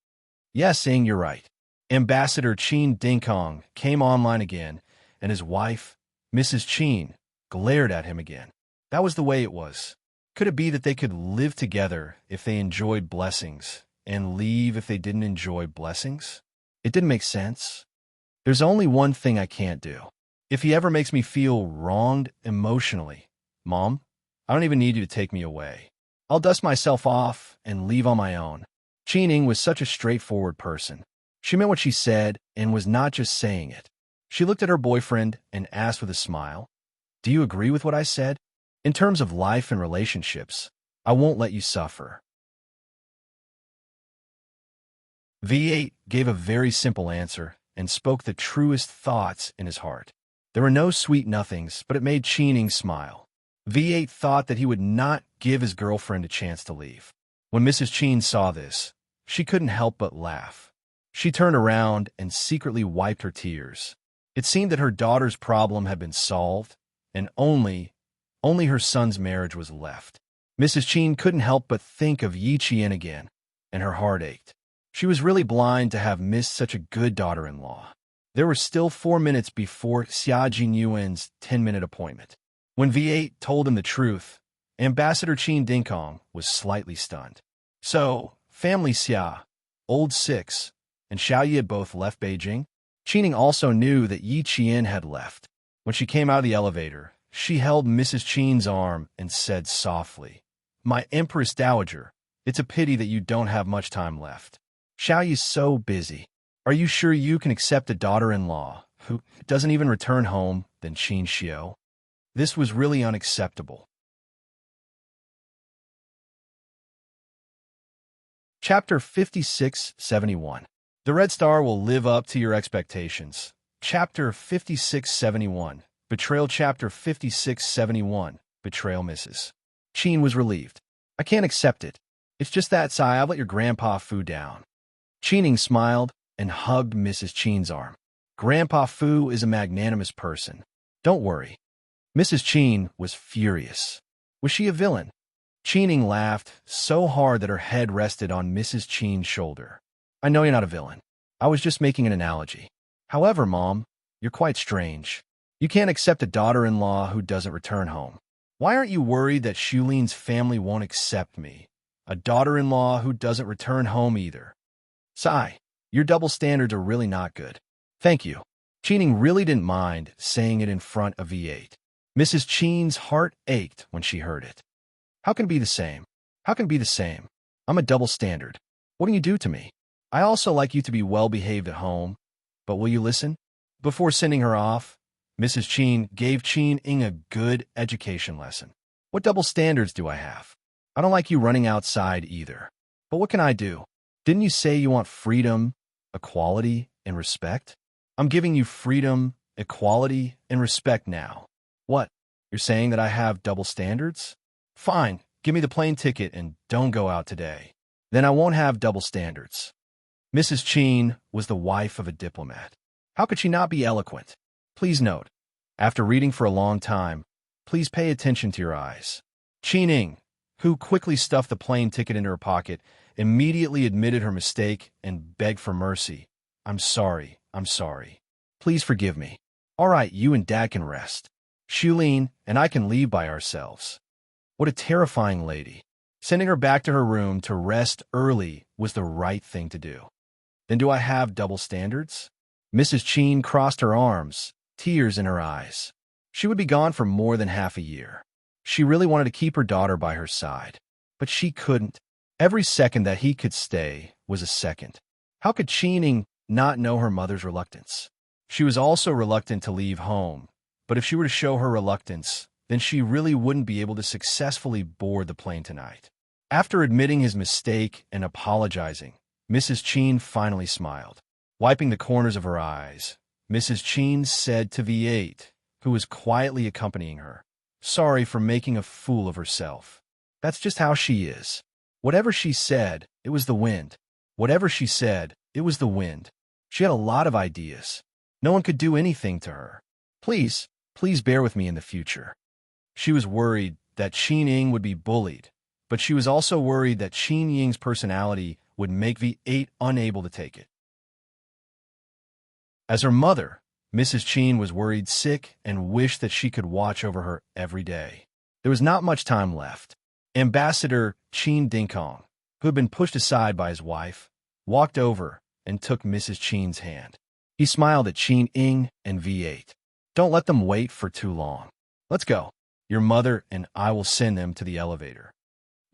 Yes, Ying, you're right. Ambassador Qin Dingkong came online again, and his wife, Mrs. Qin, glared at him again. That was the way it was. Could it be that they could live together if they enjoyed blessings, and leave if they didn't enjoy blessings? It didn't make sense. There's only one thing I can't do. If he ever makes me feel wronged emotionally, Mom, I don't even need you to take me away. I'll dust myself off and leave on my own. Qin Ying was such a straightforward person. She meant what she said and was not just saying it. She looked at her boyfriend and asked with a smile, do you agree with what I said? In terms of life and relationships, I won't let you suffer. V8 gave a very simple answer and spoke the truest thoughts in his heart. There were no sweet nothings, but it made Qin Ying smile. V8 thought that he would not give his girlfriend a chance to leave. When Mrs. Qin saw this, she couldn't help but laugh. She turned around and secretly wiped her tears. It seemed that her daughter's problem had been solved, and only her son's marriage was left. Mrs. Qin couldn't help but think of Yi Qian again, and her heart ached. She was really blind to have missed such a good daughter-in-law. There were still 4 minutes before Xia Jinyuan's 10-minute appointment. When V8 told him the truth, Ambassador Qin Dingkong was slightly stunned. So, family Xia, Old Six, and Xiao Yi had both left Beijing. Qin Ying also knew that Yi Qian had left. When she came out of the elevator, she held Mrs. Qin's arm and said softly, My Empress Dowager, it's a pity that you don't have much time left. Xiao Yi's so busy. Are you sure you can accept a daughter-in-law who doesn't even return home than Qin Xiu? This was really unacceptable. Chapter 5671. The Red Star will live up to your expectations. Chapter 5671. Betrayal. Chapter 5671. Betrayal. Mrs. Qin was relieved. I can't accept it. It's just that, Sai, I've let your grandpa Fu down. Qin Ying smiled and hugged Mrs. Qin's arm. Grandpa Fu is a magnanimous person. Don't worry. Mrs. Qin was furious. Was she a villain? Qin Ying laughed so hard that her head rested on Mrs. Qin's shoulder. I know you're not a villain. I was just making an analogy. However, Mom, you're quite strange. You can't accept a daughter-in-law who doesn't return home. Why aren't you worried that Shulin's family won't accept me? A daughter-in-law who doesn't return home either. Sigh, your double standards are really not good. Thank you. Cheening really didn't mind saying it in front of V8. Mrs. Cheen's heart ached when she heard it. How can it be the same? How can it be the same? I'm a double standard. What can you do to me? I also like you to be well-behaved at home, but will you listen? Before sending her off, Mrs. Cheen gave Cheen-ing a good education lesson. What double standards do I have? I don't like you running outside either. But what can I do? Didn't you say you want freedom, equality, and respect? I'm giving you freedom, equality, and respect now. What? You're saying that I have double standards? Fine, give me the plane ticket and don't go out today. Then I won't have double standards. Mrs. Cheen was the wife of a diplomat. How could she not be eloquent? Please note, after reading for a long time, please pay attention to your eyes. Cheen-ing, who quickly stuffed the plane ticket into her pocket, immediately admitted her mistake and begged for mercy. I'm sorry. Please forgive me. All right, you and Dad can rest. Shulin and I can leave by ourselves. What a terrifying lady. Sending her back to her room to rest early was the right thing to do. Then do I have double standards? Mrs. Cheen crossed her arms, tears in her eyes. She would be gone for more than half a year. She really wanted to keep her daughter by her side, but she couldn't. Every second that he could stay was a second. How could Cheen-ing not know her mother's reluctance? She was also reluctant to leave home, but if she were to show her reluctance, then she really wouldn't be able to successfully board the plane tonight. After admitting his mistake and apologizing, Mrs. Cheen finally smiled. Wiping the corners of her eyes, Mrs. Cheen said to V8, who was quietly accompanying her, "Sorry for making a fool of herself. That's just how she is. Whatever she said, it was the wind. Whatever she said, it was the wind. She had a lot of ideas. No one could do anything to her. Please bear with me in the future." She was worried that Cheen-ing would be bullied, but she was also worried that Cheen-ying's personality would make V8 unable to take it. As her mother, Mrs. Cheen was worried sick and wished that she could watch over her every day. There was not much time left. Ambassador Cheen Dingkong, who had been pushed aside by his wife, walked over and took Mrs. Cheen's hand. He smiled at Cheen-ing and V8. "Don't let them wait for too long. Let's go. Your mother and I will send them to the elevator."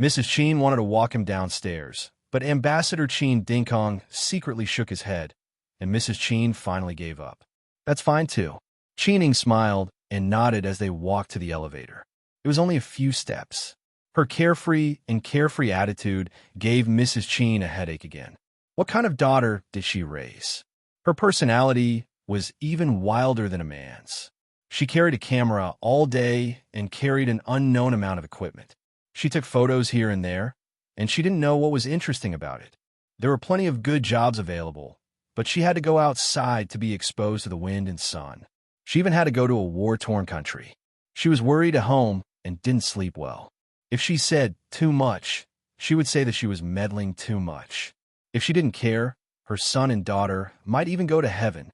Mrs. Cheen wanted to walk him downstairs, but Ambassador Cheen Dingkong secretly shook his head, and Mrs. Cheen finally gave up. "That's fine too." Cheen-ing smiled and nodded as they walked to the elevator. It was only a few steps. Her carefree attitude gave Mrs. Cheen a headache again. What kind of daughter did she raise? Her personality was even wilder than a man's. She carried a camera all day and carried an unknown amount of equipment. She took photos here and there, and she didn't know what was interesting about it. There were plenty of good jobs available, but she had to go outside to be exposed to the wind and sun. She even had to go to a war-torn country. She was worried at home and didn't sleep well. If she said too much, she would say that she was meddling too much. If she didn't care, her son and daughter might even go to heaven.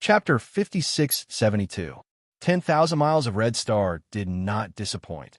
Chapter 5672. 10,000 Miles of Red Star did not disappoint.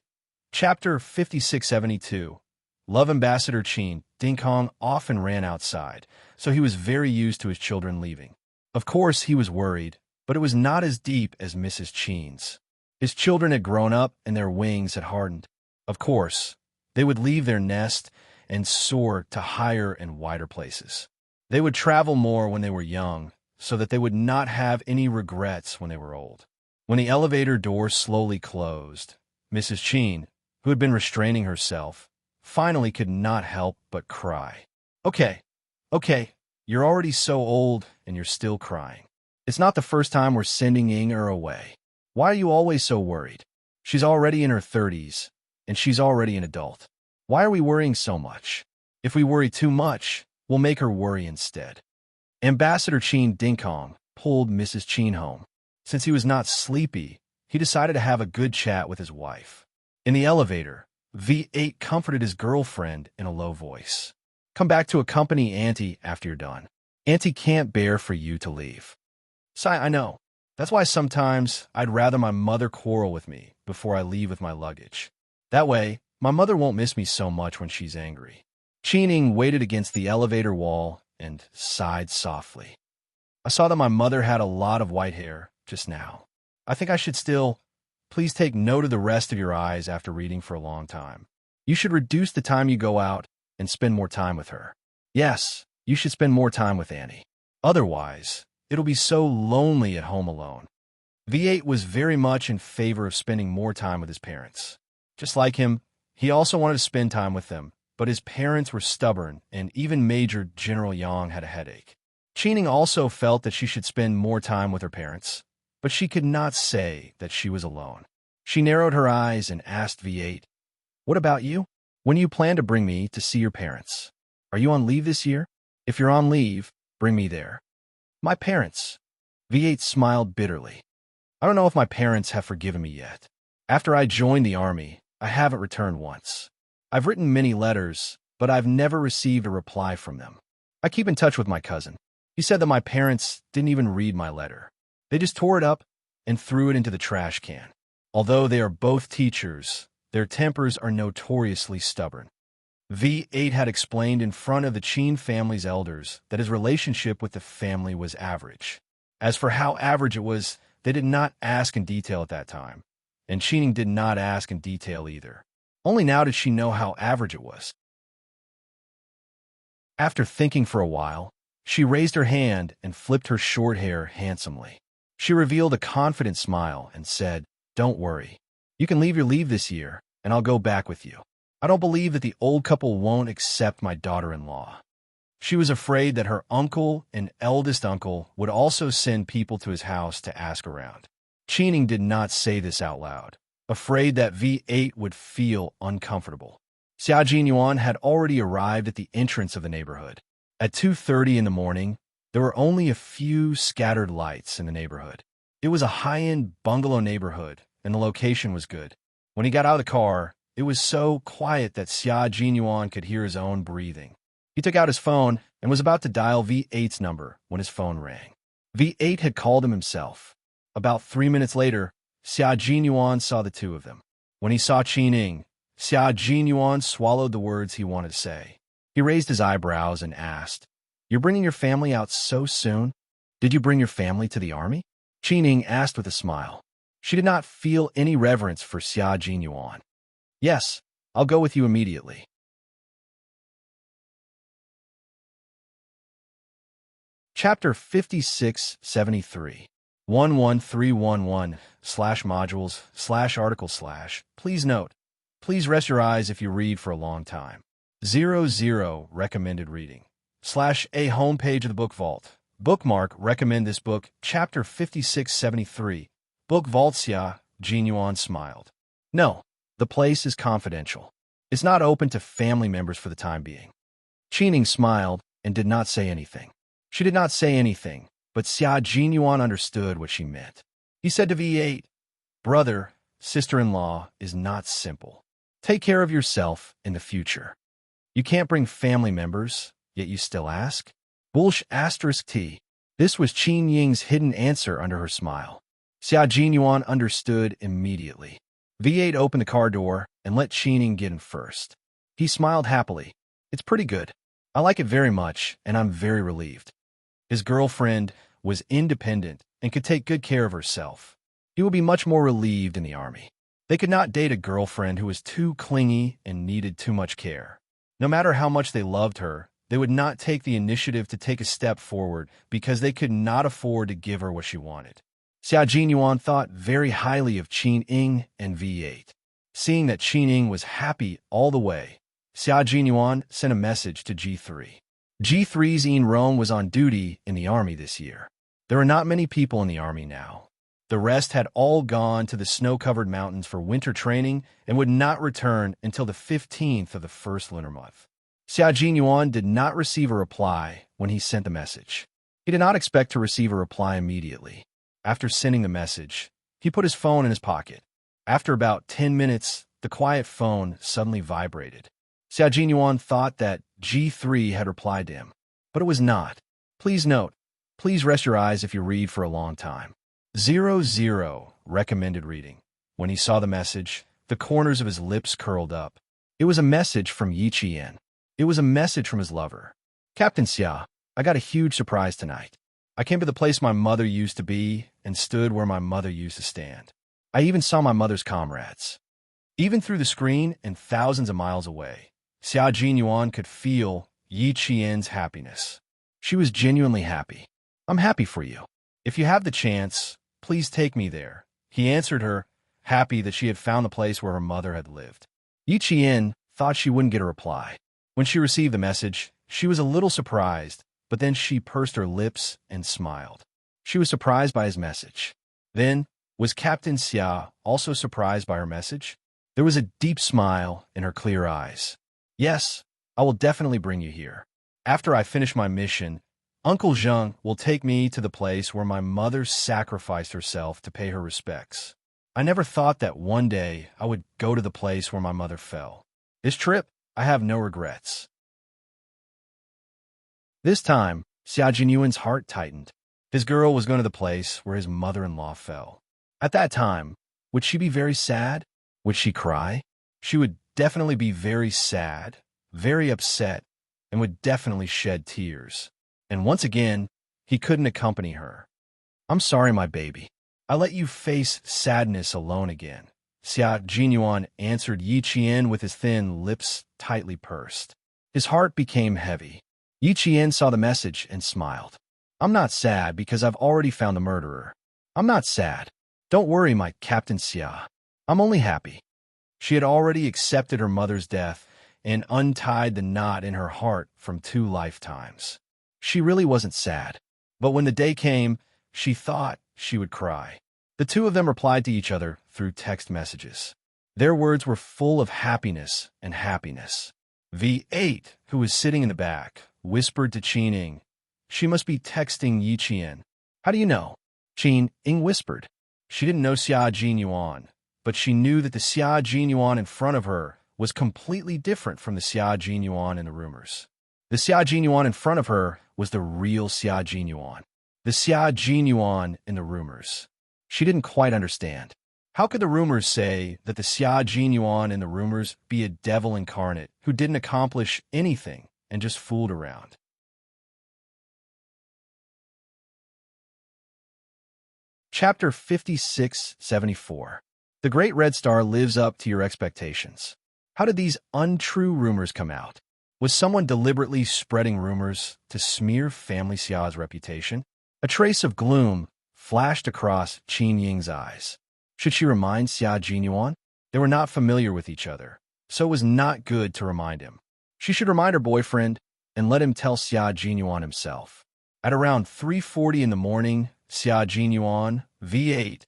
Chapter 5672. Love Ambassador Cheen Dingkong often ran outside, so he was very used to his children leaving. Of course, he was worried, but it was not as deep as Mrs. Cheen's. His children had grown up and their wings had hardened. Of course, they would leave their nest and soar to higher and wider places. They would travel more when they were young, so that they would not have any regrets when they were old. When the elevator door slowly closed, Mrs. Cheen, who had been restraining herself, finally could not help but cry. Okay, you're already so old and you're still crying. It's not the first time we're sending Inger away. Why are you always so worried? She's already in her 30s, and she's already an adult. Why are we worrying so much? If we worry too much, we'll make her worry instead. Ambassador Cheen Dingkong pulled Mrs. Cheen home. Since he was not sleepy, he decided to have a good chat with his wife. In the elevator, V8 comforted his girlfriend in a low voice. "Come back to accompany Auntie after you're done. Auntie can't bear for you to leave." "Sigh, I know. That's why sometimes I'd rather my mother quarrel with me before I leave with my luggage. That way, my mother won't miss me so much when she's angry. Cheening waited against the elevator wall and sighed softly. I saw that my mother had a lot of white hair just now. I think I should still. Please take note of the rest of your eyes after reading for a long time. You should reduce the time you go out and spend more time with her. Yes, you should spend more time with Annie. Otherwise, it'll be so lonely at home alone. V8 was very much in favor of spending more time with his parents. Just like him, he also wanted to spend time with them, but his parents were stubborn, and even Major General Yang had a headache. Cheening also felt that she should spend more time with her parents, but she could not say that she was alone. She narrowed her eyes and asked V8, "What about you? When do you plan to bring me to see your parents? Are you on leave this year? If you're on leave, bring me there." "My parents." V8 smiled bitterly. "I don't know if my parents have forgiven me yet. After I joined the army, I haven't returned once. I've written many letters, but I've never received a reply from them. I keep in touch with my cousin. He said that my parents didn't even read my letter. They just tore it up and threw it into the trash can. Although they are both teachers, their tempers are notoriously stubborn." V8 had explained in front of the Cheen family's elders that his relationship with the family was average. As for how average it was, they did not ask in detail at that time, and Cheening did not ask in detail either. Only now did she know how average it was. After thinking for a while, she raised her hand and flipped her short hair handsomely. She revealed a confident smile and said, "Don't worry. You can leave your leave this year, and I'll go back with you. I don't believe that the old couple won't accept my daughter-in-law." She was afraid that her uncle and eldest uncle would also send people to his house to ask around. Cheening did not say this out loud, afraid that V8 would feel uncomfortable. Xia Jinyuan had already arrived at the entrance of the neighborhood. At 2:30 in the morning, there were only a few scattered lights in the neighborhood. It was a high-end bungalow neighborhood, and the location was good. When he got out of the car, it was so quiet that Xia Jinyuan could hear his own breathing. He took out his phone and was about to dial V8's number when his phone rang. V8 had called him himself. About 3 minutes later, Xia Jinyuan saw the two of them. When he saw Cheening, Xia Jinyuan swallowed the words he wanted to say. He raised his eyebrows and asked, "You're bringing your family out so soon? Did you bring your family to the army?" Cheening asked with a smile. She did not feel any reverence for Xia Jinyuan. "Yes, I'll go with you immediately." Chapter 5673 11311/modules/article/ Please note, please rest your eyes if you read for a long time. 00 recommended reading /a homepage of the book vault. Bookmark recommend this book, Chapter 5673. Book vault. Xia Jinyuan smiled. "No, the place is confidential. It's not open to family members for the time being." Cheening smiled and did not say anything. She did not say anything, but Xia Jinyuan understood what she meant. He said to V8, "Brother, sister-in-law is not simple. Take care of yourself in the future. You can't bring family members, yet you still ask?" Bullsh *T. This was Qin Ying's hidden answer under her smile. Xia Jinyuan understood immediately. V8 opened the car door and let Cheening get in first. He smiled happily. "It's pretty good. I like it very much, and I'm very relieved." His girlfriend was independent and could take good care of herself. He would be much more relieved in the army. They could not date a girlfriend who was too clingy and needed too much care. No matter how much they loved her, they would not take the initiative to take a step forward because they could not afford to give her what she wanted. Xia Jinyuan thought very highly of Qin Ying and V8. Seeing that Qin Ying was happy all the way, Xia Jinyuan sent a message to G3. G3's Yin Rome was on duty in the army this year. There are not many people in the army now. The rest had all gone to the snow-covered mountains for winter training and would not return until the 15th of the first lunar month. Xia Jinyuan did not receive a reply when he sent the message. He did not expect to receive a reply immediately. After sending the message, he put his phone in his pocket. After about 10 minutes, the quiet phone suddenly vibrated. Xia Jinyuan thought that G3 had replied to him, but it was not. Please note, please rest your eyes if you read for a long time. 00 recommended reading. When he saw the message, the corners of his lips curled up. It was a message from Yi Qian. It was a message from his lover. Captain Xia, I got a huge surprise tonight. I came to the place my mother used to be and stood where my mother used to stand. I even saw my mother's comrades. Even through the screen and thousands of miles away, Xia Jinyuan could feel Yi Qian's happiness. She was genuinely happy. I'm happy for you. If you have the chance, please take me there. He answered her, happy that she had found the place where her mother had lived. Yi Qian thought she wouldn't get a reply. When she received the message, she was a little surprised, but then she pursed her lips and smiled. She was surprised by his message. Then, was Captain Xia also surprised by her message? There was a deep smile in her clear eyes. Yes, I will definitely bring you here. After I finish my mission, Uncle Zheng will take me to the place where my mother sacrificed herself to pay her respects. I never thought that one day I would go to the place where my mother fell. This trip, I have no regrets. This time, Xia Jinyuan's heart tightened. His girl was going to the place where his mother-in-law fell. At that time, would she be very sad? Would she cry? She would definitely be very sad, very upset, and would definitely shed tears. And once again, he couldn't accompany her. I'm sorry, my baby. I let you face sadness alone again. Xia Jinyuan answered Yi Qian with his thin lips tightly pursed. His heart became heavy. Yi Qian saw the message and smiled. I'm not sad because I've already found the murderer. I'm not sad. Don't worry, my Captain Xia. I'm only happy. She had already accepted her mother's death and untied the knot in her heart from 2 lifetimes. She really wasn't sad. But when the day came, she thought she would cry. The two of them replied to each other through text messages. Their words were full of happiness and happiness. V8, who was sitting in the back, whispered to Qin Ying, she must be texting Yi Qian. How do you know? Qin Ying whispered. She didn't know Xia Jinyuan, but she knew that the Xia Jinyuan in front of her was completely different from the Xia Jinyuan in the rumors. The Xia Jinyuan in front of her was the real Xia Jinyuan. The Xia Jinyuan in the rumors. She didn't quite understand. How could the rumors say that the Xia Jinyuan in the rumors be a devil incarnate who didn't accomplish anything and just fooled around? Chapter 5674. The Great Red Star lives up to your expectations. How did these untrue rumors come out? Was someone deliberately spreading rumors to smear Family Xia's reputation? A trace of gloom flashed across Qin Ying's eyes. Should she remind Xia Jinyuan? They were not familiar with each other, so it was not good to remind him. She should remind her boyfriend and let him tell Xia Jinyuan himself. At around 3:40 in the morning, Xia Jinyuan, V8,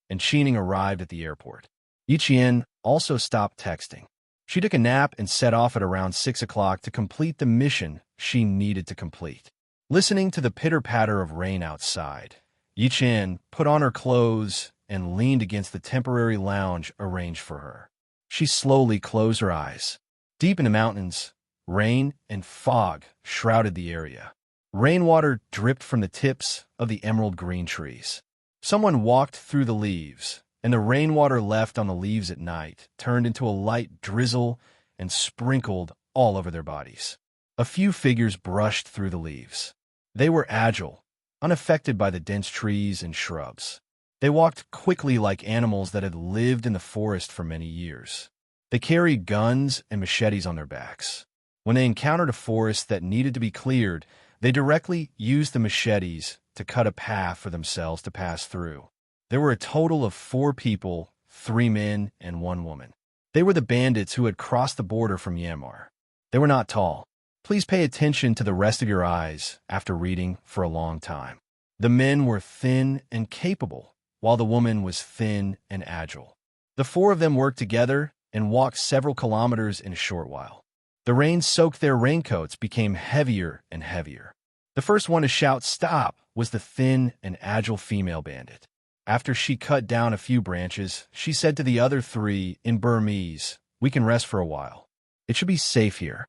and Qin Ying arrived at the airport. Yi Qian also stopped texting. She took a nap and set off at around 6 o'clock to complete the mission she needed to complete. Listening to the pitter-patter of rain outside, Yi Qian put on her clothes and leaned against the temporary lounge arranged for her. She slowly closed her eyes. Deep in the mountains, rain and fog shrouded the area. Rainwater dripped from the tips of the emerald green trees. Someone walked through the leaves, and the rainwater left on the leaves at night turned into a light drizzle and sprinkled all over their bodies. A few figures brushed through the leaves. They were agile, unaffected by the dense trees and shrubs. They walked quickly like animals that had lived in the forest for many years. They carried guns and machetes on their backs. When they encountered a forest that needed to be cleared, they directly used the machetes to cut a path for themselves to pass through. There were a total of 4 people, 3 men and 1 woman. They were the bandits who had crossed the border from Myanmar. They were not tall. Please pay attention to the rest of your eyes after reading for a long time. The men were thin and capable, while the woman was thin and agile. The 4 of them worked together and walked several kilometers in a short while. The rain soaked their raincoats became heavier and heavier. The first one to shout stop was the thin and agile female bandit. After she cut down a few branches, she said to the other 3 in Burmese, "We can rest for a while. It should be safe here."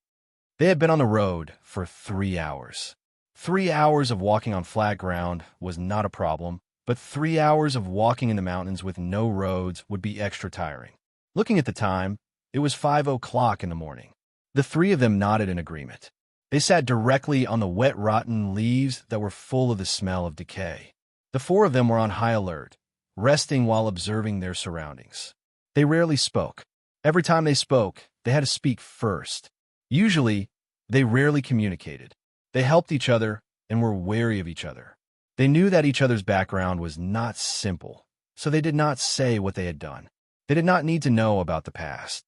They had been on the road for 3 hours. 3 hours of walking on flat ground was not a problem, but 3 hours of walking in the mountains with no roads would be extra tiring. Looking at the time, it was 5 o'clock in the morning. The three of them nodded in agreement. They sat directly on the wet, rotten leaves that were full of the smell of decay. The four of them were on high alert, resting while observing their surroundings. They rarely spoke. Every time they spoke, they had to speak first. Usually, they rarely communicated. They helped each other and were wary of each other. They knew that each other's background was not simple, so they did not say what they had done. They did not need to know about the past.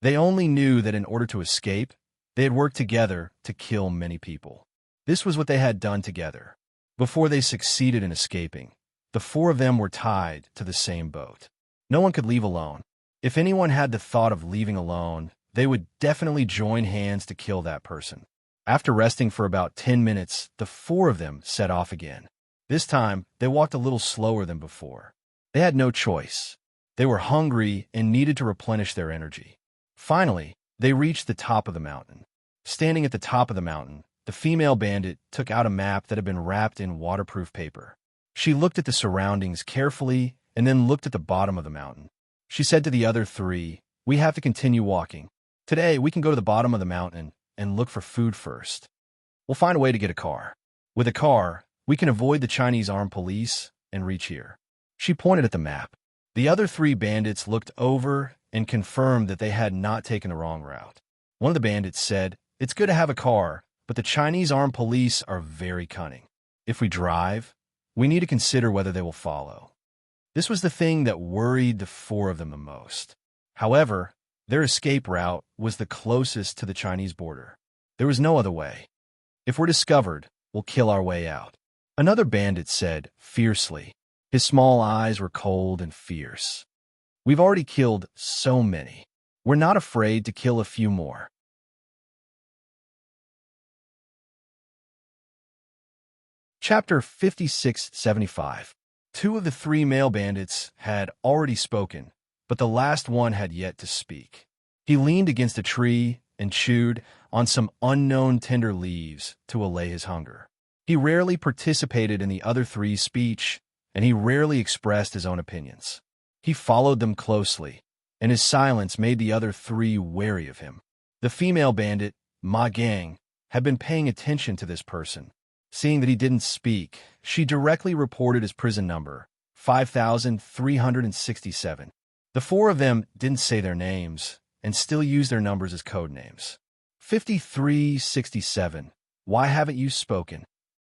They only knew that in order to escape, they had worked together to kill many people. This was what they had done together. Before they succeeded in escaping, the four of them were tied to the same boat. No one could leave alone. If anyone had the thought of leaving alone, they would definitely join hands to kill that person. After resting for about 10 minutes, the four of them set off again. This time, they walked a little slower than before. They had no choice. They were hungry and needed to replenish their energy. Finally, they reached the top of the mountain. Standing at the top of the mountain, the female bandit took out a map that had been wrapped in waterproof paper. She looked at the surroundings carefully and then looked at the bottom of the mountain. She said to the other three, "We have to continue walking. Today, we can go to the bottom of the mountain and look for food first. We'll find a way to get a car. With a car, we can avoid the Chinese armed police and reach here." She pointed at the map. The other three bandits looked over and confirmed that they had not taken the wrong route. One of the bandits said, "It's good to have a car, but the Chinese armed police are very cunning. If we drive, we need to consider whether they will follow." This was the thing that worried the four of them the most. However, their escape route was the closest to the Chinese border. There was no other way. "If we're discovered, we'll kill our way out," another bandit said fiercely. His small eyes were cold and fierce. "We've already killed so many. We're not afraid to kill a few more." Chapter 5675. Two of the three male bandits had already spoken, but the last one had yet to speak. He leaned against a tree and chewed on some unknown tender leaves to allay his hunger. He rarely participated in the other three's speech, and he rarely expressed his own opinions. He followed them closely, and his silence made the other three wary of him. The female bandit, Ma Gang, had been paying attention to this person. Seeing that he didn't speak, she directly reported his prison number, 5367. The four of them didn't say their names, and still used their numbers as code names. 5367. "Why haven't you spoken?"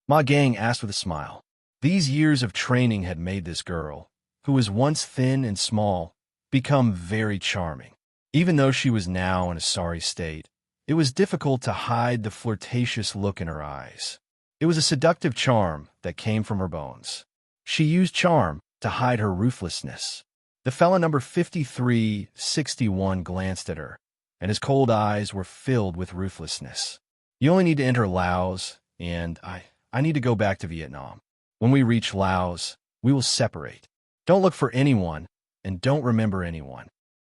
Ma Gang asked with a smile. These years of training had made this girl, who was once thin and small, become very charming. Even though she was now in a sorry state, it was difficult to hide the flirtatious look in her eyes. It was a seductive charm that came from her bones. She used charm to hide her ruthlessness. The fella number 5361 glanced at her, and his cold eyes were filled with ruthlessness. "You only need to enter Laos, and I need to go back to Vietnam. When we reach Laos, we will separate. Don't look for anyone, and don't remember anyone."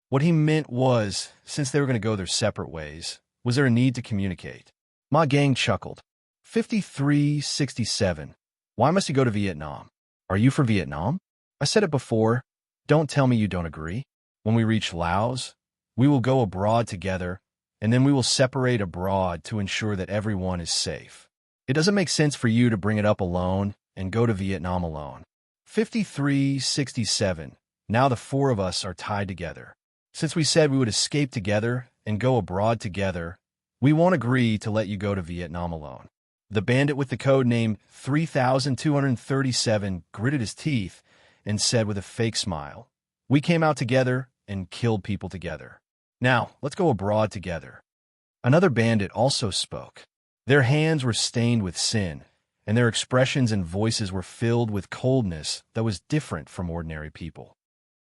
What he meant was, since they were going to go their separate ways, was there a need to communicate? Ma Gang chuckled. 5367. "Why must you go to Vietnam? Are you for Vietnam?" "I said it before. Don't tell me you don't agree. When we reach Laos, we will go abroad together, and then we will separate abroad to ensure that everyone is safe. It doesn't make sense for you to bring it up alone and go to Vietnam alone." 5367. "Now the four of us are tied together. Since we said we would escape together and go abroad together, we won't agree to let you go to Vietnam alone." The bandit with the code name 3237 gritted his teeth and said with a fake smile, "We came out together and killed people together. Now, let's go abroad together." Another bandit also spoke. Their hands were stained with sin, and their expressions and voices were filled with coldness that was different from ordinary people.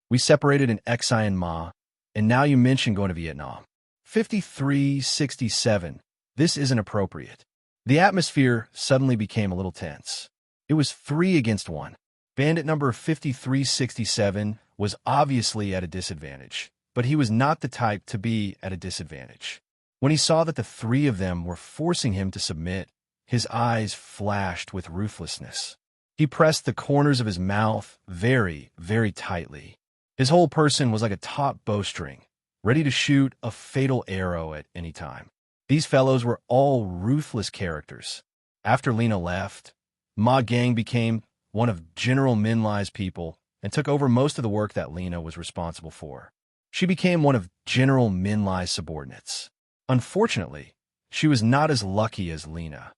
"We separated in Xi and Ma, and now you mention going to Vietnam." 5367. "This isn't appropriate." The atmosphere suddenly became a little tense. It was 3 against 1. Bandit number 5367 was obviously at a disadvantage, but he was not the type to be at a disadvantage. When he saw that the three of them were forcing him to submit, his eyes flashed with ruthlessness. He pressed the corners of his mouth very, very tightly. His whole person was like a taut bowstring, ready to shoot a fatal arrow at any time. These fellows were all ruthless characters. After Lena left, Ma Gang became one of General Min Lai's people and took over most of the work that Lena was responsible for. She became one of General Min Lai's subordinates. Unfortunately, she was not as lucky as Lena.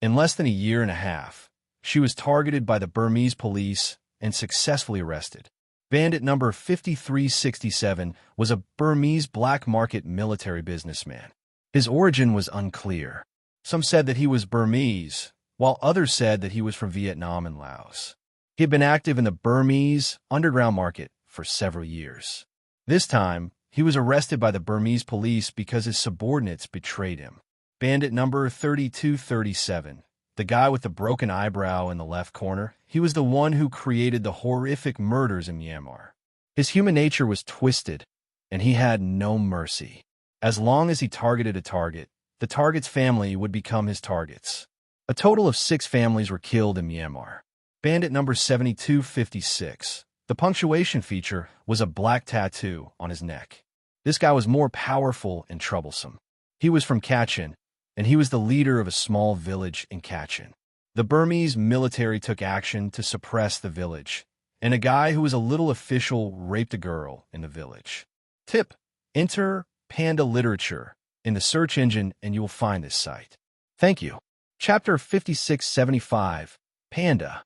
In less than a year and a half, she was targeted by the Burmese police and successfully arrested. Bandit number 5367 was a Burmese black market military businessman. His origin was unclear. Some said that he was Burmese, while others said that he was from Vietnam and Laos. He had been active in the Burmese underground market for several years. This time, he was arrested by the Burmese police because his subordinates betrayed him. Bandit number 3237, the guy with the broken eyebrow in the left corner, he was the one who created the horrific murders in Myanmar. His human nature was twisted, and he had no mercy. As long as he targeted a target, the target's family would become his targets. A total of 6 families were killed in Myanmar. Bandit number 7256. The punctuation feature was a black tattoo on his neck. This guy was more powerful and troublesome. He was from Kachin, and he was the leader of a small village in Kachin. The Burmese military took action to suppress the village, and a guy who was a little official raped a girl in the village. Tip: enter Panda literature in the search engine and you will find this site. Thank you. Chapter 5675, Panda.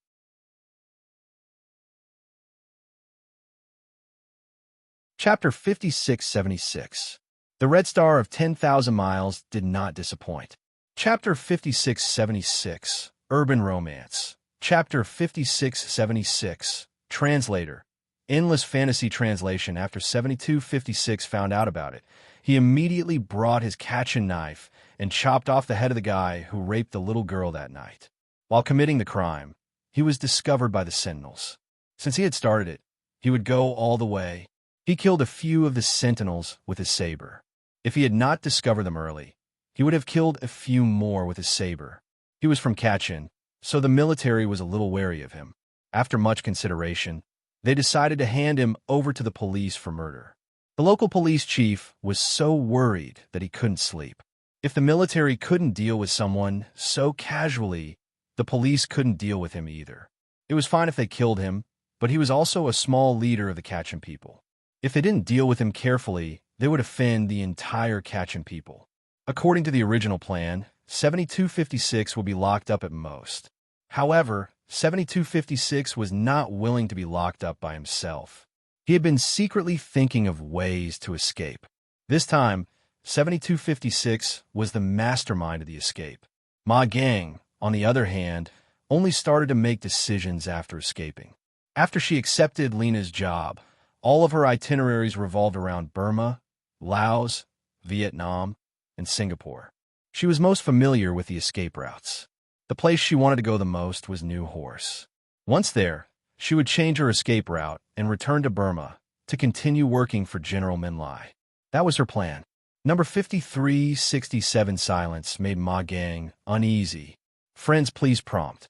Chapter 5676. The Red Star of 10,000 Miles did not disappoint. Chapter 5676, Urban Romance. Chapter 5676, Translator. Endless fantasy translation. After 7256 found out about it, he immediately brought his Kachin knife and chopped off the head of the guy who raped the little girl that night. While committing the crime, he was discovered by the Sentinels. Since he had started it, he would go all the way. He killed a few of the Sentinels with his saber. If he had not discovered them early, he would have killed a few more with his saber. He was from Kachin, so the military was a little wary of him. After much consideration, they decided to hand him over to the police for murder. The local police chief was so worried that he couldn't sleep. If the military couldn't deal with someone so casually, the police couldn't deal with him either. It was fine if they killed him, but he was also a small leader of the Kachin people. If they didn't deal with him carefully, they would offend the entire Kachin people. According to the original plan, 7256 would be locked up at most. However, 7256 was not willing to be locked up by himself. He had been secretly thinking of ways to escape. This time, 7256 was the mastermind of the escape. Ma Gang, on the other hand, only started to make decisions after escaping. After she accepted Lena's job, all of her itineraries revolved around Burma, Laos, Vietnam, and Singapore. She was most familiar with the escape routes. The place she wanted to go the most was New Horse. Once there, she would change her escape route and return to Burma to continue working for General Min Lai. That was her plan. Number 5367 silence made Ma Gang uneasy. Friends, please prompt.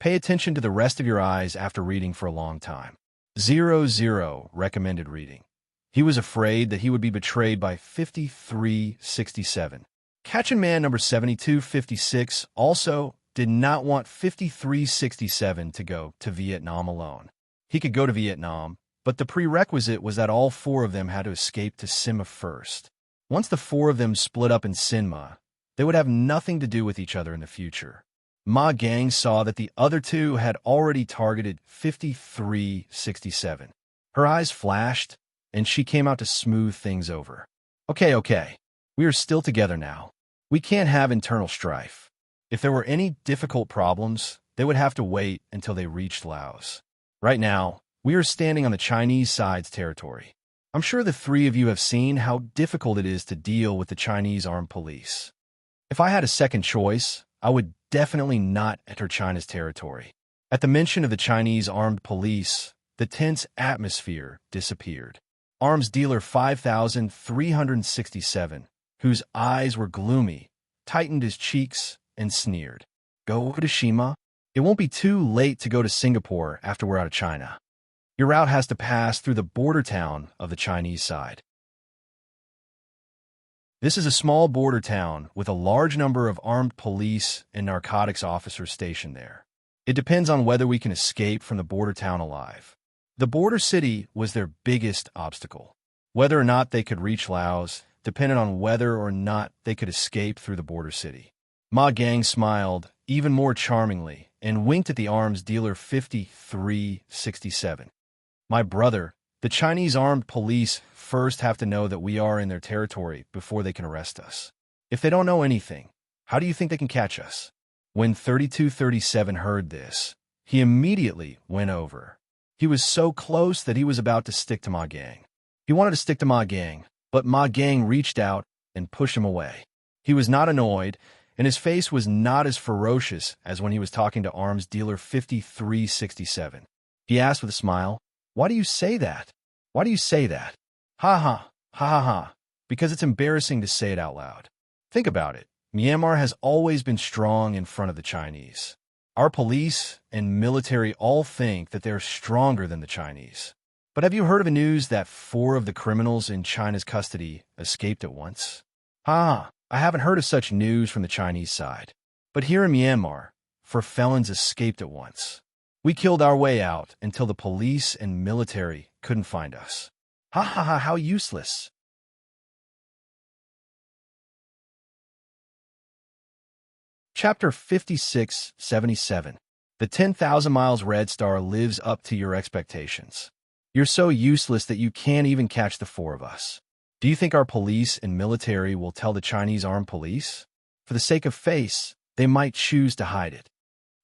Pay attention to the rest of your eyes after reading for a long time. 00 recommended reading. He was afraid that he would be betrayed by 5367. Kachin man number 7256 also did not want 5367 to go to Vietnam alone. He could go to Vietnam, but the prerequisite was that all 4 of them had to escape to Sima first. Once the 4 of them split up in Sinma, they would have nothing to do with each other in the future. Ma Gang saw that the other 2 had already targeted 5367. Her eyes flashed, and she came out to smooth things over. Okay. We are still together now. We can't have internal strife. If there were any difficult problems, they would have to wait until they reached Laos. Right now, we are standing on the Chinese side's territory. I'm sure the 3 of you have seen how difficult it is to deal with the Chinese armed police. If I had a second choice, I would definitely not enter China's territory. At the mention of the Chinese armed police, the tense atmosphere disappeared. Arms dealer 5367, whose eyes were gloomy, tightened his cheeks and sneered. go to Shima. It won't be too late to go to Singapore after we're out of China. Your route has to pass through the border town of the Chinese side. This is a small border town with a large number of armed police and narcotics officers stationed there. It depends on whether we can escape from the border town alive. The border city was their biggest obstacle. Whether or not they could reach Laos depended on whether or not they could escape through the border city. Ma Gang smiled even more charmingly and winked at the arms dealer 5367. My brother, the Chinese armed police first have to know that we are in their territory before they can arrest us. If they don't know anything, how do you think they can catch us? When 3237 heard this, he immediately went over. He was so close that he was about to stick to Ma Gang. He wanted to stick to Ma Gang, but Ma Gang reached out and pushed him away. He was not annoyed, and his face was not as ferocious as when he was talking to arms dealer 5367. He asked with a smile, "Why do you say that? Why do you say that?" Ha ha, ha ha ha, because it's embarrassing to say it out loud. Think about it. Myanmar has always been strong in front of the Chinese. Our police and military all think that they're stronger than the Chinese. But have you heard of the news that 4 of the criminals in China's custody escaped at once? Ha, I haven't heard of such news from the Chinese side. But here in Myanmar, 4 felons escaped at once. We killed our way out until the police and military couldn't find us. Ha ha ha, how useless. Chapter 5677. The 10,000 miles Red Star lives up to your expectations. You're so useless that you can't even catch the 4 of us. Do you think our police and military will tell the Chinese armed police? For the sake of face, they might choose to hide it.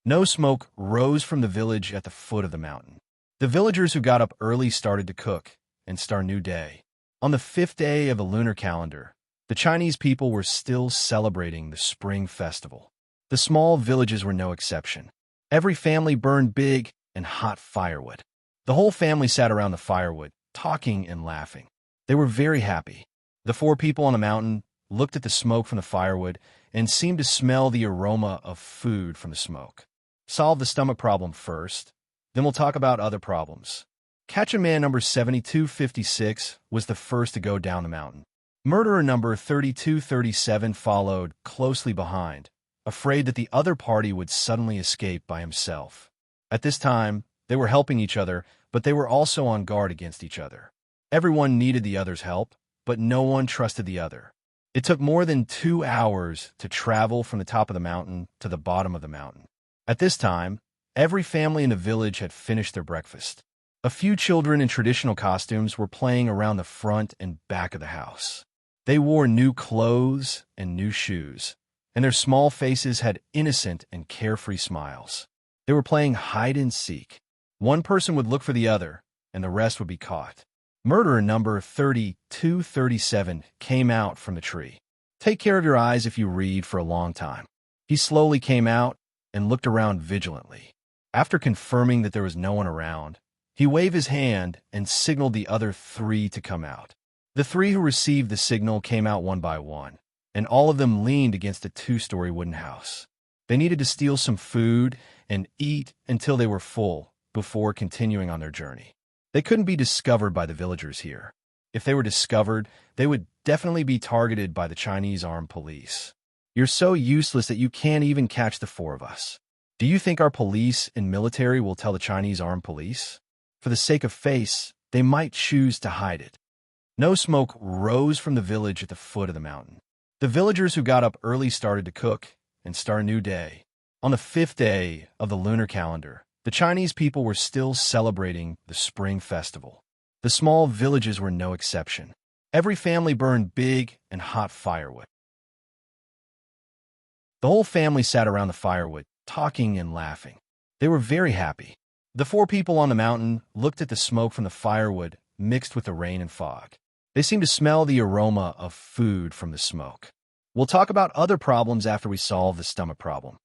No smoke rose from the village at the foot of the mountain. The villagers who got up early started to cook and start a new day. On the 5th day of the lunar calendar, the Chinese people were still celebrating the Spring Festival. The small villages were no exception. Every family burned big and hot firewood. The whole family sat around the firewood, talking and laughing. They were very happy. The 4 people on the mountain looked at the smoke from the firewood and seemed to smell the aroma of food from the smoke. Solve the stomach problem first, then we'll talk about other problems. Catch-a Man number 7256 was the first to go down the mountain. Murderer number 3237 followed closely behind, afraid that the other party would suddenly escape by himself. At this time, they were helping each other, but they were also on guard against each other. Everyone needed the other's help, but no one trusted the other. It took more than 2 hours to travel from the top of the mountain to the bottom of the mountain. At this time, every family in the village had finished their breakfast. A few children in traditional costumes were playing around the front and back of the house. They wore new clothes and new shoes, and their small faces had innocent and carefree smiles. They were playing hide-and-seek. One person would look for the other, and the rest would be caught. Murderer number 3237 came out from the tree. Take care of your eyes if you read for a long time. He slowly came out and looked around vigilantly. After confirming that there was no one around, he waved his hand and signaled the other 3 to come out. The 3 who received the signal came out one by one, and all of them leaned against a 2-story wooden house. They needed to steal some food and eat until they were full before continuing on their journey. They couldn't be discovered by the villagers here. If they were discovered, they would definitely be targeted by the Chinese armed police. You're so useless that you can't even catch the 4 of us. Do you think our police and military will tell the Chinese armed police? For the sake of face, they might choose to hide it. No smoke rose from the village at the foot of the mountain. The villagers who got up early started to cook and start a new day. On the 5th day of the lunar calendar, the Chinese people were still celebrating the Spring Festival. The small villages were no exception. Every family burned big and hot firewood. The whole family sat around the firewood, talking and laughing. They were very happy. The 4 people on the mountain looked at the smoke from the firewood mixed with the rain and fog. They seemed to smell the aroma of food from the smoke. We'll talk about other problems after we solve the stomach problem.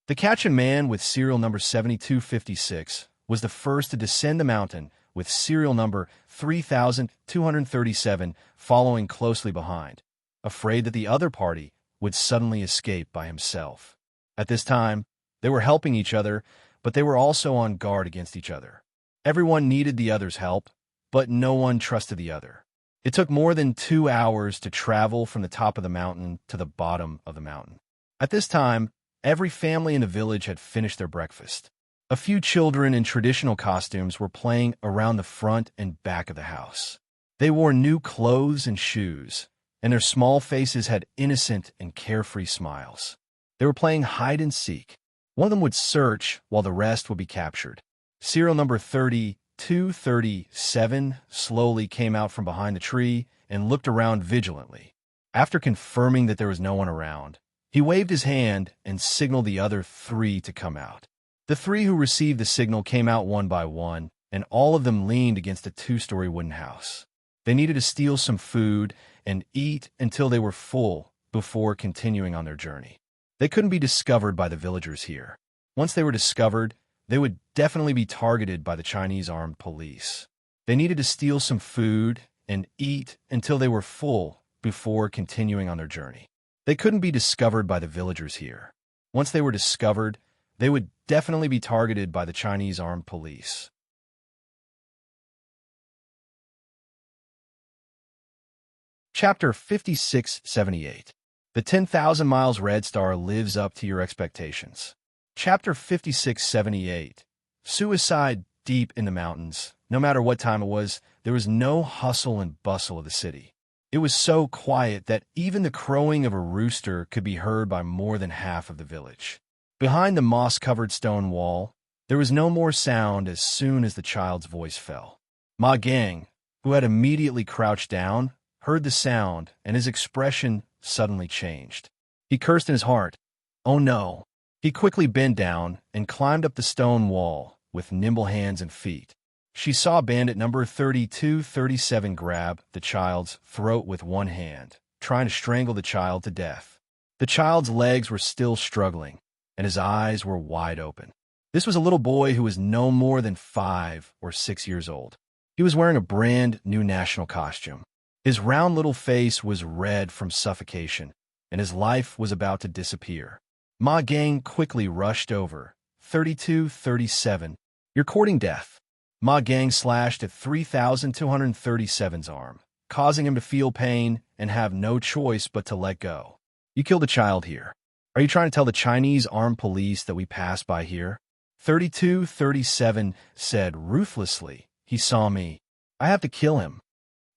The Catch-a Man with serial number 7256 was the first to descend the mountain, with serial number 3237 following closely behind, afraid that the other party would suddenly escape by himself. At this time, They were helping each other, but they were also on guard against each other. Everyone needed the other's help, but no one trusted the other. It took more than 2 hours to travel from the top of the mountain to the bottom of the mountain. At this time, every family in the village had finished their breakfast. A few children in traditional costumes were playing around the front and back of the house. They wore new clothes and shoes, and their small faces had innocent and carefree smiles. They were playing hide and seek. One of them would search while the rest would be captured. Serial number 3237 slowly came out from behind the tree and looked around vigilantly. After confirming that there was no one around, he waved his hand and signaled the other 3 to come out. The 3 who received the signal came out one by one, and all of them leaned against a 2-story wooden house. They needed to steal some food and eat until they were full before continuing on their journey. They couldn't be discovered by the villagers here. Once they were discovered, they would definitely be targeted by the Chinese armed police. They needed to steal some food and eat until they were full before continuing on their journey. They couldn't be discovered by the villagers here. Once they were discovered, they would definitely be targeted by the Chinese armed police. Chapter 5678. The 10,000 Miles Red Star Lives Up to Your Expectations. Chapter 5678. Suicide deep in the mountains. No matter what time it was, there was no hustle and bustle of the city. It was so quiet that even the crowing of a rooster could be heard by more than half of the village. Behind the moss-covered stone wall, there was no more sound as soon as the child's voice fell. Ma Gang, who had immediately crouched down, heard the sound, and his expression suddenly changed. He cursed in his heart. Oh no! He quickly bent down and climbed up the stone wall with nimble hands and feet. She saw bandit number 3237 grab the child's throat with one hand, trying to strangle the child to death. The child's legs were still struggling, and his eyes were wide open. This was a little boy who was no more than 5 or 6 years old. He was wearing a brand new national costume. His round little face was red from suffocation, and his life was about to disappear. Ma Gang quickly rushed over. 3237. You're courting death. Ma Gang slashed at 3237's arm, causing him to feel pain and have no choice but to let go. You killed a child here. Are you trying to tell the Chinese armed police that we passed by here? 3237 said ruthlessly. He saw me. I have to kill him.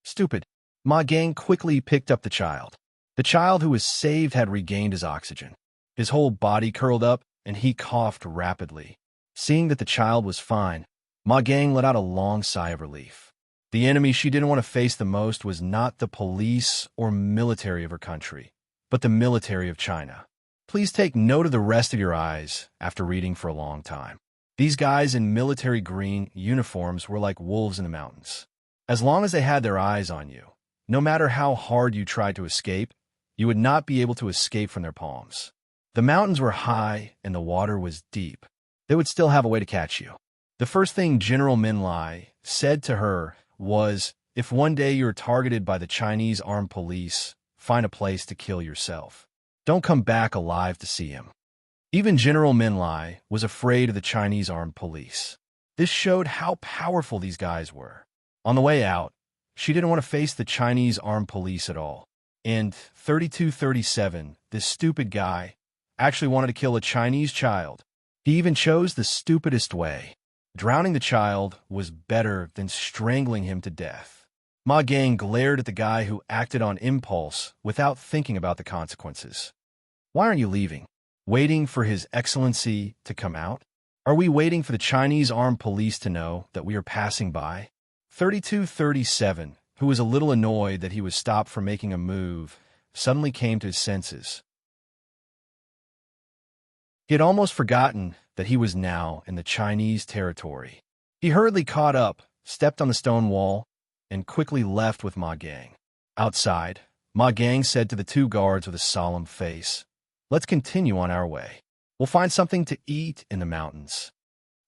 Stupid. Ma Gang quickly picked up the child. The child who was saved had regained his oxygen. His whole body curled up, and he coughed rapidly. Seeing that the child was fine, Ma Gang let out a long sigh of relief. The enemy she didn't want to face the most was not the police or military of her country, but the military of China. Please take note of the rest of your eyes after reading for a long time. These guys in military green uniforms were like wolves in the mountains. As long as they had their eyes on you, no matter how hard you tried to escape, you would not be able to escape from their palms. The mountains were high and the water was deep. They would still have a way to catch you. The first thing General Min Lai said to her was, if one day you're targeted by the Chinese armed police, find a place to kill yourself. Don't come back alive to see him. Even General Min Lai was afraid of the Chinese armed police. This showed how powerful these guys were. On the way out, she didn't want to face the Chinese armed police at all. And 3237, this stupid guy, actually wanted to kill a Chinese child. He even chose the stupidest way. Drowning the child was better than strangling him to death. Ma Gang glared at the guy who acted on impulse without thinking about the consequences. Why aren't you leaving? Waiting for His Excellency to come out? Are we waiting for the Chinese armed police to know that we are passing by? 3237, who was a little annoyed that he was stopped from making a move, suddenly came to his senses. He had almost forgotten that he was now in the Chinese territory. He hurriedly caught up, stepped on the stone wall, and quickly left with Ma Gang. Outside, Ma Gang said to the 2 guards with a solemn face, "Let's continue on our way. We'll find something to eat in the mountains."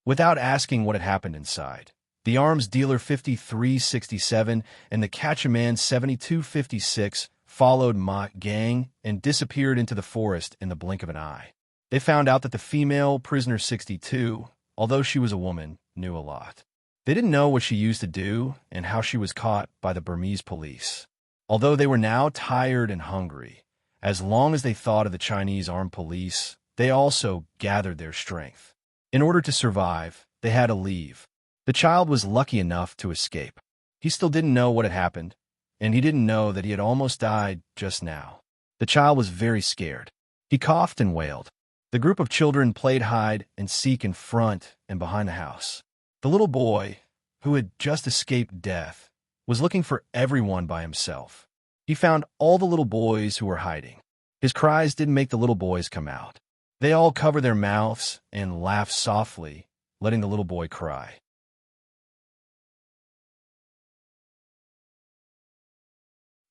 Without asking what had happened inside, the arms dealer 5367 and the catch-a-man 7256 followed Ma Gang and disappeared into the forest in the blink of an eye. They found out that the female prisoner 62, although she was a woman, knew a lot. They didn't know what she used to do and how she was caught by the Burmese police. Although they were now tired and hungry, as long as they thought of the Chinese armed police, they also gathered their strength. In order to survive, they had to leave. The child was lucky enough to escape. He still didn't know what had happened, and he didn't know that he had almost died just now. The child was very scared. He coughed and wailed. The group of children played hide and seek in front and behind the house. The little boy, who had just escaped death, was looking for everyone by himself. He found all the little boys who were hiding. His cries didn't make the little boys come out. They all covered their mouths and laughed softly, letting the little boy cry.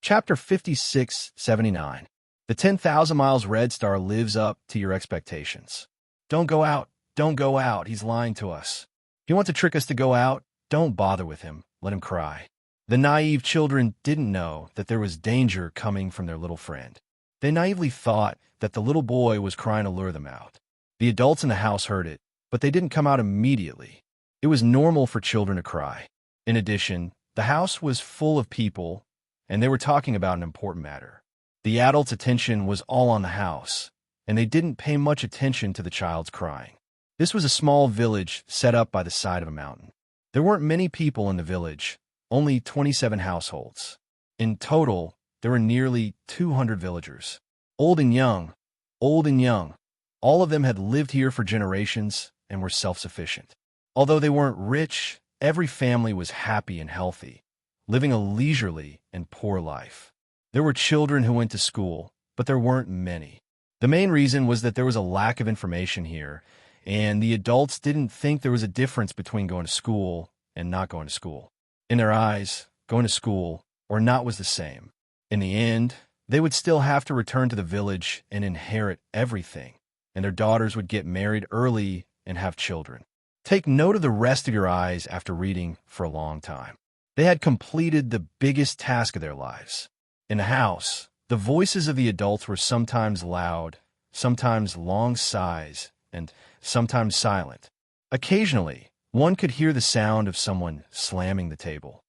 Chapter 56-79. The 10,000 miles Red Star lives up to your expectations. Don't go out. Don't go out. He's lying to us. He wants to trick us to go out. Don't bother with him. Let him cry. The naive children didn't know that there was danger coming from their little friend. They naively thought that the little boy was crying to lure them out. The adults in the house heard it, but they didn't come out immediately. It was normal for children to cry. In addition, the house was full of people, and they were talking about an important matter. The adults' attention was all on the house, and they didn't pay much attention to the child's crying. This was a small village set up by the side of a mountain. There weren't many people in the village, only 27 households. In total, there were nearly 200 villagers. Old and young. All of them had lived here for generations and were self-sufficient. Although they weren't rich, every family was happy and healthy, living a leisurely and poor life. There were children who went to school, but there weren't many. The main reason was that there was a lack of information here, and the adults didn't think there was a difference between going to school and not going to school. In their eyes, going to school or not was the same. In the end, they would still have to return to the village and inherit everything, and their daughters would get married early and have children. Take note of the rest of your eyes after reading for a long time. They had completed the biggest task of their lives. In the house, the voices of the adults were sometimes loud, sometimes long sighs, and sometimes silent. Occasionally, one could hear the sound of someone slamming the table.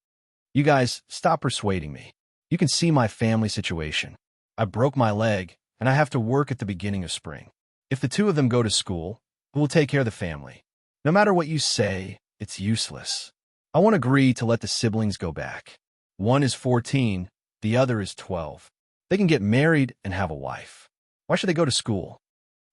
You guys, stop persuading me. You can see my family situation. I broke my leg, and I have to work at the beginning of spring. If the two of them go to school, who will take care of the family? No matter what you say, it's useless. I won't agree to let the siblings go back. One is 14, the other is 12. They can get married and have a wife. Why should they go to school?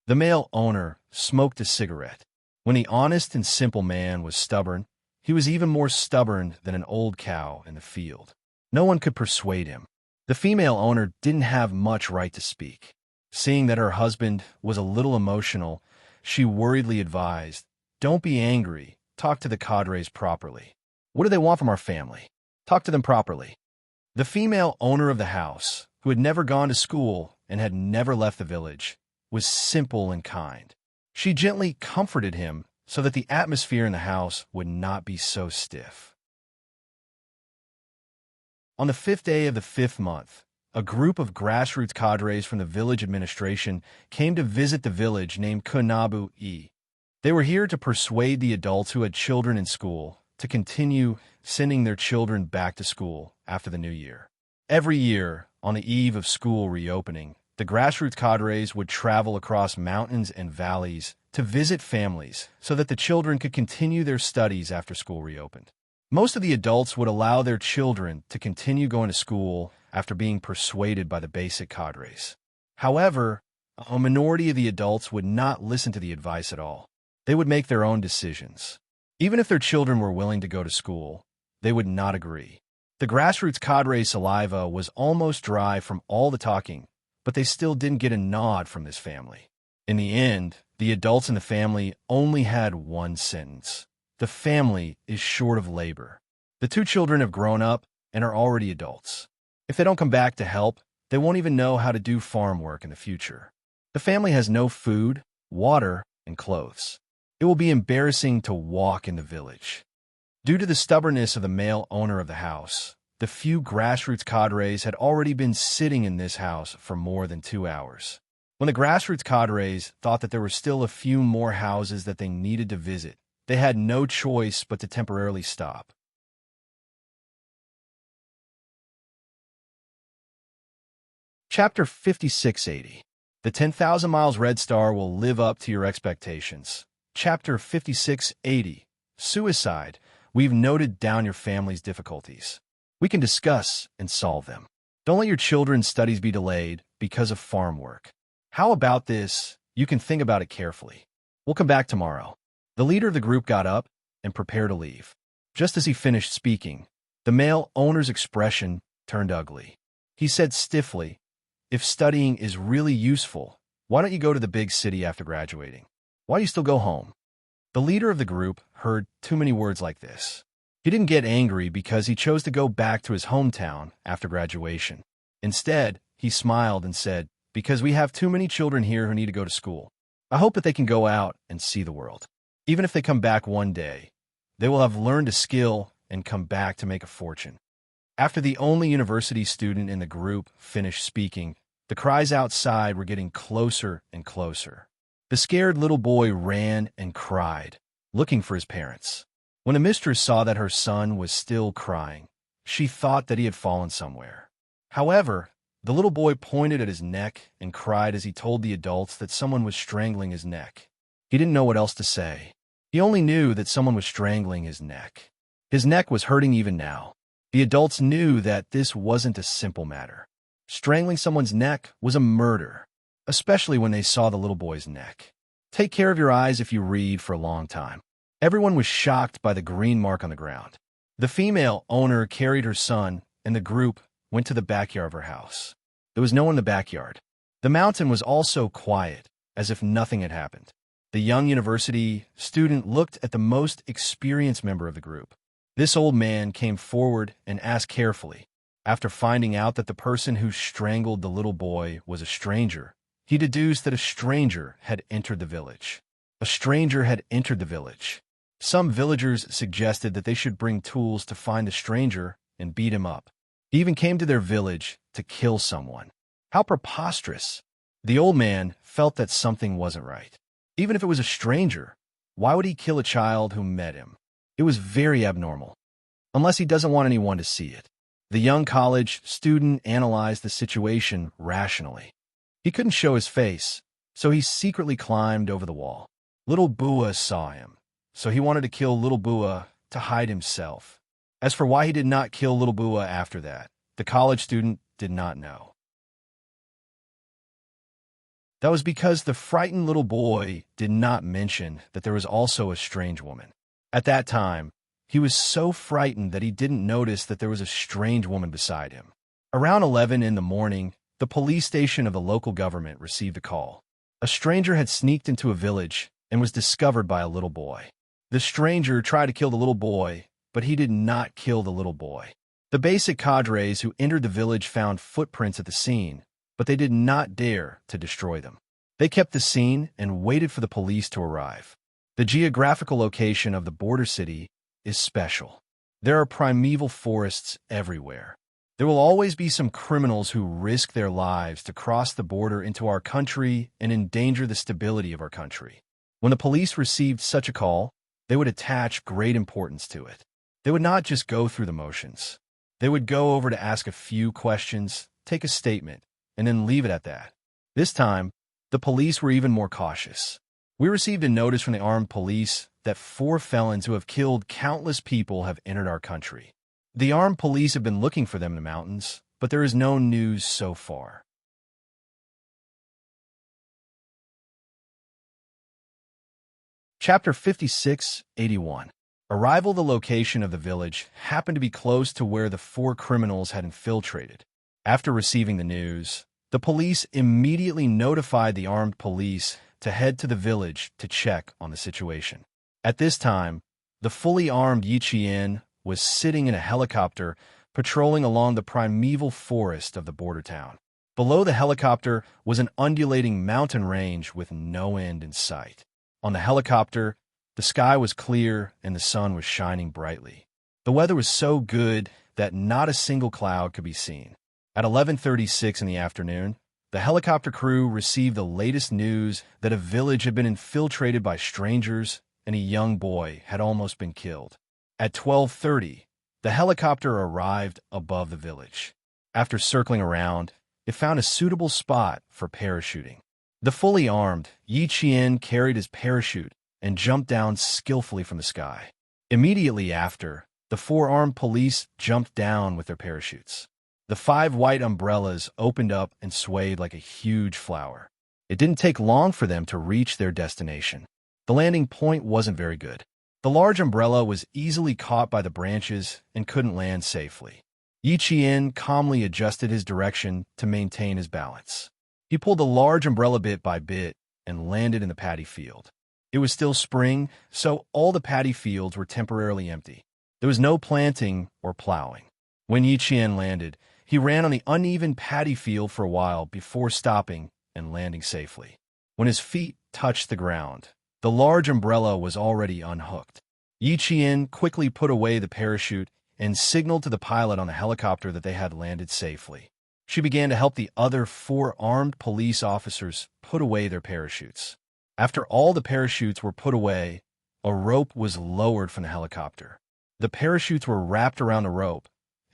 The male owner smoked a cigarette. When the honest and simple man was stubborn, he was even more stubborn than an old cow in the field. No one could persuade him. The female owner didn't have much right to speak. Seeing that her husband was a little emotional, she worriedly advised, "Don't be angry. Talk to the cadres properly. What do they want from our family? Talk to them properly." The female owner of the house, who had never gone to school and had never left the village, was simple and kind. She gently comforted him so that the atmosphere in the house would not be so stiff. On the 5th day of the 5th month, a group of grassroots cadres from the village administration came to visit the village named Kunabu-e. They were here to persuade the adults who had children in school to continue sending their children back to school after the new year. Every year, on the eve of school reopening, the grassroots cadres would travel across mountains and valleys to visit families so that the children could continue their studies after school reopened. Most of the adults would allow their children to continue going to school after being persuaded by the basic cadres. However, a minority of the adults would not listen to the advice at all. They would make their own decisions. Even if their children were willing to go to school, they would not agree. The grassroots cadre saliva was almost dry from all the talking, but they still didn't get a nod from this family. In the end, the adults in the family only had one sentence. The family is short of labor. The two children have grown up and are already adults. If they don't come back to help, they won't even know how to do farm work in the future. The family has no food, water, and clothes. It will be embarrassing to walk in the village. Due to the stubbornness of the male owner of the house, the few grassroots cadres had already been sitting in this house for more than 2 hours. When the grassroots cadres thought that there were still a few more houses that they needed to visit, they had no choice but to temporarily stop. Chapter 5680. The 10,000 Miles Red Star will live up to your expectations. Chapter 5680. Suicide. We've noted down your family's difficulties. We can discuss and solve them. Don't let your children's studies be delayed because of farm work. How about this? You can think about it carefully. We'll come back tomorrow. The leader of the group got up and prepared to leave. Just as he finished speaking, the male owner's expression turned ugly. He said stiffly, "If studying is really useful, why don't you go to the big city after graduating? Why do you still go home?" The leader of the group heard too many words like this. He didn't get angry because he chose to go back to his hometown after graduation. Instead, he smiled and said, "Because we have too many children here who need to go to school. I hope that they can go out and see the world. Even if they come back one day, they will have learned a skill and come back to make a fortune." After the only university student in the group finished speaking, the cries outside were getting closer and closer. The scared little boy ran and cried, looking for his parents. When the mistress saw that her son was still crying, she thought that he had fallen somewhere. However, the little boy pointed at his neck and cried as he told the adults that someone was strangling his neck. He didn't know what else to say. He only knew that someone was strangling his neck. His neck was hurting even now. The adults knew that this wasn't a simple matter. Strangling someone's neck was a murder, especially when they saw the little boy's neck. Take care of your eyes if you read for a long time. Everyone was shocked by the green mark on the ground. The female owner carried her son, and the group went to the backyard of her house. There was no one in the backyard. The mountain was also quiet, as if nothing had happened. The young university student looked at the most experienced member of the group. This old man came forward and asked carefully. After finding out that the person who strangled the little boy was a stranger, he deduced that a stranger had entered the village. A stranger had entered the village. Some villagers suggested that they should bring tools to find the stranger and beat him up. He even came to their village to kill someone. How preposterous! The old man felt that something wasn't right. Even if it was a stranger, why would he kill a child who met him? It was very abnormal. Unless he doesn't want anyone to see it. The young college student analyzed the situation rationally. He couldn't show his face, so he secretly climbed over the wall. Little Bua saw him, so he wanted to kill Little Bua to hide himself. As for why he did not kill Little Bua after that, the college student did not know. That was because the frightened little boy did not mention that there was also a strange woman. At that time, he was so frightened that he didn't notice that there was a strange woman beside him. Around 11 in the morning, the police station of the local government received a call. A stranger had sneaked into a village and was discovered by a little boy. The stranger tried to kill the little boy, but he did not kill the little boy. The basic cadres who entered the village found footprints at the scene, but they did not dare to destroy them. They kept the scene and waited for the police to arrive. The geographical location of the border city is special. There are primeval forests everywhere. There will always be some criminals who risk their lives to cross the border into our country and endanger the stability of our country. When the police received such a call, they would attach great importance to it. They would not just go through the motions. They would go over to ask a few questions, take a statement, and then leave it at that. This time, the police were even more cautious. We received a notice from the armed police that 4 felons who have killed countless people have entered our country. The armed police have been looking for them in the mountains, but there is no news so far. Chapter 5681. Arrival. The location of the village happened to be close to where the 4 criminals had infiltrated. After receiving the news, the police immediately notified the armed police to head to the village to check on the situation. At this time, the fully armed Yichien was sitting in a helicopter patrolling along the primeval forest of the border town. Below the helicopter was an undulating mountain range with no end in sight. On the helicopter, the sky was clear and the sun was shining brightly. The weather was so good that not a single cloud could be seen. At 11:36 in the afternoon, The helicopter crew received the latest news that a village had been infiltrated by strangers and a young boy had almost been killed. At 12:30, the helicopter arrived above the village. After circling around, it found a suitable spot for parachuting. The fully armed Yi Qian carried his parachute and jumped down skillfully from the sky. Immediately after, the 4 armed police jumped down with their parachutes. The 5 white umbrellas opened up and swayed like a huge flower. It didn't take long for them to reach their destination. The landing point wasn't very good. The large umbrella was easily caught by the branches and couldn't land safely. Yi Qian calmly adjusted his direction to maintain his balance. He pulled the large umbrella bit by bit and landed in the paddy field. It was still spring, so all the paddy fields were temporarily empty. There was no planting or plowing. When Yi Qian landed, he ran on the uneven paddy field for a while before stopping and landing safely. When his feet touched the ground, the large umbrella was already unhooked. Yi Qian quickly put away the parachute and signaled to the pilot on the helicopter that they had landed safely. She began to help the other 4 armed police officers put away their parachutes. After all the parachutes were put away, a rope was lowered from the helicopter. The parachutes were wrapped around the rope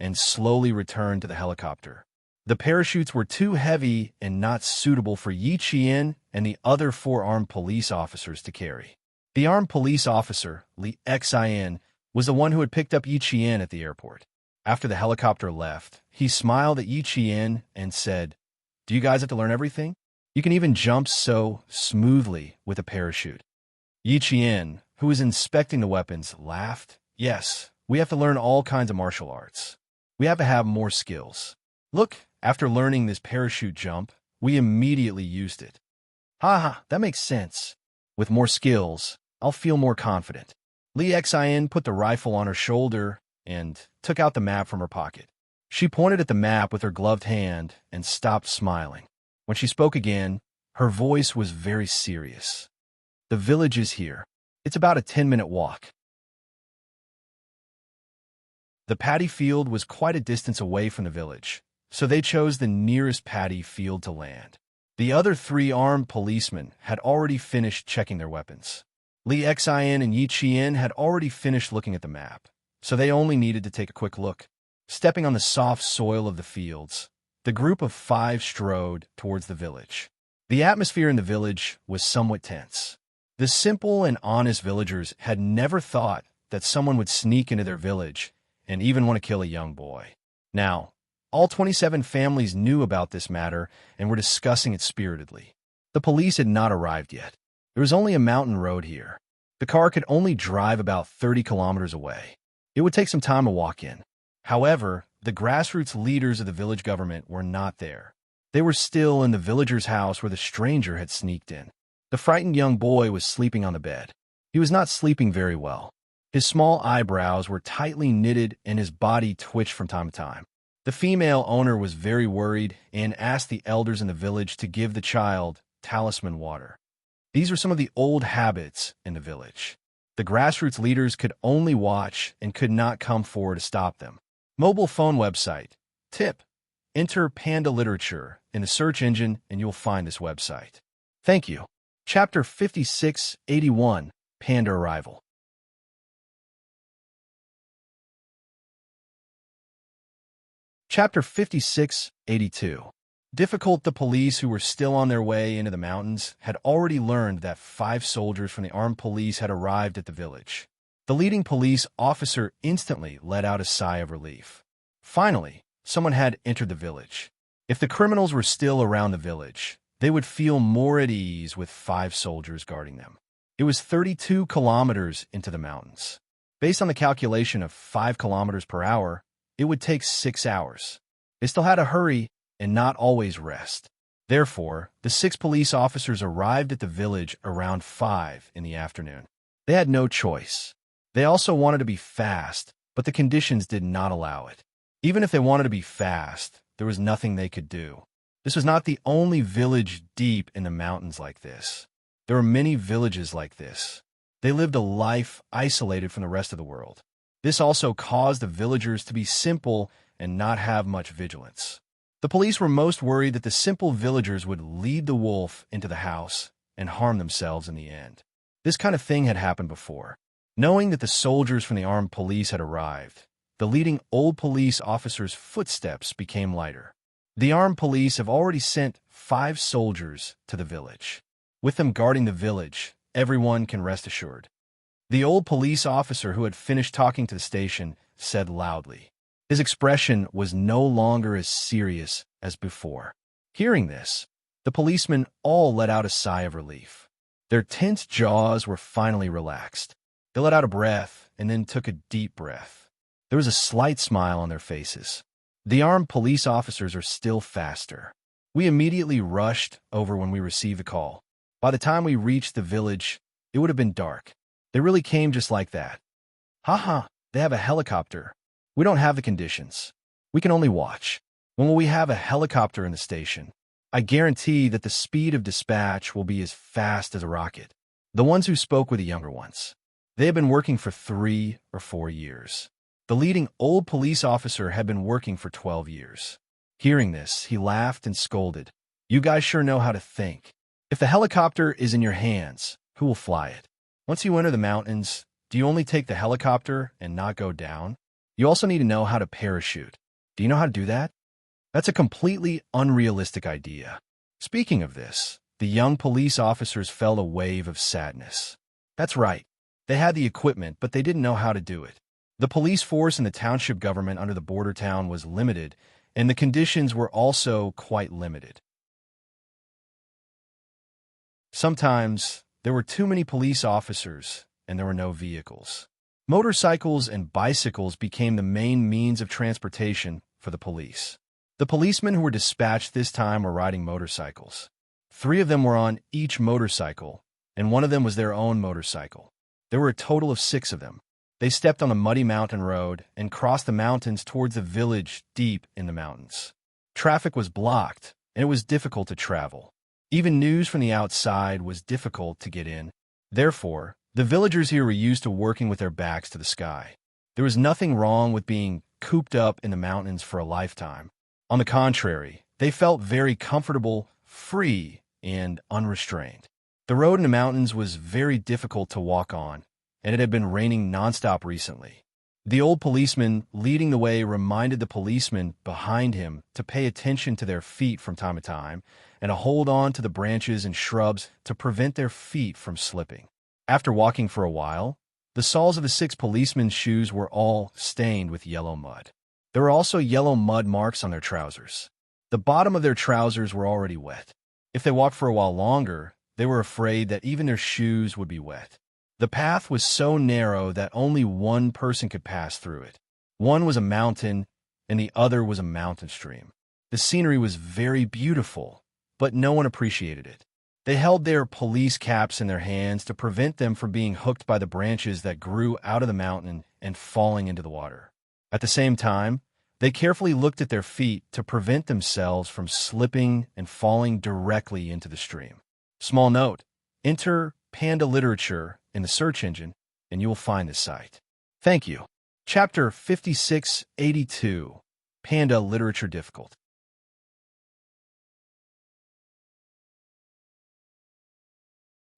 and slowly returned to the helicopter. The parachutes were too heavy and not suitable for Yi Qian and the other 4 armed police officers to carry. The armed police officer, Li Xian, was the one who had picked up Yi Qian at the airport. After the helicopter left, he smiled at Yi Qian and said, "Do you guys have to learn everything? You can even jump so smoothly with a parachute." Yi Qian, who was inspecting the weapons, laughed. "Yes, we have to learn all kinds of martial arts. We have to have more skills. Look, after learning this parachute jump, we immediately used it." "Haha, that makes sense. With more skills, I'll feel more confident." Li Xian put the rifle on her shoulder and took out the map from her pocket. She pointed at the map with her gloved hand and stopped smiling. When she spoke again, her voice was very serious. "The village is here. It's about a 10-minute walk." The paddy field was quite a distance away from the village, so they chose the nearest paddy field to land. The other 3 armed policemen had already finished checking their weapons. Li Xian and Yi Qian had already finished looking at the map, so they only needed to take a quick look. Stepping on the soft soil of the fields, the group of 5 strode towards the village. The atmosphere in the village was somewhat tense. The simple and honest villagers had never thought that someone would sneak into their village and even want to kill a young boy. Now, all 27 families knew about this matter and were discussing it spiritedly. The police had not arrived yet. There was only a mountain road here. The car could only drive about 30 kilometers away. It would take some time to walk in. However, the grassroots leaders of the village government were not there. They were still in the villager's house where the stranger had sneaked in. The frightened young boy was sleeping on the bed. He was not sleeping very well. His small eyebrows were tightly knitted and his body twitched from time to time. The female owner was very worried and asked the elders in the village to give the child talisman water. These were some of the old habits in the village. The grassroots leaders could only watch and could not come forward to stop them. Mobile phone website. Tip: enter Panda Literature in the search engine and you'll find this website. Thank you. Chapter 5681, Panda Arrival. Chapter 5682. Difficult. The police who were still on their way into the mountains had already learned that 5 soldiers from the armed police had arrived at the village. The leading police officer instantly let out a sigh of relief. Finally, someone had entered the village. If the criminals were still around the village, they would feel more at ease with 5 soldiers guarding them. It was 32 kilometers into the mountains. Based on the calculation of 5 kilometers per hour, it would take 6 hours. They still had to hurry and not always rest. Therefore, the 6 police officers arrived at the village around 5 in the afternoon. They had no choice. They also wanted to be fast, but the conditions did not allow it. Even if they wanted to be fast, there was nothing they could do. This was not the only village deep in the mountains like this. There were many villages like this. They lived a life isolated from the rest of the world. This also caused the villagers to be simple and not have much vigilance. The police were most worried that the simple villagers would lead the wolf into the house and harm themselves in the end. This kind of thing had happened before. Knowing that the soldiers from the armed police had arrived, the leading old police officer's footsteps became lighter. The armed police have already sent 5 soldiers to the village. With them guarding the village, everyone can rest assured. The old police officer who had finished talking to the station said loudly. His expression was no longer as serious as before. Hearing this, the policemen all let out a sigh of relief. Their tense jaws were finally relaxed. They let out a breath and then took a deep breath. There was a slight smile on their faces. The armed police officers are still faster. We immediately rushed over when we received the call. By the time we reached the village, it would have been dark. They really came just like that. Haha, they have a helicopter. We don't have the conditions. We can only watch. When will we have a helicopter in the station? I guarantee that the speed of dispatch will be as fast as a rocket. The ones who spoke were the younger ones. They had been working for 3 or 4 years. The leading old police officer had been working for 12 years. Hearing this, he laughed and scolded. You guys sure know how to think. If the helicopter is in your hands, who will fly it? Once you enter the mountains, do you only take the helicopter and not go down? You also need to know how to parachute. Do you know how to do that? That's a completely unrealistic idea. Speaking of this, the young police officers felt a wave of sadness. That's right. They had the equipment, but they didn't know how to do it. The police force in the township government under the border town was limited, and the conditions were also quite limited. Sometimes, there were too many police officers, and there were no vehicles. Motorcycles and bicycles became the main means of transportation for the police. The policemen who were dispatched this time were riding motorcycles. 3 of them were on each motorcycle, and 1 of them was their own motorcycle. There were a total of 6 of them. They stepped on a muddy mountain road and crossed the mountains towards the village deep in the mountains. Traffic was blocked, and it was difficult to travel. Even news from the outside was difficult to get in. Therefore, the villagers here were used to working with their backs to the sky. There was nothing wrong with being cooped up in the mountains for a lifetime. On the contrary, they felt very comfortable, free, and unrestrained. The road in the mountains was very difficult to walk on, and it had been raining nonstop recently. The old policeman leading the way reminded the policemen behind him to pay attention to their feet from time to time and to hold on to the branches and shrubs to prevent their feet from slipping. After walking for a while, the soles of the 6 policemen's shoes were all stained with yellow mud. There were also yellow mud marks on their trousers. The bottom of their trousers were already wet. If they walked for a while longer, they were afraid that even their shoes would be wet. The path was so narrow that only one person could pass through it. One was a mountain, and the other was a mountain stream. The scenery was very beautiful, but no one appreciated it. They held their police caps in their hands to prevent them from being hooked by the branches that grew out of the mountain and falling into the water. At the same time, they carefully looked at their feet to prevent themselves from slipping and falling directly into the stream. Small note, enter Panda Literature in the search engine, and you will find this site. Thank you. Chapter 5682, Panda Literature Difficult.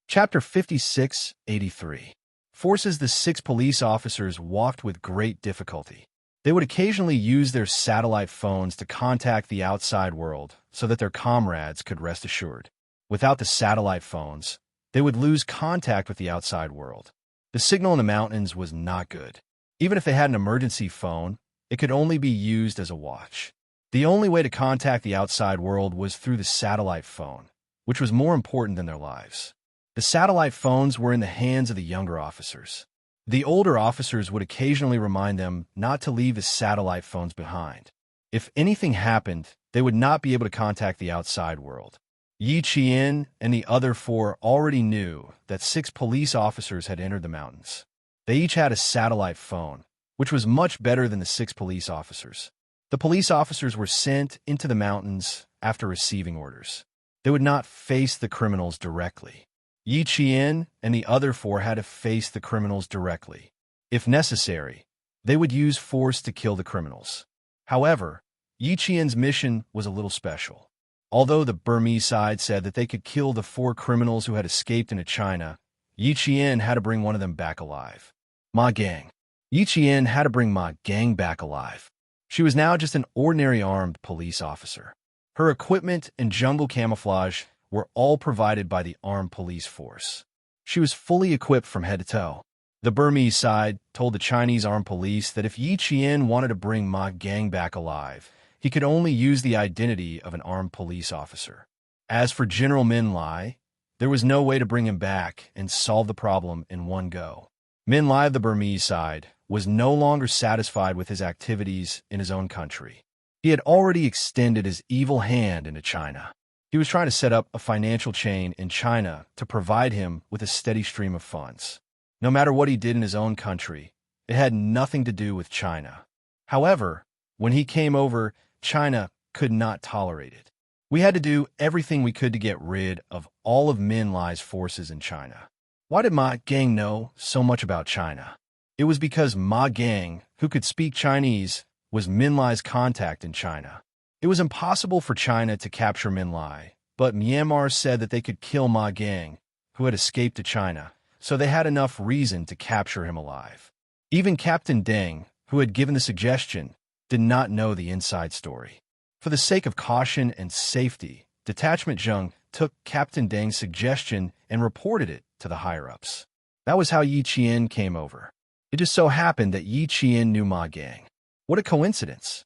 Chapter 5683. Forces the 6 police officers walked with great difficulty. They would occasionally use their satellite phones to contact the outside world so that their comrades could rest assured. Without the satellite phones, they would lose contact with the outside world. The signal in the mountains was not good. Even if they had an emergency phone, it could only be used as a watch. The only way to contact the outside world was through the satellite phone, which was more important than their lives. The satellite phones were in the hands of the younger officers. The older officers would occasionally remind them not to leave the satellite phones behind. If anything happened, they would not be able to contact the outside world. Yi Qian and the other 4 already knew that 6 police officers had entered the mountains. They each had a satellite phone, which was much better than the 6 police officers. The police officers were sent into the mountains after receiving orders. They would not face the criminals directly. Yi Qian and the other 4 had to face the criminals directly. If necessary, they would use force to kill the criminals. However, Yi Qian's mission was a little special. Although the Burmese side said that they could kill the 4 criminals who had escaped into China, Yi Qian had to bring one of them back alive. Ma Gang. Yi Qian had to bring Ma Gang back alive. She was now just an ordinary armed police officer. Her equipment and jungle camouflage were all provided by the armed police force. She was fully equipped from head to toe. The Burmese side told the Chinese armed police that if Yi Qian wanted to bring Ma Gang back alive, he could only use the identity of an armed police officer. As for General Min Lai, there was no way to bring him back and solve the problem in one go. Min Lai of the Burmese side was no longer satisfied with his activities in his own country. He had already extended his evil hand into China. He was trying to set up a financial chain in China to provide him with a steady stream of funds. No matter what he did in his own country, it had nothing to do with China. However, when he came over, China could not tolerate it. We had to do everything we could to get rid of all of Min Lai's forces in China. Why did Ma Gang know so much about China? It was because Ma Gang, who could speak Chinese, was Min Lai's contact in China. It was impossible for China to capture Min Lai, but Myanmar said that they could kill Ma Gang, who had escaped to China, so they had enough reason to capture him alive. Even Captain Deng, who had given the suggestion, did not know the inside story. For the sake of caution and safety, Detachment Zheng took Captain Deng's suggestion and reported it to the higher-ups. That was how Yi Qian came over. It just so happened that Yi Qian knew Ma Gang. What a coincidence!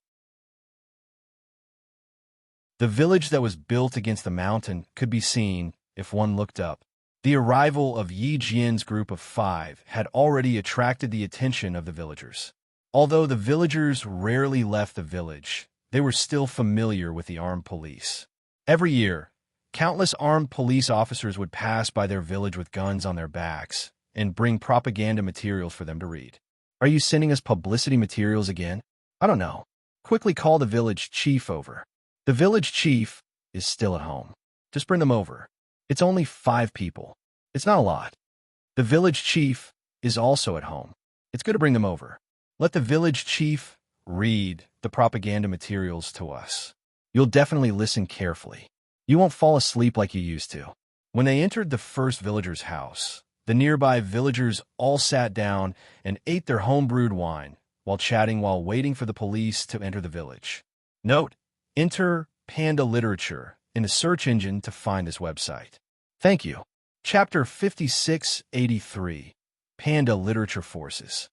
The village that was built against the mountain could be seen if one looked up. The arrival of Yi Jian's group of 5 had already attracted the attention of the villagers. Although the villagers rarely left the village, they were still familiar with the armed police. Every year, countless armed police officers would pass by their village with guns on their backs and bring propaganda materials for them to read. Are you sending us publicity materials again? I don't know. Quickly call the village chief over. The village chief is still at home. Just bring them over. It's only 5 people. It's not a lot. The village chief is also at home. It's good to bring them over. Let the village chief read the propaganda materials to us. You'll definitely listen carefully. You won't fall asleep like you used to. When they entered the first villager's house, the nearby villagers all sat down and ate their home-brewed wine while chatting while waiting for the police to enter the village. Note, enter Panda Literature in the search engine to find this website. Thank you. Chapter 5683, Panda Literature Forces.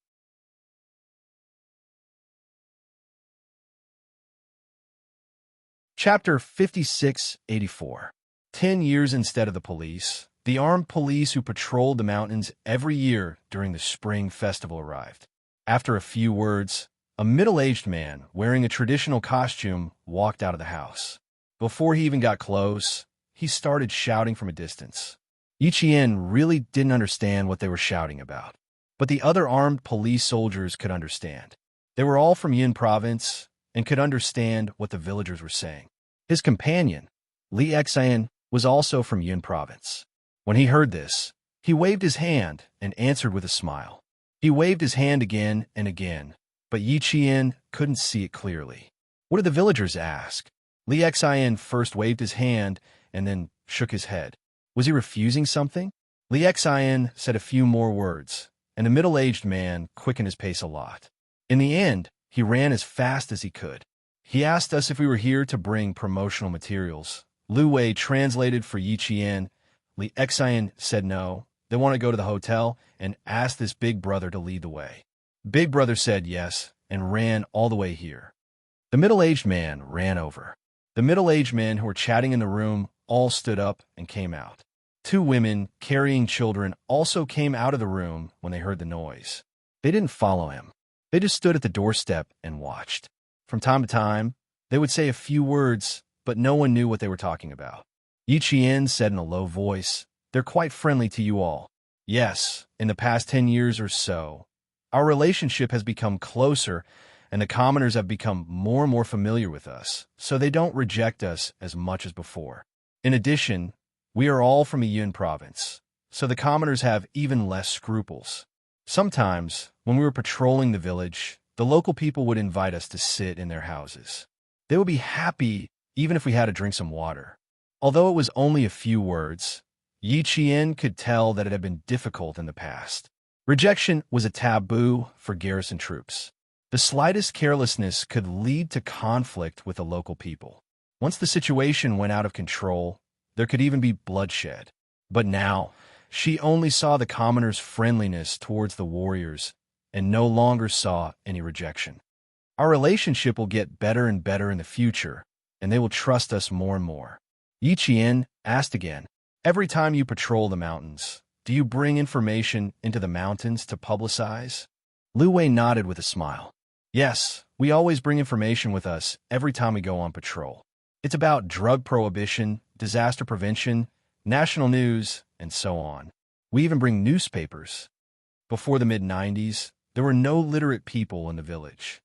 Chapter 5684. 10 years instead of the police, the armed police who patrolled the mountains every year during the spring festival arrived. After a few words, a middle-aged man wearing a traditional costume walked out of the house. Before he even got close, he started shouting from a distance. Yi Qian really didn't understand what they were shouting about, but the other armed police soldiers could understand. They were all from Yun province and could understand what the villagers were saying. His companion, Li Xian, was also from Yun province. When he heard this, he waved his hand and answered with a smile. He waved his hand again and again, but Yi Qian couldn't see it clearly. What did the villagers ask? Li Xian first waved his hand and then shook his head. Was he refusing something? Li Xian said a few more words, and the middle-aged man quickened his pace a lot. In the end, he ran as fast as he could. He asked us if we were here to bring promotional materials. Lu Wei translated for Yi Qian. Li Xian said no. They want to go to the hotel and asked this big brother to lead the way. Big brother said yes and ran all the way here. The middle-aged man ran over. The middle-aged men who were chatting in the room all stood up and came out. 2 women carrying children also came out of the room when they heard the noise. They didn't follow him. They just stood at the doorstep and watched. From time to time, they would say a few words, but no one knew what they were talking about. Yi Qian said in a low voice, "They're quite friendly to you all." Yes, in the past 10 years or so, our relationship has become closer and the commoners have become more and more familiar with us, so they don't reject us as much as before. In addition, we are all from a Yun province, so the commoners have even less scruples. Sometimes, when we were patrolling the village, the local people would invite us to sit in their houses. They would be happy even if we had to drink some water. Although it was only a few words, Yi Qian could tell that it had been difficult in the past. Rejection was a taboo for garrison troops. The slightest carelessness could lead to conflict with the local people. Once the situation went out of control, there could even be bloodshed. But now, she only saw the commoners' friendliness towards the warriors and no longer saw any rejection. Our relationship will get better and better in the future, and they will trust us more and more. Yi Qian asked again, every time you patrol the mountains, do you bring information into the mountains to publicize? Lu Wei nodded with a smile. Yes, we always bring information with us every time we go on patrol. It's about drug prohibition, disaster prevention, national news, and so on. We even bring newspapers. Before the mid-90s, there were no literate people in the village.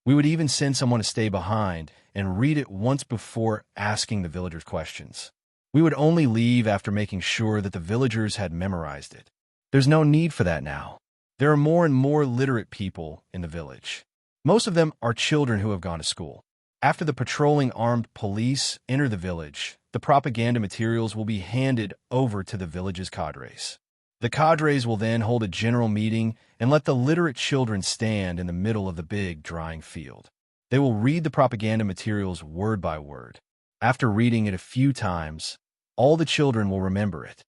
We would even send someone to stay behind and read it once before asking the villagers questions. We would only leave after making sure that the villagers had memorized it. There's no need for that now. There are more and more literate people in the village. Most of them are children who have gone to school. After the patrolling armed police enter the village, the propaganda materials will be handed over to the village's cadres. The cadres will then hold a general meeting and let the literate children stand in the middle of the big drying field. They will read the propaganda materials word by word. After reading it a few times, all the children will remember it.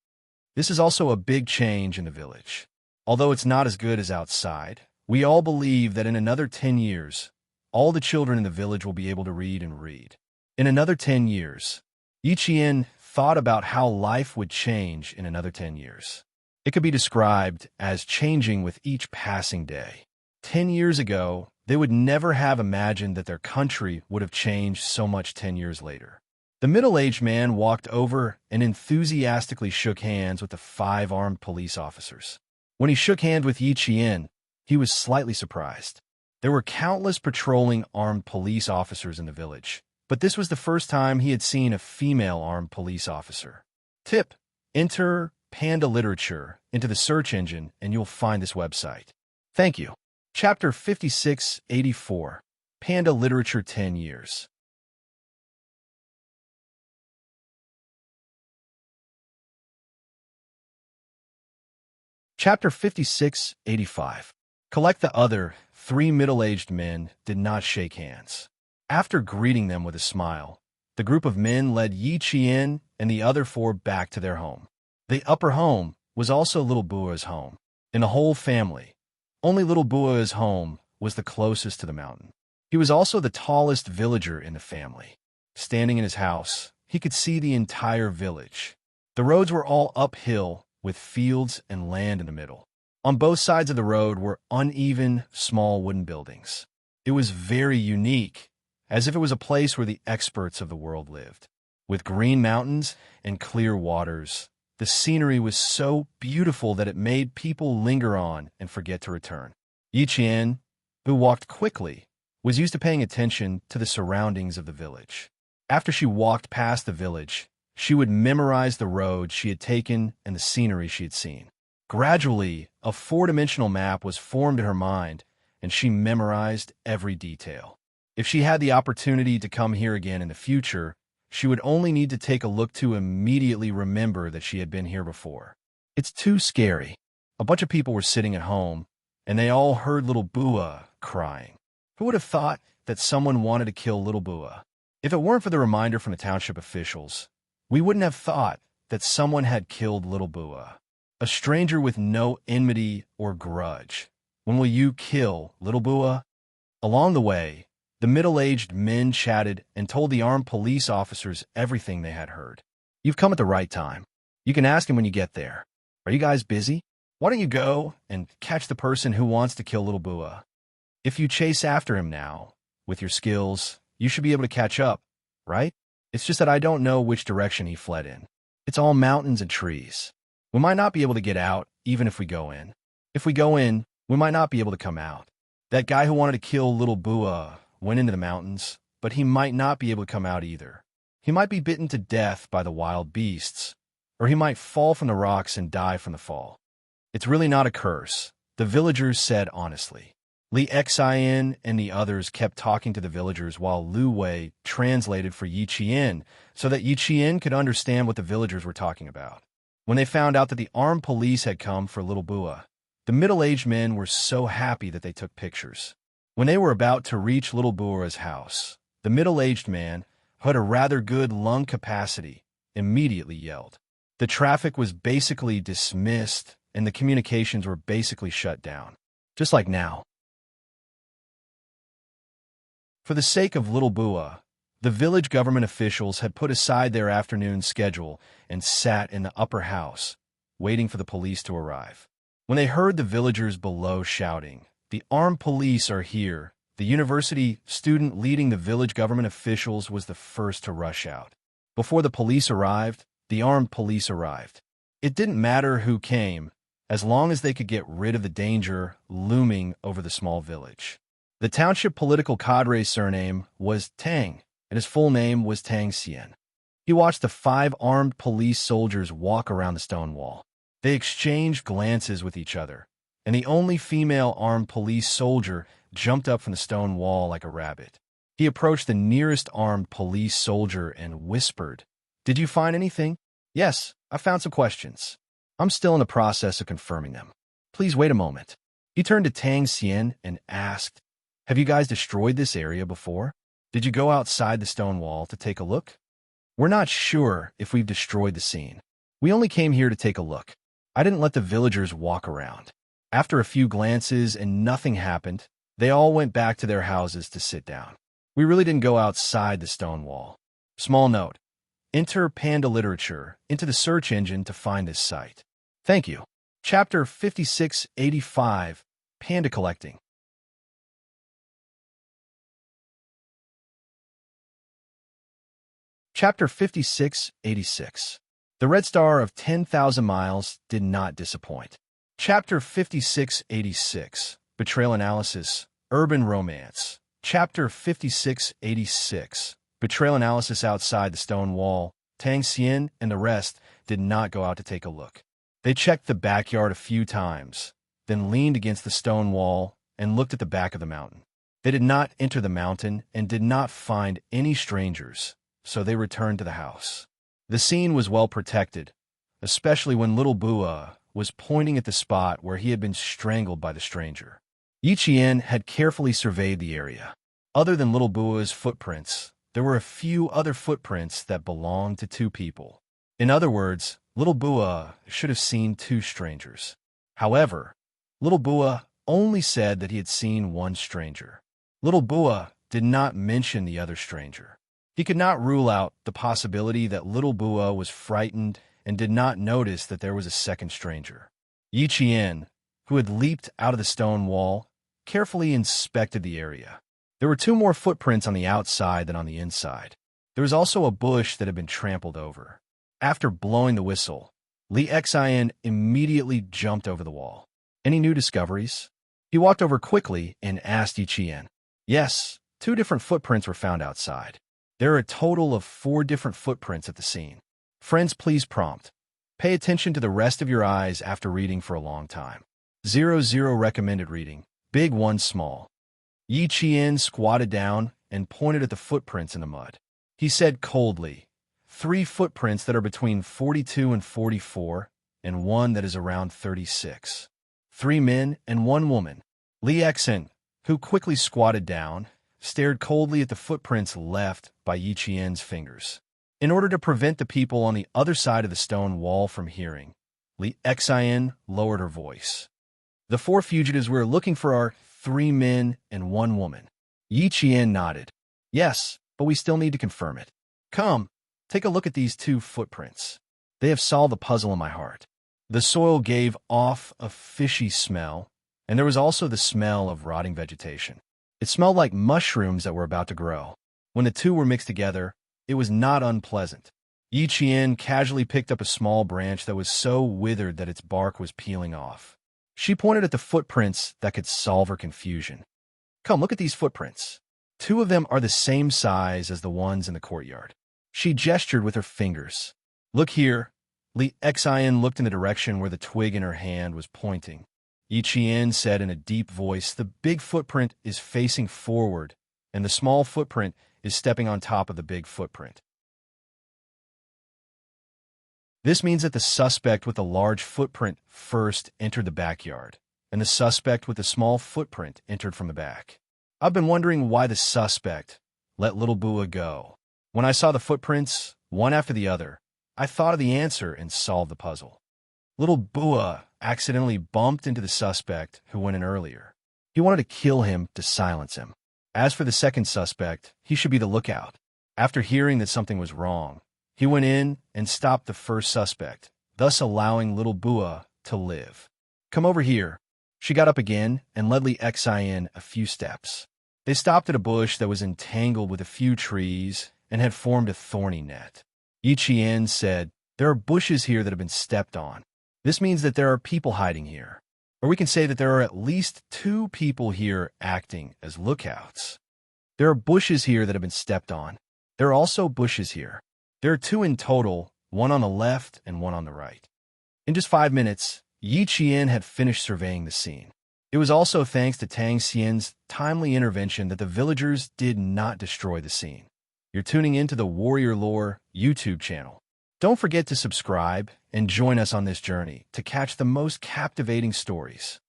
This is also a big change in the village. Although it's not as good as outside, we all believe that in another 10 years, all the children in the village will be able to read and read. In another 10 years, Yi Qian thought about how life would change in another 10 years. It could be described as changing with each passing day. 10 years ago, they would never have imagined that their country would have changed so much 10 years later. The middle-aged man walked over and enthusiastically shook hands with the 5 armed police officers. When he shook hands with Yi Qian, he was slightly surprised. There were countless patrolling armed police officers in the village, but this was the first time he had seen a female armed police officer. Tip: enter Panda Literature into the search engine and you'll find this website. Thank you. Chapter 5684. Panda Literature 10 Years. Chapter 5685. Collect the other 3 middle-aged men did not shake hands. After greeting them with a smile, the group of men led Yi Qian and the other 4 back to their home. The upper home was also Little Bua's home. In the whole family, only Little Bua's home was the closest to the mountain. He was also the tallest villager in the family. Standing in his house, he could see the entire village. The roads were all uphill, with fields and land in the middle. On both sides of the road were uneven, small wooden buildings. It was very unique, as if it was a place where the experts of the world lived. With green mountains and clear waters, the scenery was so beautiful that it made people linger on and forget to return. Yi Qian, who walked quickly, was used to paying attention to the surroundings of the village. After she walked past the village, she would memorize the road she had taken and the scenery she had seen. Gradually, a 4-dimensional map was formed in her mind, and she memorized every detail. If she had the opportunity to come here again in the future, she would only need to take a look to immediately remember that she had been here before. It's too scary. A bunch of people were sitting at home, and they all heard Little Bua crying. Who would have thought that someone wanted to kill Little Bua? If it weren't for the reminder from the township officials, we wouldn't have thought that someone had killed Little Bua. A stranger with no enmity or grudge. When will you kill Little Bua? Along the way, the middle-aged men chatted and told the armed police officers everything they had heard. You've come at the right time. You can ask him when you get there. Are you guys busy? Why don't you go and catch the person who wants to kill Little Bua? If you chase after him now, with your skills, you should be able to catch up, right? It's just that I don't know which direction he fled in. It's all mountains and trees. We might not be able to get out, even if we go in. If we go in, we might not be able to come out. That guy who wanted to kill Little Bua went into the mountains, but he might not be able to come out either. He might be bitten to death by the wild beasts, or he might fall from the rocks and die from the fall. It's really not a curse, the villagers said honestly. Li Xian and the others kept talking to the villagers while Lu Wei translated for Yi Qian so that Yi Qian could understand what the villagers were talking about. When they found out that the armed police had come for little Bua, the middle-aged men were so happy that they took pictures. When they were about to reach little Bua's house, the middle-aged man, who had a rather good lung capacity, immediately yelled. The traffic was basically dismissed and the communications were basically shut down. Just like now. For the sake of little Bua, the village government officials had put aside their afternoon schedule and sat in the upper house, waiting for the police to arrive. When they heard the villagers below shouting, "The armed police are here," the university student leading the village government officials was the first to rush out. Before the police arrived, the armed police arrived. It didn't matter who came, as long as they could get rid of the danger looming over the small village. The township political cadre's surname was Tang, and his full name was Tang Xian. He watched the 5 armed police soldiers walk around the stone wall. They exchanged glances with each other, and the only female armed police soldier jumped up from the stone wall like a rabbit. He approached the nearest armed police soldier and whispered, "Did you find anything?" "Yes, I found some questions. I'm still in the process of confirming them. Please wait a moment." He turned to Tang Xian and asked, "Have you guys destroyed this area before? Did you go outside the stone wall to take a look?" "We're not sure if we've destroyed the scene. We only came here to take a look. I didn't let the villagers walk around." After a few glances and nothing happened, they all went back to their houses to sit down. "We really didn't go outside the stone wall." Small note: enter Panda Literature into the search engine to find this site. Thank you. Chapter 5685, Panda Collecting. Chapter 5686. The Red Star of 10,000 Miles did not disappoint. Chapter 5686. Betrayal Analysis, Urban Romance. Chapter 5686. Betrayal Analysis. Outside the stone wall, Tang Xian and the rest did not go out to take a look. They checked the backyard a few times, then leaned against the stone wall and looked at the back of the mountain. They did not enter the mountain and did not find any strangers, so they returned to the house. The scene was well protected, especially when little Bua was pointing at the spot where he had been strangled by the stranger. Yi Qian had carefully surveyed the area. Other than little Bua's footprints, there were a few other footprints that belonged to 2 people. In other words, little Bua should have seen 2 strangers. However, little Bua only said that he had seen 1 stranger. Little Bua did not mention the other stranger. He could not rule out the possibility that little Bua was frightened and did not notice that there was a second stranger. Yi Qian, who had leaped out of the stone wall, carefully inspected the area. There were 2 more footprints on the outside than on the inside. There was also a bush that had been trampled over. After blowing the whistle, Li Xian immediately jumped over the wall. "Any new discoveries?" He walked over quickly and asked Yi Qian. "Yes, 2 different footprints were found outside. There are a total of 4 different footprints at the scene. Friends, please prompt. Pay attention to the rest of your eyes after reading for a long time. 00 recommended reading. Big 1 small." Yi Qian squatted down and pointed at the footprints in the mud. He said coldly, 3 footprints that are between 42 and 44, and 1 that is around 36. 3 men and 1 woman. Li Xian, who quickly squatted down, stared coldly at the footprints left by Yi Qian's fingers. In order to prevent the people on the other side of the stone wall from hearing, Li Xian lowered her voice. "The 4 fugitives we're looking for are 3 men and 1 woman." Yi Qian nodded. "Yes, but we still need to confirm it. Come, take a look at these 2 footprints. They have solved the puzzle in my heart." The soil gave off a fishy smell, and there was also the smell of rotting vegetation. It smelled like mushrooms that were about to grow. When the 2 were mixed together, it was not unpleasant. Yi Qian casually picked up a small branch that was so withered that its bark was peeling off. She pointed at the footprints that could solve her confusion. "Come, look at these footprints. 2 of them are the same size as the ones in the courtyard." She gestured with her fingers. "Look here." Li Xian looked in the direction where the twig in her hand was pointing. Yi Qian said in a deep voice. The big footprint is facing forward, and the small footprint is stepping on top of the big footprint. This means that the suspect with the large footprint first entered the backyard, and the suspect with the small footprint entered from the back. I've been wondering why the suspect let little Bua go. When I saw the footprints, one after the other, I thought of the answer and solved the puzzle. Little Bua accidentally bumped into the suspect who went in earlier. He wanted to kill him to silence him. As for the second suspect, he should be the lookout. After hearing that something was wrong, he went in and stopped the first suspect, thus allowing little Bua to live. Come over here. She got up again and led Li Xian a few steps. They stopped at a bush that was entangled with a few trees and had formed a thorny net. Yi Qian said, "There are bushes here that have been stepped on. This means that there are people hiding here. Or we can say that there are at least 2 people here acting as lookouts. There are bushes here that have been stepped on. There are also bushes here. There are 2 in total, one on the left and one on the right." In just 5 minutes, Yi Qian had finished surveying the scene. It was also thanks to Tang Xian's timely intervention that the villagers did not destroy the scene. You're tuning into the Warrior Lore YouTube channel. Don't forget to subscribe and join us on this journey to catch the most captivating stories.